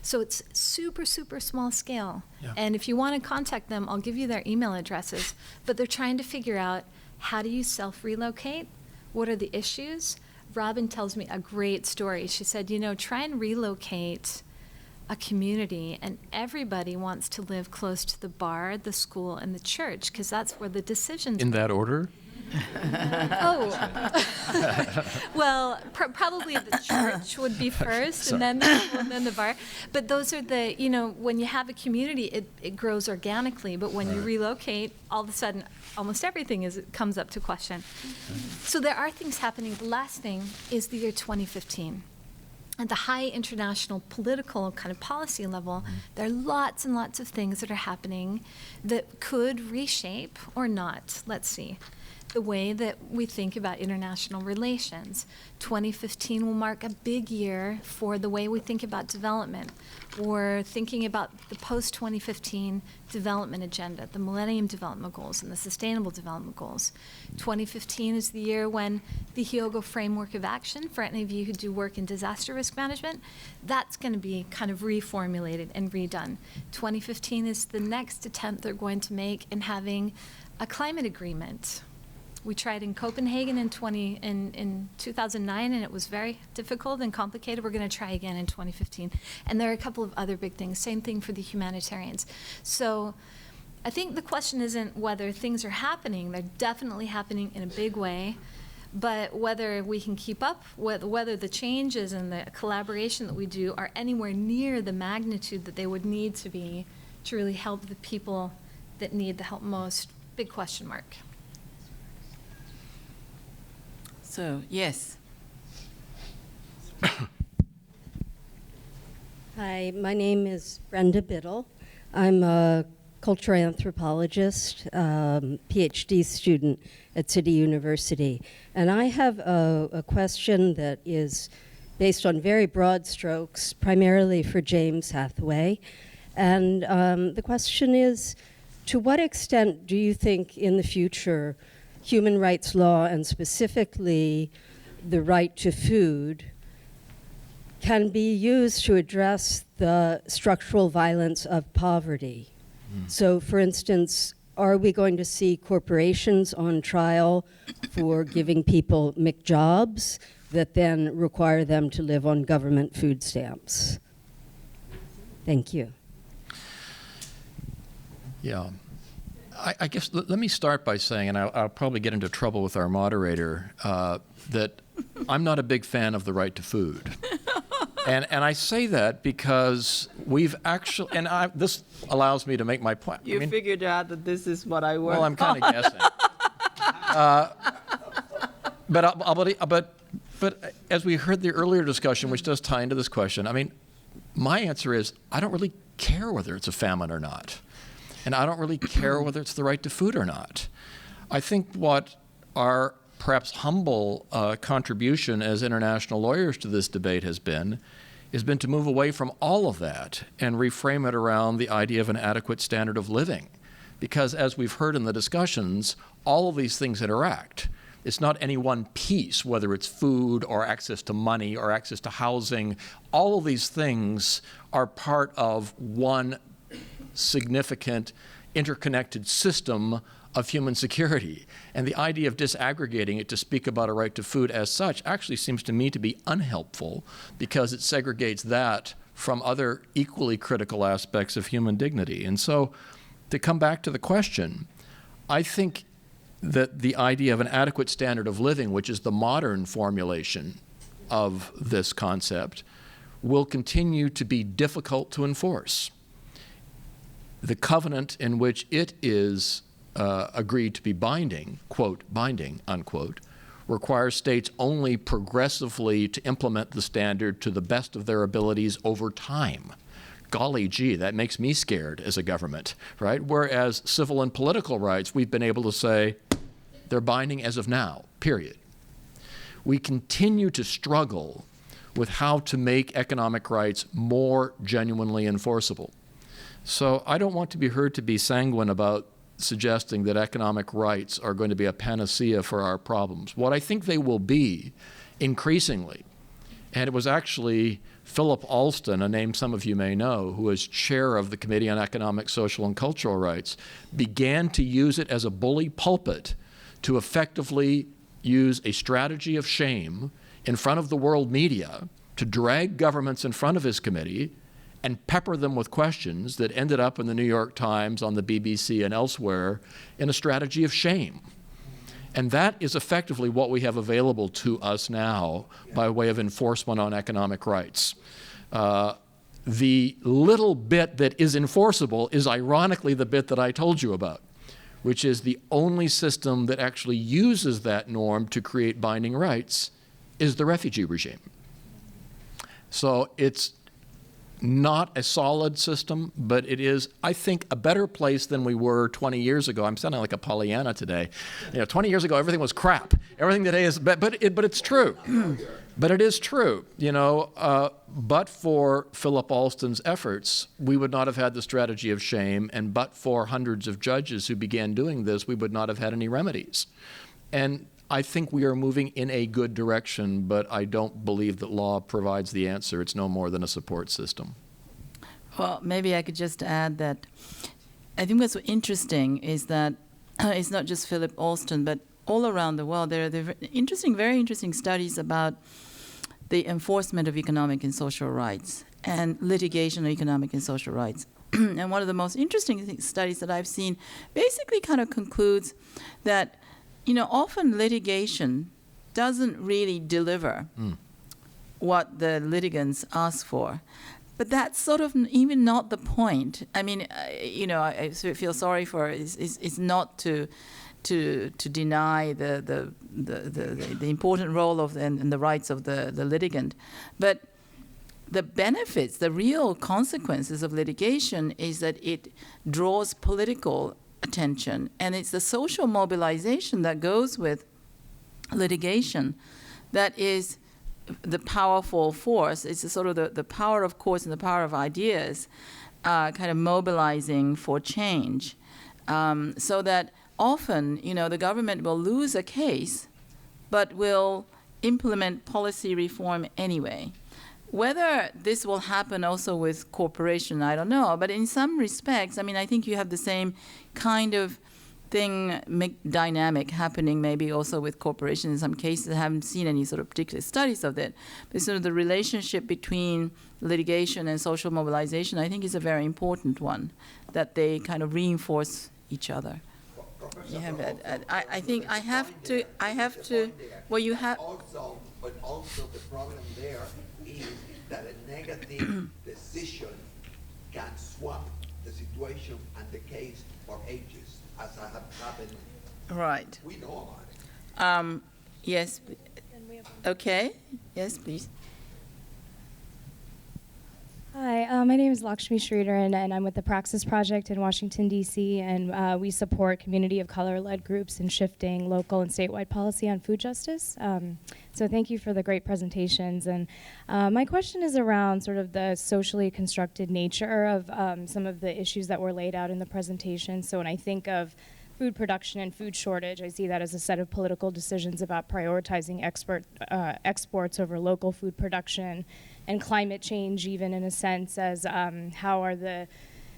So it's super, super small scale. Yeah. And if you want to contact them, I'll give you their email addresses. But they're trying to figure out, how do you self-relocate? What are the issues? Robin tells me a great story. She said, try and relocate a community, and everybody wants to live close to the bar, the school, and the church, because that's where the decisions In that order? Well, probably the church would be first, and then the school, and then the bar. But those are the, when you have a community, it grows organically. But when you relocate, all of a sudden, almost everything comes up to question. So there are things happening. The last thing is the year 2015. At the high international political kind of policy level, there are lots and lots of things that are happening that could reshape or not, let's see, the way that we think about international relations. 2015 will mark a big year for the way we think about development. We're thinking about the post-2015 development agenda, the Millennium Development Goals and the Sustainable Development Goals. 2015 is the year when the Hyogo Framework of Action, for any of you who do work in disaster risk management, that's going to be kind of reformulated and redone. 2015 is the next attempt they're going to make in having a climate agreement. We tried in Copenhagen in 2009, and it was very difficult and complicated. We're going to try again in 2015. And there are a couple of other big things. Same thing for the humanitarians. So I think the question isn't whether things are happening. They're definitely happening in a big way. But whether we can keep up, whether the changes and the collaboration that we do are anywhere near the magnitude that they would need to be to really help the people that need the help most, big question mark. So, yes. Hi, my name is Brenda Biddle. I'm a cultural anthropologist, PhD student at City University. And I have a question that is based on very broad strokes, primarily for James Hathaway. And the question is, to what extent do you think in the future human rights law, and specifically the right to food, can be used to address the structural violence of poverty? So, for instance, are we going to see corporations on trial for giving people McJobs that then require them to live on government food stamps? Thank you. Yeah. I guess let me start by saying, and I'll probably get into trouble with our moderator, that I'm not a big fan of the right to food. And I say that because we've actually, and this allows me to make my point. You figured out that this is what I work Well, I'm kind of guessing. But as we heard the earlier discussion, which does tie into this question, I mean, my answer is I don't really care whether it's a famine or not. And I don't really care whether it's the right to food or not. I think what our perhaps humble contribution as international lawyers to this debate has been has been to move away from all of that and reframe it around the idea of an adequate standard of living. Because as we've heard in the discussions, all of these things interact. It's not any one piece, whether it's food or access to money or access to housing. All of these things are part of one significant interconnected system of human security. And the idea of disaggregating it to speak about a right to food as such actually seems to me to be unhelpful, because it segregates that from other equally critical aspects of human dignity. And so, to come back to the question, I think that the idea of an adequate standard of living, which is the modern formulation of this concept, will continue to be difficult to enforce. The covenant in which it is agreed to be binding, quote, binding, unquote, requires states only progressively to implement the standard to the best of their abilities over time. Golly gee, that makes me scared as a government, right? Whereas civil and political rights, we've been able to say they're binding as of now, period. We continue to struggle with how to make economic rights more genuinely enforceable. So I don't want to be heard to be sanguine about suggesting that economic rights are going to be a panacea for our problems. What I think they will be increasingly, and it was actually Philip Alston, a name some of you may know, who was chair of the Committee on Economic, Social, and Cultural Rights, began to use it as a bully pulpit to effectively use a strategy of shame in front of the world media to drag governments in front of his committee and pepper them with questions that ended up in the New York Times, on the BBC, and elsewhere in a strategy of shame. And that is effectively what we have available to us now by way of enforcement on economic rights. The little bit that is enforceable is ironically the bit that I told you about, which is the only system that actually uses that norm to create binding rights is the refugee regime. So it's not a solid system, but it is, I think, a better place than we were 20 years ago. I'm sounding like a Pollyanna today. 20 years ago, everything was crap. Everything today is, but it's true. But it is true, but for Philip Alston's efforts, we would not have had the strategy of shame, and but for hundreds of judges who began doing this, we would not have had any remedies. And I think we are moving in a good direction, but I don't believe that law provides the answer. It's no more than a support system. Well, maybe I could just add that I think what's interesting is that it's not just Philip Alston, but all around the world, there are very interesting studies about the enforcement of economic and social rights and litigation of economic and social rights. And one of the most interesting studies that I've seen basically kind of concludes that often litigation doesn't really deliver what the litigants ask for. But that's sort of even not the point. I mean, I feel sorry for it. It's not to deny the important role of and the rights of the litigant. But the benefits, the real consequences of litigation is that it draws political attention, and it's the social mobilization that goes with litigation that is the powerful force. It's sort of the power of courts and the power of ideas kind of mobilizing for change, so that often the government will lose a case but will implement policy reform anyway. Whether this will happen also with corporation, I don't know. But in some respects, I mean, I think you have the same kind of dynamic happening maybe also with corporations in some cases. I haven't seen any sort of particular studies of it. But sort of the relationship between litigation and social mobilization, I think, is a very important one, that they kind of reinforce each other. You have that. I think I have to, well, you have. But also the problem there is that a negative decision can swap the situation and the case for ages, as I have happened. Right. We know about it. Yes. Okay. Yes, please. Hi, my name is Lakshmi Sridhar, and I'm with the Praxis Project in Washington, D.C., and we support community of color-led groups in shifting local and statewide policy on food justice. So thank you for the great presentations. And my question is around sort of the socially constructed nature of some of the issues that were laid out in the presentation. So when I think of food production and food shortage, I see that as a set of political decisions about prioritizing exports over local food production, and climate change even in a sense as how are the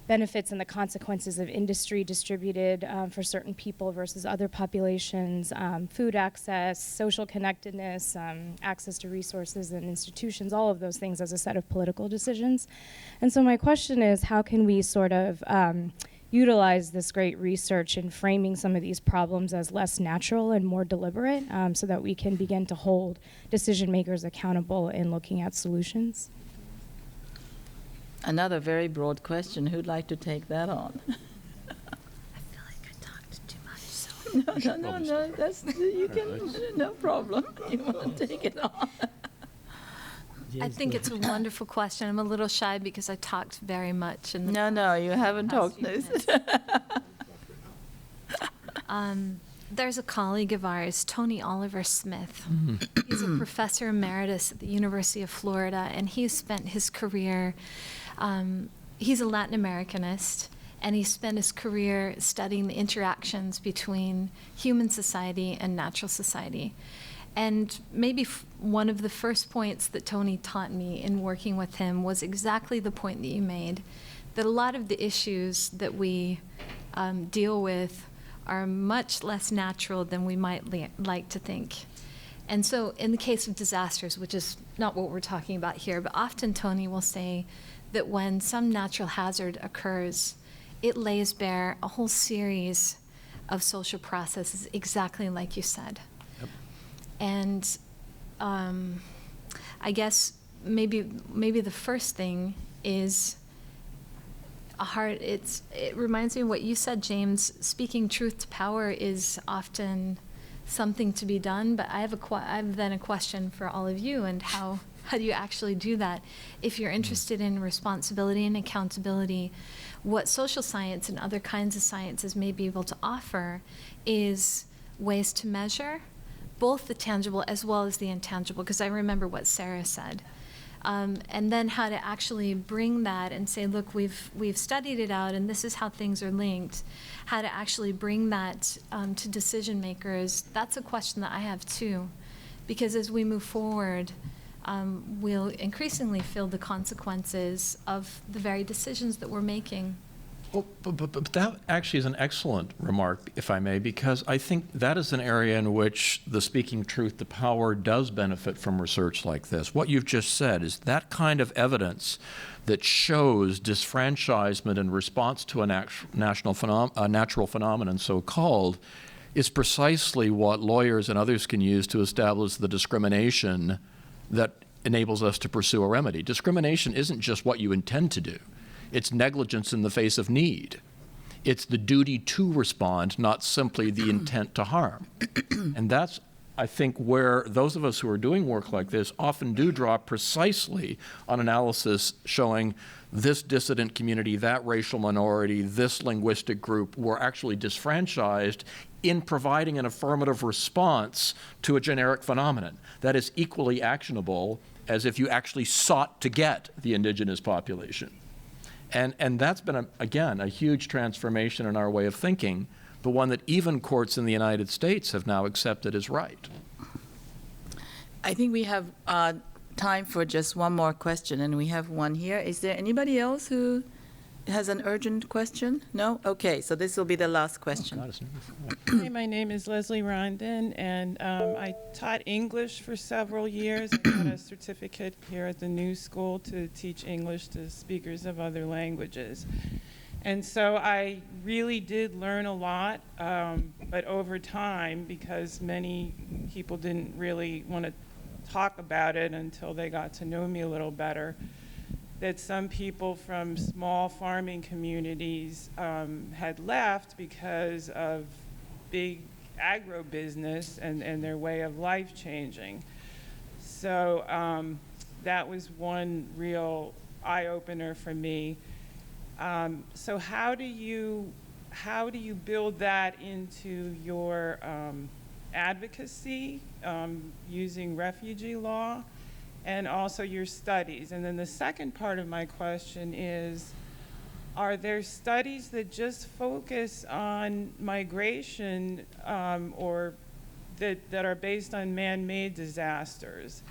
benefits and the consequences of industry distributed for certain people versus other populations, food access, social connectedness, access to resources and institutions, all of those things as a set of political decisions. And so my question is, how can we sort of utilize this great research in framing some of these problems as less natural and more deliberate so that we can begin to hold decision makers accountable in looking at solutions? Another very broad question. Who'd like to take that on? I feel like I talked too much, so. No. That's, you can, no problem. You want to take it on? I think it's a wonderful question. I'm a little shy because I talked very much. No, you haven't talked this. There's a colleague of ours, Tony Oliver Smith. He's a professor emeritus at the University of Florida, and he's spent his career, he's a Latin Americanist, and he spent his career studying the interactions between human society and natural society. And maybe one of the first points that Tony taught me in working with him was exactly the point that you made, that a lot of the issues that we deal with are much less natural than we might like to think. And so in the case of disasters, which is not what we're talking about here, but often Tony will say that when some natural hazard occurs, it lays bare a whole series of social processes, exactly like you said. And I guess maybe the first thing is it reminds me of what you said, James. Speaking truth to power is often something to be done, but I have then a question for all of you, and how do you actually do that? If you're interested in responsibility and accountability, what social science and other kinds of sciences may be able to offer is ways to measure both the tangible as well as the intangible, because I remember what Sarah said. And then how to actually bring that and say, look, we've studied it out, and this is how things are linked. How to actually bring that to decision makers, that's a question that I have too. Because as we move forward, we'll increasingly feel the consequences of the very decisions that we're making. Well, but that actually is an excellent remark, if I may, because I think that is an area in which the speaking truth to power does benefit from research like this. What you've just said is that kind of evidence that shows disfranchisement in response to a natural phenomenon, so-called, is precisely what lawyers and others can use to establish the discrimination that enables us to pursue a remedy. Discrimination isn't just what you intend to do. It's negligence in the face of need. It's the duty to respond, not simply the intent to harm. And that's, I think, where those of us who are doing work like this often do draw precisely on analysis showing this dissident community, that racial minority, this linguistic group were actually disfranchised in providing an affirmative response to a generic phenomenon that is equally actionable as if you actually sought to get the indigenous population. And that's been, again, a huge transformation in our way of thinking, but one that even courts in the United States have now accepted as right. I think we have time for just one more question, and we have one here. Is there anybody else who has an urgent question? No? Okay, so this will be the last question. Hi, my name is Leslie Rondon, and I taught English for several years. I got a certificate here at the New School to teach English to speakers of other languages. And so I really did learn a lot, but over time, because many people didn't really want to talk about it until they got to know me a little better, that some people from small farming communities had left because of big agribusiness and their way of life changing. So that was one real eye-opener for me. So how do you build that into your advocacy using refugee law and also your studies? And then the second part of my question is, are there studies that just focus on migration or that are based on man-made disasters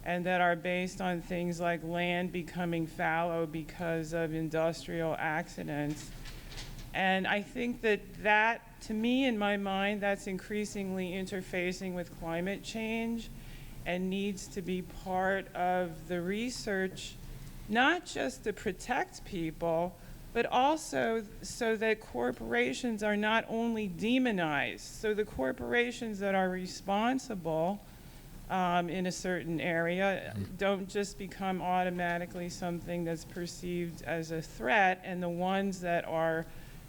and that are based on things like land becoming fallow because of industrial accidents? And I think that, to me, in my mind, that's increasingly interfacing with climate change and needs to be part of the research, not just to protect people, but also so that corporations are not only demonized, so the corporations that are responsible in a certain area don't just become automatically something that's perceived as a threat, and the ones that are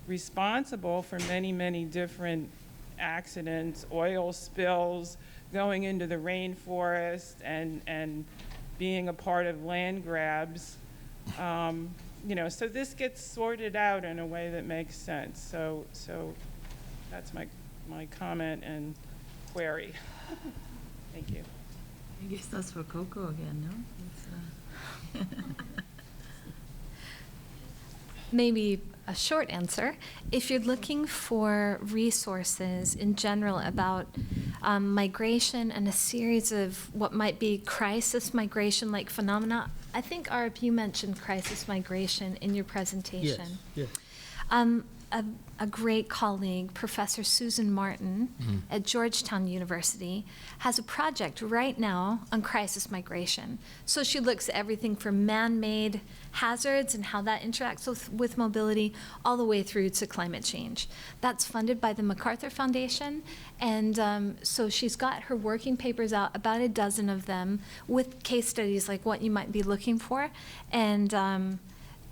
responsible for many, many different accidents, oil spills, going into the rainforest and being a part of land grabs, you know, so this gets sorted out in a way that makes sense. So that's my comment and query. Thank you. I guess that's for Coco again, no? Maybe a short answer. If you're looking for resources in general about migration and a series of what might be crisis migration-like phenomena, I think, Arp, you mentioned crisis migration in your presentation. Yes. A great colleague, Professor Susan Martin at Georgetown University, has a project right now on crisis migration. So she looks at everything from man-made hazards and how that interacts with mobility all the way through to climate change. That's funded by the MacArthur Foundation, and so she's got her working papers out, about a dozen of them, with case studies like what you might be looking for, and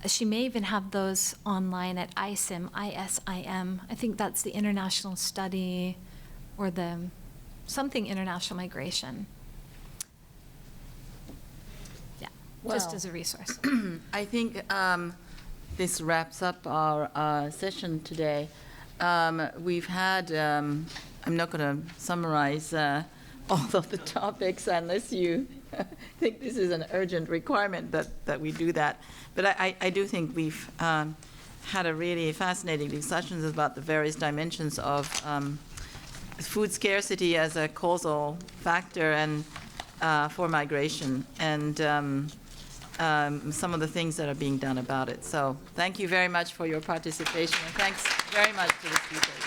she may even have those online at ISIM, I-S-I-M. I think that's the International Study or the something International Migration. Yeah, just Well, as a resource. I think this wraps up our session today. We've had, I'm not going to summarize all of the topics unless you think this is an urgent requirement that we do that. But I do think we've had a really fascinating discussions about the various dimensions of food scarcity as a causal factor and for migration, and some of the things that are being done about it. So thank you very much for your participation, and thanks very much to the speakers.